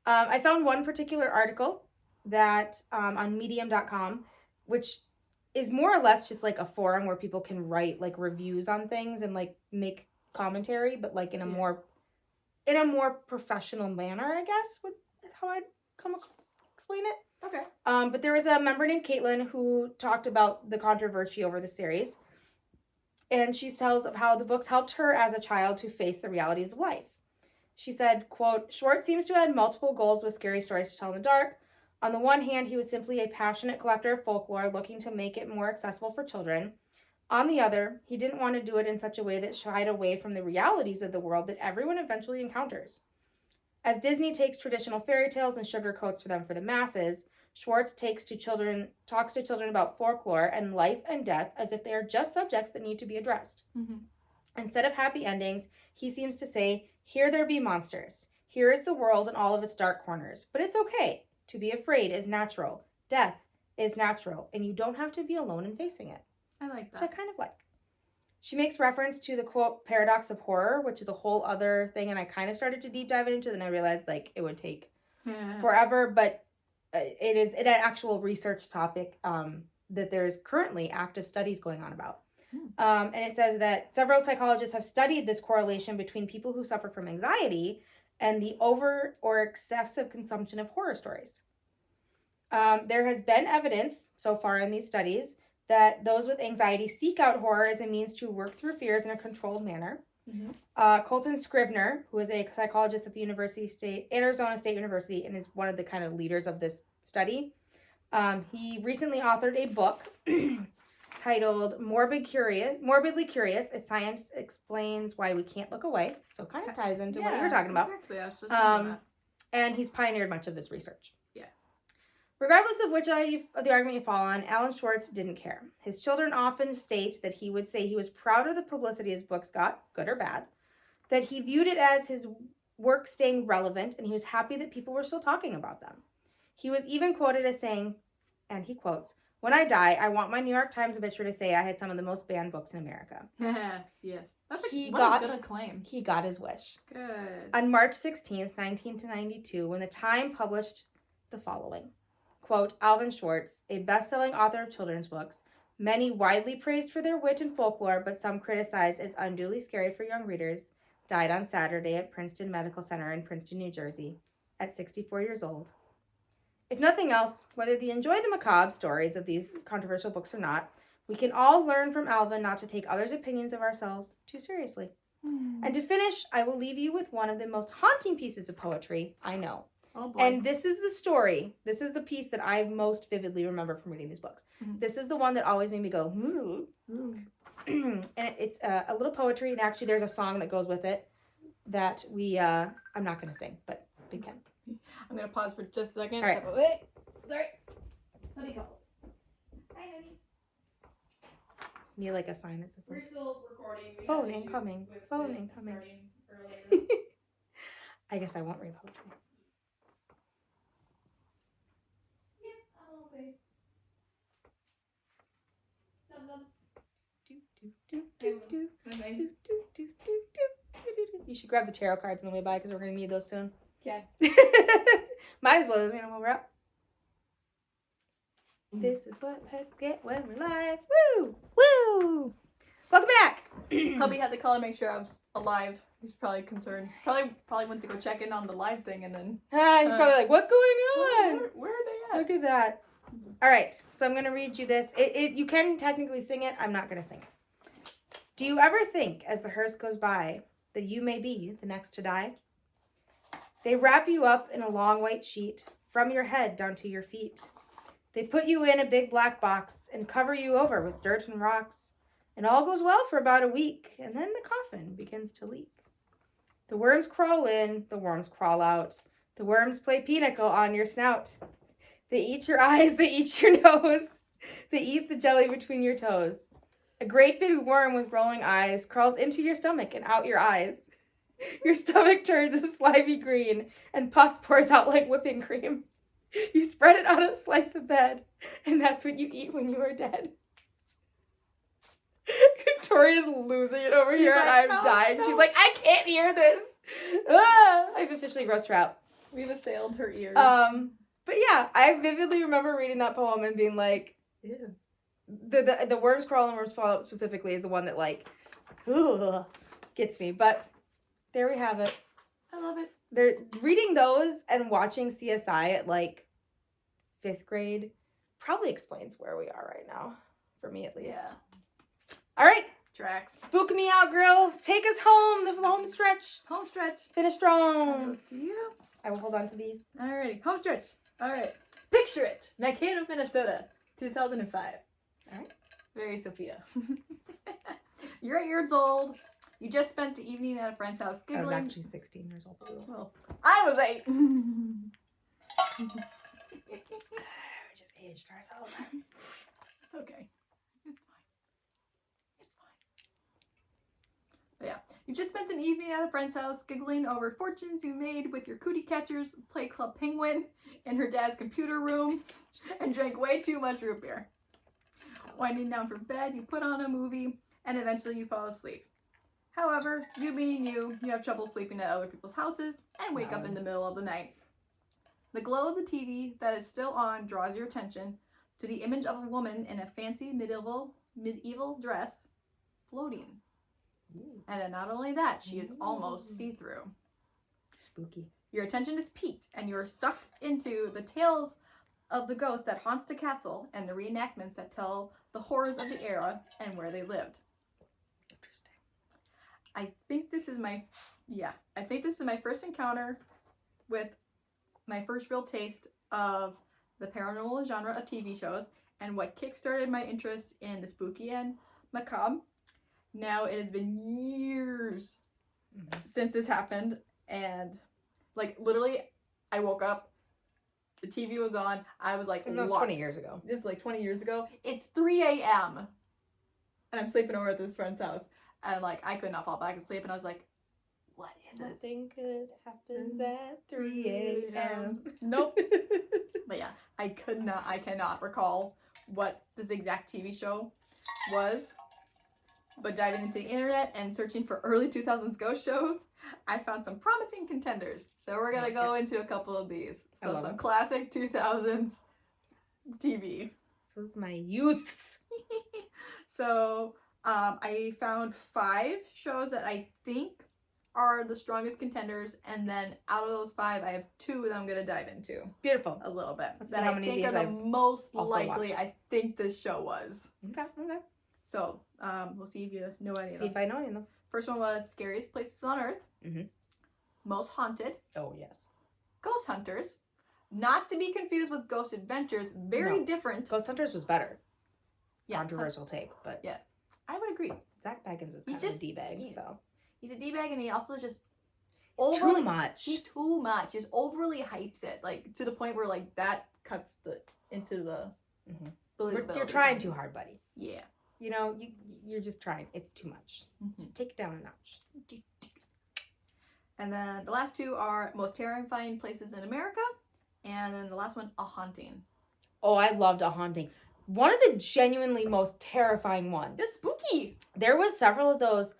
I found one particular article that on medium.com, which is more or less just like a forum where people can write like reviews on things and like make commentary, but like in a more professional manner, I guess, is how I'd explain it. Okay. But there was a member named Caitlin who talked about the controversy over the series. And she tells of how the books helped her as a child to face the realities of life. She said, quote, Schwartz seems to have had multiple goals with scary stories to tell in the dark. On the one hand, he was simply a passionate collector of folklore looking to make it more accessible for children. On the other, he didn't want to do it in such a way that shied away from the realities of the world that everyone eventually encounters. As Disney takes traditional fairy tales and sugarcoats them for the masses, Schwartz talks to children about folklore and life and death as if they are just subjects that need to be addressed. Mm-hmm. Instead of happy endings, he seems to say, here there be monsters. Here is the world and all of its dark corners. But it's okay. To be afraid is natural. Death is natural. And you don't have to be alone in facing it. I like that. Which I kind of like. She makes reference to the, quote, paradox of horror, which is a whole other thing. And I kind of started to deep dive into it. And I realized, like, it would take forever. But it is an actual research topic that there's currently active studies going on about. And it says that several psychologists have studied this correlation between people who suffer from anxiety and the over or excessive consumption of horror stories. There has been evidence so far in these studies that those with anxiety seek out horror as a means to work through fears in a controlled manner. Mm-hmm. Colton Scrivener, who is a psychologist at the Arizona State University and is one of the kind of leaders of this study, he recently authored a book titled Morbidly Curious, as Science Explains Why We Can't Look Away. So it kind of ties into what you were talking about. Exactly. I was just thinking that. And he's pioneered much of this research. Yeah. Regardless of which of the argument you fall on, Alan Schwartz didn't care. His children often state that he would say he was proud of the publicity his books got, good or bad, that he viewed it as his work staying relevant, and he was happy that people were still talking about them. He was even quoted as saying, and he quotes, "When I die, I want my New York Times obituary to say I had some of the most banned books in America." Yes. That's a good acclaim. He got his wish. Good. On March 16th, 1992, when the Time published the following, quote, Alvin Schwartz, a best-selling author of children's books, many widely praised for their wit and folklore, but some criticized as unduly scary for young readers, died on Saturday at Princeton Medical Center in Princeton, New Jersey, at 64 years old. If nothing else, whether they enjoy the macabre stories of these controversial books or not, we can all learn from Alvin not to take others' opinions of ourselves too seriously. And to finish, I will leave you with one of the most haunting pieces of poetry I know. Oh boy. And this is the story. This is the piece that I most vividly remember from reading these books. Mm-hmm. This is the one that always made me go, and it's a little poetry, and actually there's a song that goes with it that I'm not going to sing, but we can. I'm going to pause for just a second. All right. So, wait. Sorry. Let me call. Hi, honey. You like a sign? We're still recording. Phone incoming. Phone incoming. I guess I won't read poetry. You should grab the tarot cards on the way by because we're going to need those soon. Okay. Might as well, while we're up. This is what pets get when we're live. Woo! Woo! Welcome back. Hubby had to call and make sure I was alive. He's probably concerned. Probably went to go check in on the live thing and then... he's probably like, what's going on? Where are they at? Look at that. All right, so I'm going to read you this. You can technically sing it. I'm not going to sing it. Do you ever think, as the hearse goes by, that you may be the next to die? They wrap you up in a long white sheet, from your head down to your feet. They put you in a big black box and cover you over with dirt and rocks. And all goes well for about a week, and then the coffin begins to leak. The worms crawl in, the worms crawl out. The worms play pinochle on your snout. They eat your eyes, they eat your nose. They eat the jelly between your toes. A great big worm with rolling eyes crawls into your stomach and out your eyes. Your stomach turns a slimy green, and pus pours out like whipping cream. You spread it on a slice of bread, and that's what you eat when you are dead. Victoria's losing it over here, and I'm dying. No. She's like, I can't hear this. I've officially grossed her out. We've assailed her ears. But yeah, I vividly remember reading that poem and being like, ew. the worms crawl and worms fall out specifically is the one that like gets me. But there we have it. I love it. They're reading those and watching CSI at like 5th grade probably explains where we are right now, for me at least. Yeah. All right. Tracks. Spook me out, girl. Take us home. The home stretch. Home stretch. Finish strong. Goes to you. I will hold on to these. Alrighty. Home stretch. All right. Picture it. Mankato, Minnesota, 2005. All right. Very Sophia. You're 8 years old. You just spent the evening at a friend's house giggling. I was actually 16 years old. Well, I was 8. We just aged ourselves. It's okay. It's fine. It's fine. But yeah, you just spent an evening at a friend's house giggling over fortunes you made with your cootie catchers, played Club Penguin in her dad's computer room, and drank way too much root beer. Winding down for bed, you put on a movie, and eventually you fall asleep. However, you being you have trouble sleeping at other people's houses and wake up in the middle of the night. The glow of the TV that is still on draws your attention to the image of a woman in a fancy medieval dress floating. Ooh. And then not only that, she is almost see-through. Spooky. Your attention is piqued and you are sucked into the tales of the ghost that haunts the castle and the reenactments that tell the horrors of the era and where they lived. I think this is my first encounter with my first real taste of the paranormal genre of TV shows and what kickstarted my interest in the spooky and macabre. Now it has been years since this happened, and like literally I woke up, the TV was on, I was like, that was 20 years ago. This is like 20 years ago. It's 3 a.m. and I'm sleeping over at this friend's house. And like, I could not fall back asleep. And I was like, what is this? Nothing good happens at 3 a.m. Nope. But yeah, I cannot recall what this exact TV show was. But diving into the internet and searching for early 2000s ghost shows, I found some promising contenders. So we're going to go into a couple of these. So some classic 2000s TV. This was my youths. So... I found 5 shows that I think are the strongest contenders, and then out of those 5, I have 2 that I'm going to dive into. Beautiful. A little bit. Let's that see how I many think of are these the I've most also likely watched. I think this show was. Okay. So, we'll see if you know any of them. See if I know any of them. First one was Scariest Places on Earth. Mm-hmm. Most Haunted. Oh, yes. Ghost Hunters. Not to be confused with Ghost Adventures. Very different. Ghost Hunters was better. Yeah. Controversial take, but... Yeah. I would agree. Zach Baggins is kind of a D-bag, so... He's a D-bag, and he also just... too much. He's too much. Just overly hypes it, like, to the point where, like, that cuts into the... Mm-hmm. You're trying too hard, buddy. Yeah. You know, you're just trying. It's too much. Mm-hmm. Just take it down a notch. And then the last 2 are Most Terrifying Places in America, and then the last one, A Haunting. Oh, I loved A Haunting. One of the genuinely most terrifying ones. It's spooky. There was several of those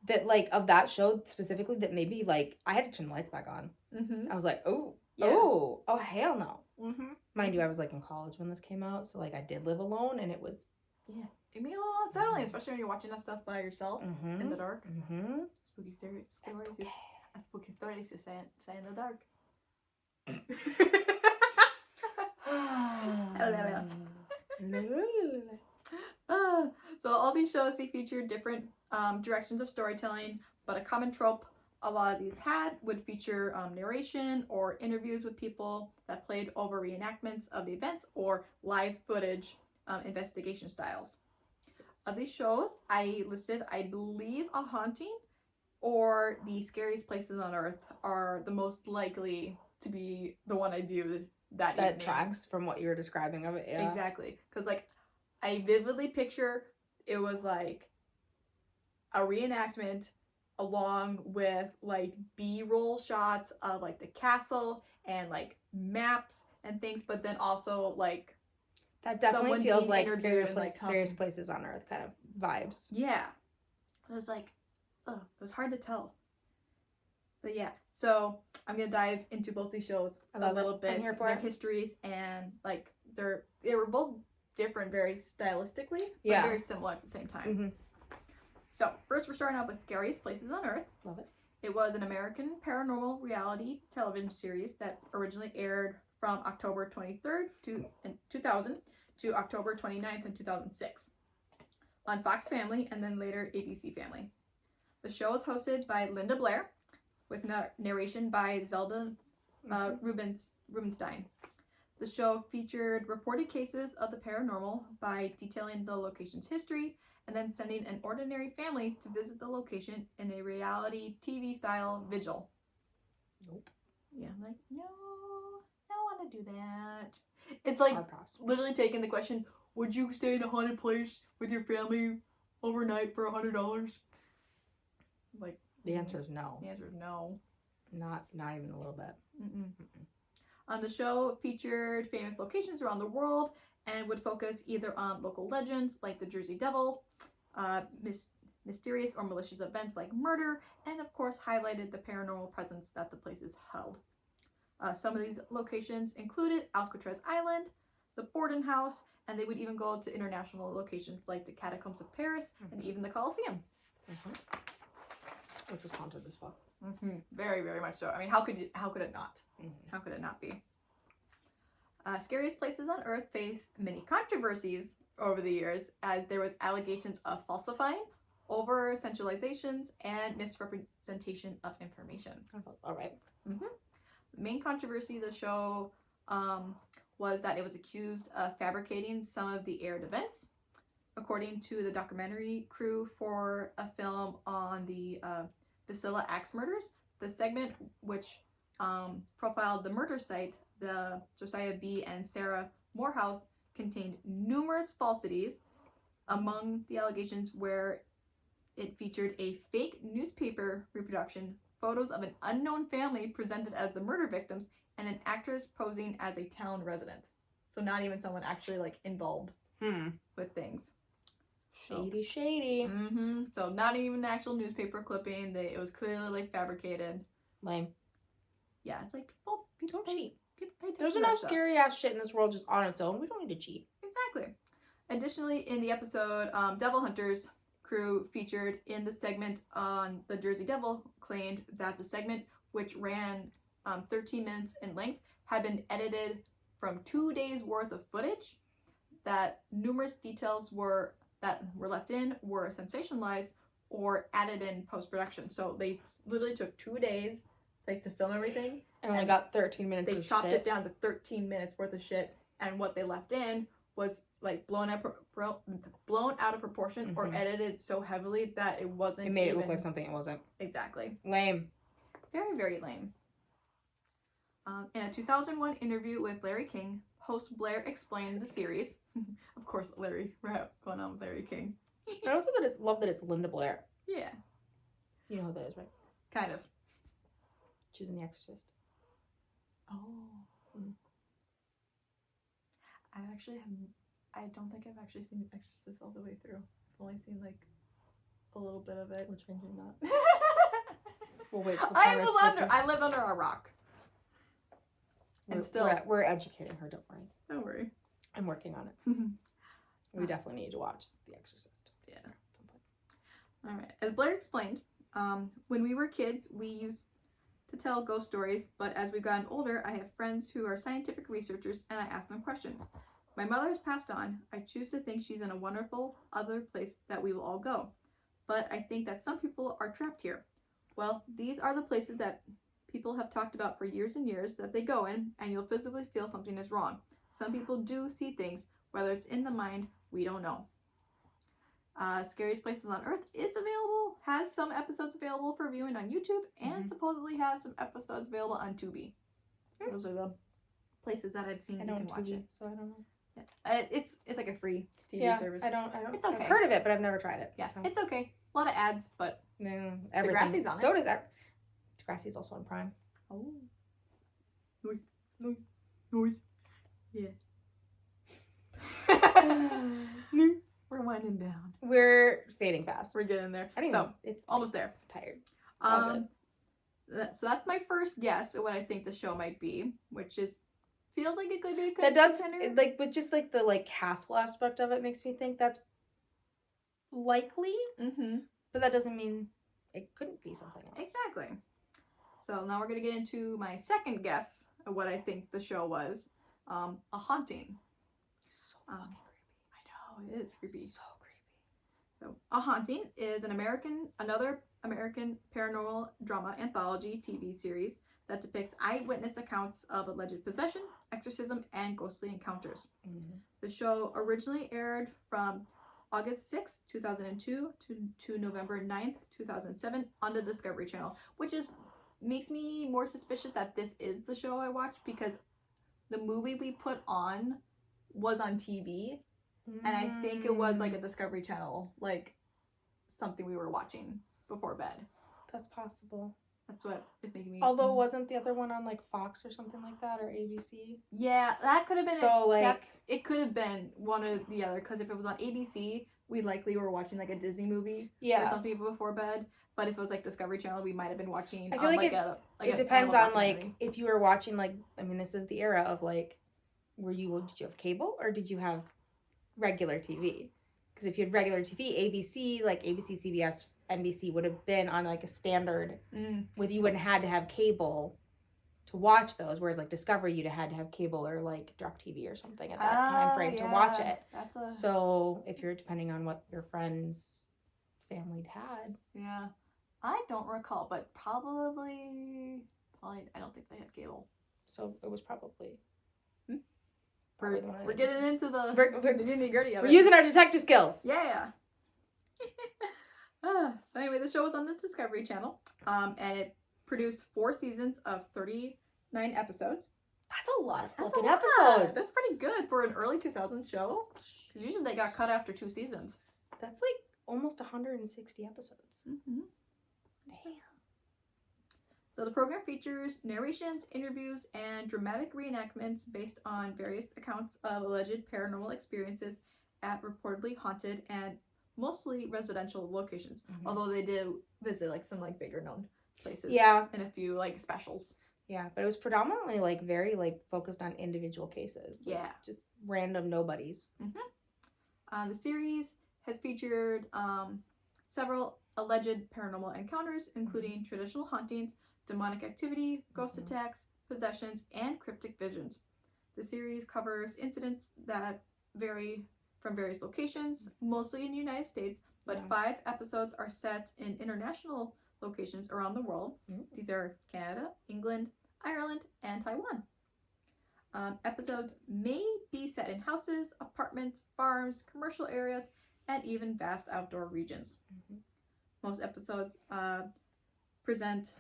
that, like, of that show specifically that maybe, like, I had to turn the lights back on. Mm-hmm. I was like, oh, hell no. Mm-hmm. Mind you, I was, like, in college when this came out, so, like, I did live alone, and it was... Yeah. It made a little unsettling, especially when you're watching that stuff by yourself in the dark. Mm-hmm. Spooky stories. Spooky stories to say in the dark. So all these shows, they feature different directions of storytelling, but a common trope a lot of these would feature narration or interviews with people that played over reenactments of the events or live footage investigation styles. Of these shows, I listed, I believe, A Haunting or The Scariest Places on Earth are the most likely to be the one I viewed that evening. That tracks from what you were describing of it, yeah. Exactly. Because, like, I vividly picture it was, like, a reenactment along with, like, B-roll shots of, like, the castle and, like, maps and things, but then also, like... That definitely feels like Scariest Places on Earth kind of vibes. Yeah. It was like, it was hard to tell. But yeah, so I'm going to dive into both these shows a little bit. I'm here for their it. histories and, like, they were both different very stylistically, but very similar at the same time. Mm-hmm. So, first we're starting out with Scariest Places on Earth. Love it. It was an American paranormal reality television series that originally aired from October 23rd in 2000 to October 29th in 2006 on Fox Family and then later ABC Family. The show was hosted by Linda Blair with narration by Zelda Rubinstein. The show featured reported cases of the paranormal by detailing the location's history and then sending an ordinary family to visit the location in a reality TV style vigil. Nope. Yeah, like, no, I don't want to do that. It's like literally taking the question, would you stay in a haunted place with your family overnight for $100? Like, the answer is no. The answer is no. Not even a little bit. Mm-mm. The show featured famous locations around the world and would focus either on local legends like the Jersey Devil, mysterious or malicious events like murder, and of course highlighted the paranormal presence that the places held. Some of these locations included Alcatraz Island, the Borden House, and they would even go to international locations like the Catacombs of Paris and even the Colosseum. Which was haunted as fuck. Very, very much so. I mean, how could it not? How could it not be? Scariest Places on Earth faced many controversies over the years as there was allegations of falsifying, over-centralizations, and misrepresentation of information. All right. The main controversy of the show was that it was accused of fabricating some of the aired events. According to the documentary crew for a film on the Vasilla Axe murders, the segment which profiled the murder site, the Josiah B. and Sarah Morehouse, contained numerous falsities. Among the allegations where it featured a fake newspaper reproduction, photos of an unknown family presented as the murder victims, and an actress posing as a town resident. So not even someone actually like involved with things. Shady. So not even an actual newspaper clipping. It was clearly like fabricated. Lame. Yeah, it's like people don't cheat. People pay attention. There's enough scary ass shit in this world just on its own. We don't need to cheat. Exactly. Additionally, in the episode, Devil Hunters crew featured in the segment on the Jersey Devil claimed that the segment, which ran 13 minutes in length, had been edited from 2 days worth of footage. That numerous details that were left in were sensationalized or added in post-production. So they literally took 2 days like to film everything and only got 13 minutes. They chopped it down to 13 minutes worth of shit, and what they left in was like blown out of proportion or edited so heavily that it wasn't. It made it look like something it wasn't. Exactly. Lame. Very, very lame. In a 2001 interview with Larry King, host Blair explained the series. Of course, Larry. Right, going on with Larry King. I also love that it's Linda Blair. Yeah. You know who that is, right? Kind of. She was in The Exorcist. Oh. I don't think I've actually seen The Exorcist all the way through. I've only seen like a little bit of it. Which one's not? We'll wait. I live under a rock. And we're educating her. Don't worry. Don't worry. I'm working on it. We definitely need to watch The Exorcist. Yeah. At some point. All right. As Blair explained, when we were kids, we used to tell ghost stories, but as we've gotten older, I have friends who are scientific researchers, and I ask them questions. My mother has passed on. I choose to think she's in a wonderful other place that we will all go. But I think that some people are trapped here. Well, these are the places that people have talked about for years and years that they go in, and you'll physically feel something is wrong. Some people do see things, whether it's in the mind, we don't know. Scariest Places on Earth is available, has some episodes available for viewing on YouTube, and supposedly has some episodes available on Tubi. Those are the places that I've seen. I don't watch it, so I don't know. Yeah. It's like a free TV service. I don't. It's okay. I've heard of it, but I've never tried it. Yeah, so. It's okay. A lot of ads, but Degrassi's on it. So does that. Degrassi's also on Prime. Oh. Noise. Yeah. We're winding down. We're fading fast. We're getting there. I don't know. It's almost there. Tired. So that's my first guess at what I think the show might be, which is feels like it could be a good contender. Like, with just, like, the, like, castle aspect of it makes me think that's likely. Mm-hmm. But that doesn't mean it couldn't be something else. Exactly. So now we're going to get into my second guess of what I think the show was. A haunting. So fucking creepy. I know, it is creepy. So creepy. So, A Haunting is another American paranormal drama anthology TV series that depicts eyewitness accounts of alleged possession, exorcism, and ghostly encounters. Mm-hmm. The show originally aired from August 6, 2002 to November 9th, 2007 on the Discovery Channel, which makes me more suspicious that this is the show I watched, because the movie we put on was on TV, and I think it was like a Discovery Channel, like something we were watching before bed. That's possible. That's what is making me... Although, wasn't the other one on, like, Fox or something like that, or ABC? Yeah, that could have been so, like... It could have been one or the other, because if it was on ABC, we likely were watching, like, a Disney movie or something before bed. But if it was, like, Discovery Channel, we might have been watching... I feel like it depends on, like, if you were watching, like... I mean, this is the era of, like... Did you have cable, or did you have regular TV? Because if you had regular TV, ABC, like, ABC, CBS... NBC would have been on, like, a standard with you wouldn't had to have cable to watch those, whereas, like, Discovery you'd have had to have cable or, like, DirecTV or something at that time frame to watch it. So if you're depending on what your friend's family had. Yeah, I don't recall, but probably I don't think they had cable. So it was probably. We're getting into the nitty-gritty of it. We're using our detective skills. Yeah. So anyway, the show was on the Discovery Channel, and it produced 4 seasons of 39 episodes. That's a lot of flipping episodes. That's pretty good for an early 2000s show. Because usually they got cut after 2 seasons. That's like almost 160 episodes. Mm-hmm. Damn. So the program features narrations, interviews, and dramatic reenactments based on various accounts of alleged paranormal experiences at reportedly haunted and mostly residential locations, although they did visit like some like bigger known places. Yeah. And a few like specials. Yeah, but it was predominantly like very like focused on individual cases. Like, just random nobodies. The series has featured several alleged paranormal encounters, including traditional hauntings, demonic activity, ghost attacks, possessions, and cryptic visions. The series covers incidents that vary from various locations, mostly in the United States, but 5 episodes are set in international locations around the world. These are Canada, England, Ireland, and Taiwan. Episodes may be set in houses, apartments, farms, commercial areas, and even vast outdoor regions. Most episodes present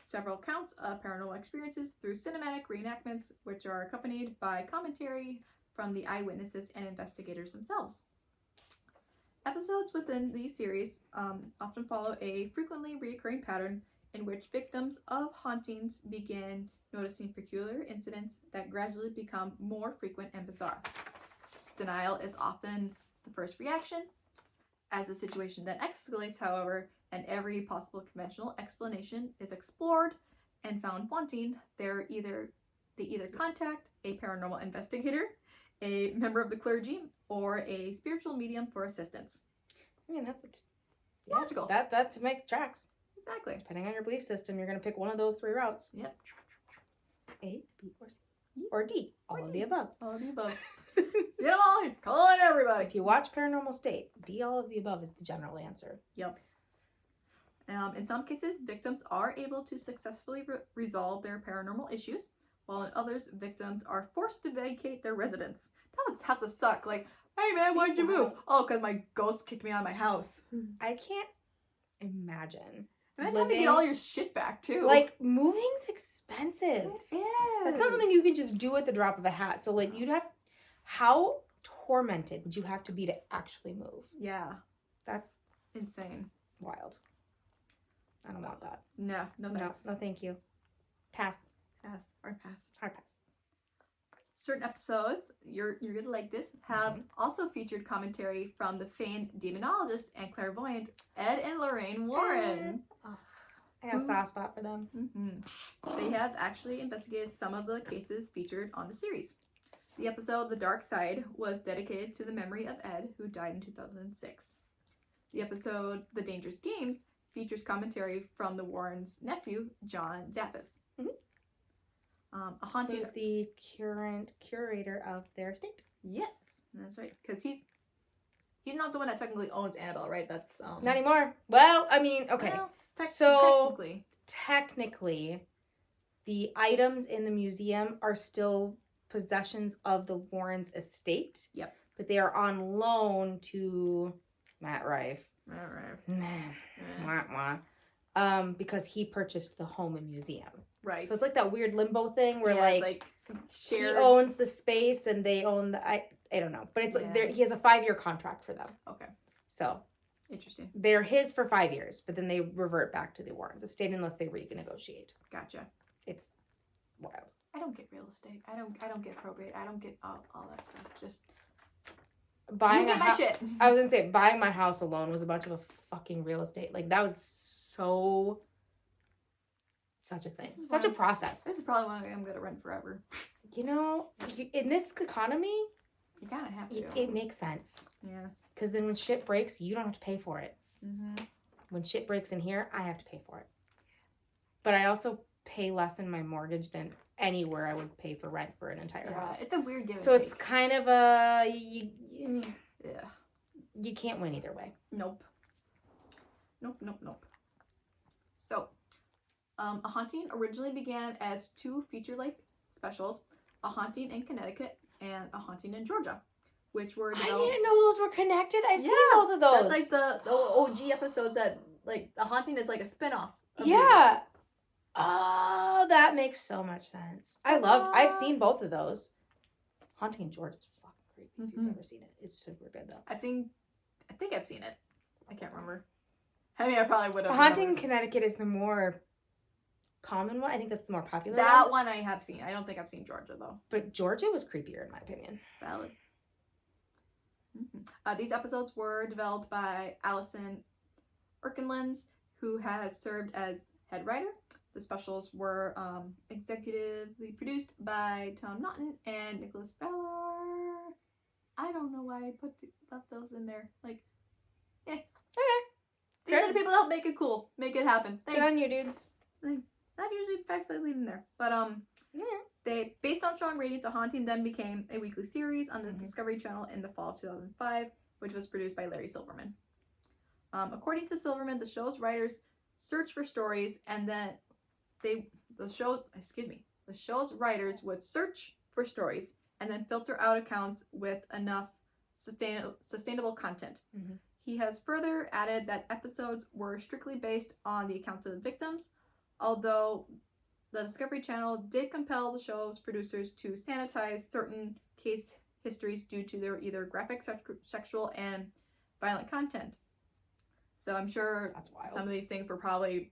several accounts of paranormal experiences through cinematic reenactments, which are accompanied by commentary from the eyewitnesses and investigators themselves. Episodes within these series often follow a frequently recurring pattern in which victims of hauntings begin noticing peculiar incidents that gradually become more frequent and bizarre. Denial is often the first reaction. As the situation then escalates, however, and every possible conventional explanation is explored and found wanting, they either contact a paranormal investigator, a member of the clergy, or a spiritual medium for assistance. I mean, that's logical. That makes tracks. Exactly. Depending on your belief system, you're going to pick one of those 3 routes. Yep. A, B, or C. Or D. All of the above. All of the above. Get them all in. Call on everybody. If you watch Paranormal State, D, all of the above is the general answer. Yep. In some cases, victims are able to successfully resolve their paranormal issues, while in others, victims are forced to vacate their residence. That would have to suck. Like, hey man, why'd you move? Oh, because my ghost kicked me out of my house. I can't imagine. Imagine having to get all your shit back, too. Like, moving's expensive. It is. That's not something you can just do at the drop of a hat. So, like, how tormented would you have to be to actually move? Yeah. That's insane. Wild. I don't want that. No thanks. No, thank you. Pass. Hard pass. Certain episodes, you're gonna like this, have also featured commentary from the famed demonologist and clairvoyant Ed and Lorraine Warren. I got a soft spot for them. Mm-hmm. They have actually investigated some of the cases featured on the series. The episode The Dark Side was dedicated to the memory of Ed, who died in 2006. The episode The Dangerous Games features commentary from the Warrens' nephew, John Zappis. A haunting... Who's the current curator of their estate. Yes, that's right. Because he's not the one that technically owns Annabelle, right? That's Not anymore. Well, I mean, okay. Well, technically, the items in the museum are still possessions of the Warrens' estate. Yep. But they are on loan to Matt Rife. Because he purchased the home and museum. Right. So it's like that weird limbo thing where like he shared... owns the space and they own the I don't know, but it's like he has a 5-year contract for them. Okay. So interesting. They're his for 5 years, but then they revert back to the Warrens' estate unless they renegotiate. Gotcha. It's wild. I don't get real estate. I don't get probate. I don't get all that stuff. Just buying my shit. I was gonna say buying my house alone was a bunch of a fucking real estate. Like that was such a thing, such a process. This is probably why I'm gonna rent forever. You know, in this economy, you gotta have to. It makes sense. Yeah. Because then when shit breaks, you don't have to pay for it. Mm-hmm. When shit breaks in here, I have to pay for it. But I also pay less in my mortgage than anywhere I would pay for rent for an entire house. It's a weird give and So take. it's kind of you can't win either way. Nope. So, A Haunting originally began as 2 feature-length specials, A Haunting in Connecticut and A Haunting in Georgia, which were developed... I didn't know those were connected. I've seen both of those. That's like the OG episodes that, like, A Haunting is like a spinoff. Yeah. Oh, that makes so much sense. I've seen both of those. Haunting in Georgia is fucking creepy. If you've never seen it, it's super good though. I think I've seen it. I can't remember. I mean, I probably would have. Haunting in Connecticut is the more common one. I think that's the more popular That one I have seen. I don't think I've seen Georgia though. But Georgia was creepier in my opinion. Valid. These episodes were developed by Allison Erkenlens, who has served as head writer. The specials were executively produced by Tom Naughton and Nicholas Ballard. I don't know why I left those in there. Like, okay. These are the people that help make it cool, make it happen. Thanks. Good on you, dudes. Not usually facts I leave in there, but they based on strong ratings. A Haunting then became a weekly series on the Discovery Channel in the fall of 2005, which was produced by Larry Silverman. According to Silverman, the show's writers searched for stories, and then the show's writers would search for stories and then filter out accounts with enough sustainable content. He has further added that episodes were strictly based on the accounts of the victims, although the Discovery Channel did compel the show's producers to sanitize certain case histories due to their either graphic sexual and violent content. So I'm sure some of these things were probably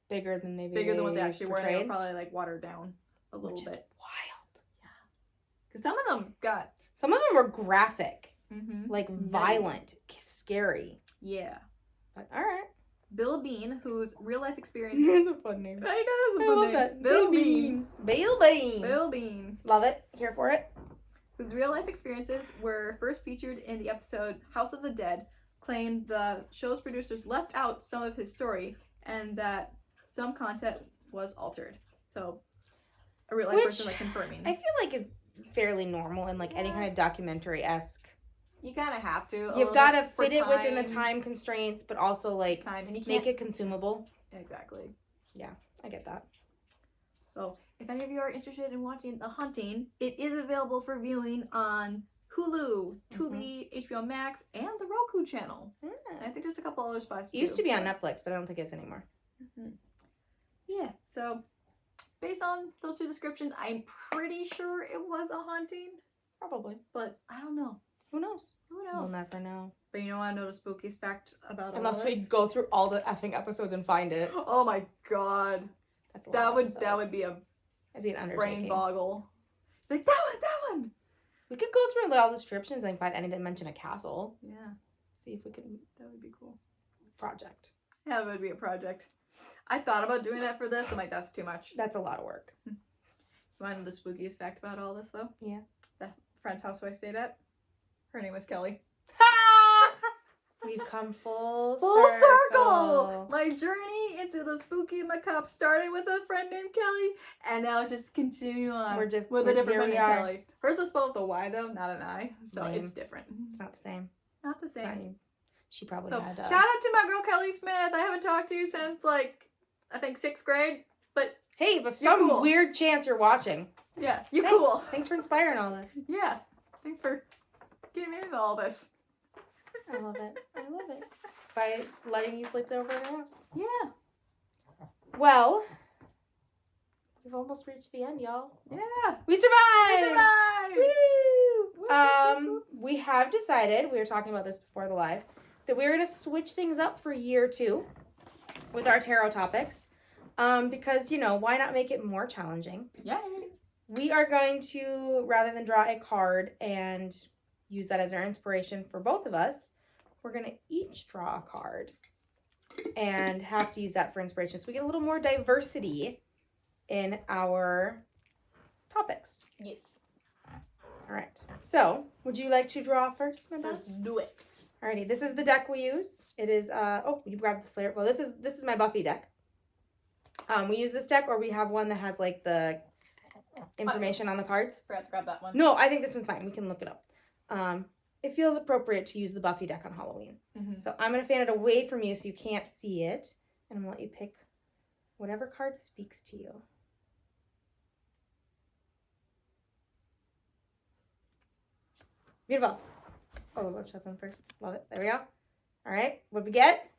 bigger than what they actually were. They were probably like watered down a little bit. Wild. Yeah. Because some of them were graphic, like violent, scary. Yeah. But all right. Bill Bean, whose real life experience. That's a fun name. I know, that's a fun name. That. Bill Bean. Bill Bean. Love it. Here for it. Whose real life experiences were first featured in the episode House of the Dead, claimed the show's producers left out some of his story and that some content was altered. So, a real life person confirming. I feel like it's fairly normal in like any kind of documentary-esque. You kind of have to. You've got to fit it within the time constraints, but also like and make it consumable. Exactly. Yeah, I get that. So, if any of you are interested in watching The Haunting, it is available for viewing on Hulu, Tubi, HBO Max, and the Roku channel. I think there's a couple other spots too. It used to be on Netflix, but I don't think it is anymore. Yeah, so based on those 2 descriptions, I'm pretty sure it was a haunting. Probably. But I don't know. Who knows? We'll never know. But you know what I know the spookiest fact about Unless we go through all the effing episodes and find it. Oh my god. That's that would be an undertaking. Brain boggle. Like that one! We could go through all the descriptions and find any that mention a castle. Yeah. See if we can. That would be cool. Project. Yeah, it would be a project. I thought about doing that for this. I'm like, that's too much. That's a lot of work. You want to know the spookiest fact about all this, though? Yeah. The friend's house who I stayed at, her name was Kelly. We've come full circle. My journey into the spooky and macabre started with a friend named Kelly, and now it's just continue on. With a different friend named Kelly. Hers was spelled with a Y though, not an I, so it's different. It's not the same. Not the same. She probably had. Shout out to my girl Kelly Smith. I haven't talked to you since like I think 6th grade, but hey, but some weird chance you're watching. Yeah, you're cool. Thanks for inspiring all this. Yeah, thanks for getting me into all this. I love it. By letting you sleep over at our house. Yeah. Well, we've almost reached the end, y'all. Yeah. We survived! Woo! We have decided, we were talking about this before the live, that we're going to switch things up for year 2 with our tarot topics. Because, why not make it more challenging? Yay! We are going to, rather than draw a card and use that as our inspiration for both of us, we're going to each draw a card and have to use that for inspiration. So we get a little more diversity in our topics. Yes. All right. So, would you like to draw first, my Let's do it. Alrighty. This is the deck we use. It is, you grabbed the Slayer. Well, this is my Buffy deck. We use this deck, or we have one that has, like, the information on the cards. Forgot to grab that one. No, I think this one's fine. We can look it up. It feels appropriate to use the Buffy deck on Halloween. Mm-hmm. So I'm going to fan it away from you so you can't see it. And I'm going to let you pick whatever card speaks to you. Beautiful. Oh, let's check one first. Love it. There we go. All right. What did we get?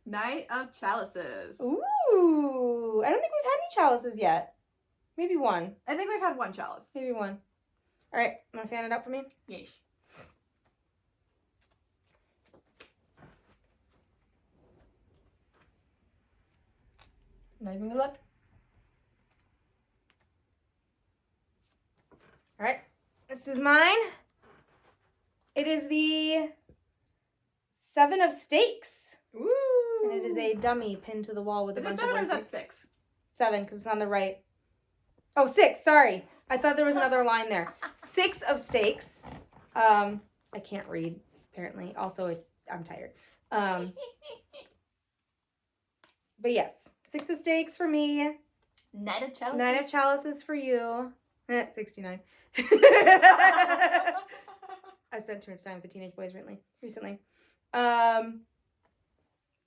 Knight of Chalices. Ooh. I don't think we've had any chalices yet. Maybe one. I think we've had one chalice. Maybe one. All right. I'm going to fan it up for me. Yes. Not even gonna look. All right, this is mine. It is the 7 of Stakes. Ooh. And it is a dummy pinned to the wall with a bunch of... Is it 7 or is that 6? 7, because it's on the right. Oh, 6, sorry. I thought there was another line there. 6 of Stakes. I can't read, apparently. Also, I'm tired. But yes. 6 of Stakes for me. Knight of Chalices. Knight of Chalices for you. 69. I spent too much time with the teenage boys recently.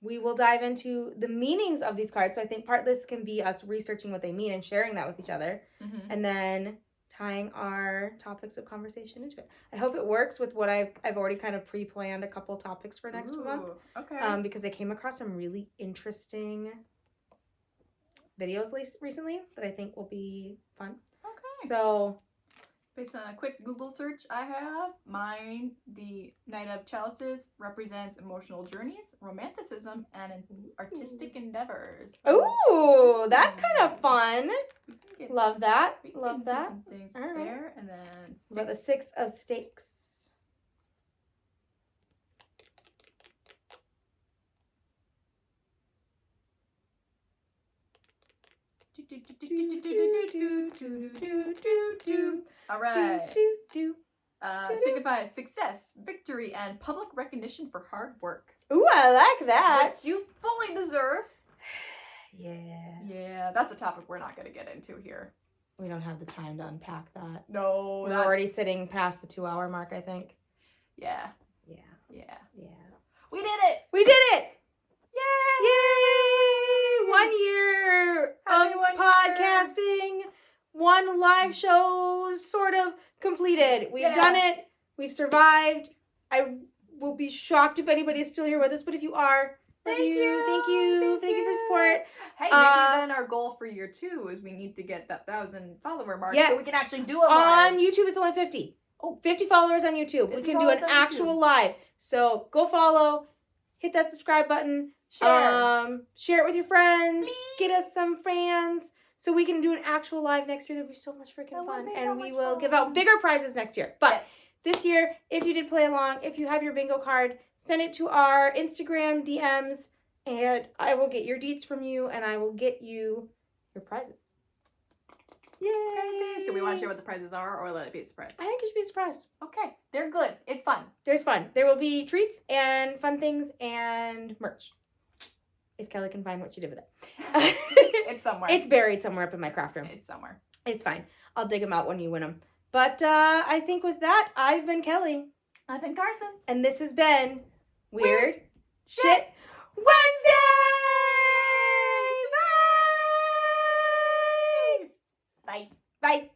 We will dive into the meanings of these cards. So I think part of this can be us researching what they mean and sharing that with each other. Mm-hmm. And then tying our topics of conversation into it. I hope it works with what I've already kind of pre-planned a couple topics for next month. Okay. Because I came across some really interesting videos recently that I think will be fun. Okay. So, based on a quick Google search I have, the Knight of Chalices represents emotional journeys, romanticism, and artistic endeavors. Ooh, that's kind of fun. Love that. Love that. Some things there, and then about the 6 of Stakes. All right. Signifies success, victory, and public recognition for hard work. Ooh, I like that. Which you fully deserve. Yeah. Yeah, that's a topic we're not going to get into here. We don't have the time to unpack that. No. We're already sitting past the 2-hour mark, I think. Yeah. Yeah. Yeah. Yeah. We did it! We did it! Yay! Yay! 1 year of podcasting. 1 live show sort of completed. We've done it. We've survived. I will be shocked if anybody is still here with us, but if you are, thank you for support. Hey, maybe then our goal for year 2 is we need to get that 1,000 follower mark so we can actually do a live. On YouTube, it's only 50. 50 followers on YouTube. We can do an actual live. So go follow, hit that subscribe button, share it with your friends, get us some fans, so we can do an actual live next year. That'll be so much freaking fun. And we will give out bigger prizes next year. But this year, if you did play along, if you have your bingo card, send it to our Instagram DMs And I will get your deets from you, and I will get you your prizes. Yay! Crazy. Do we want to share what the prizes are, or let it be a surprise? I think you should be surprised. Okay. They're good. It's fun. There's fun. There will be treats and fun things and merch. If Kelly can find what she did with it. It's somewhere. It's buried somewhere up in my craft room. It's somewhere. It's fine. I'll dig them out when you win them. But I think with that, I've been Kelly. I've been Carson. And this has been Weird Shit Wednesday! Bye! Bye. Bye.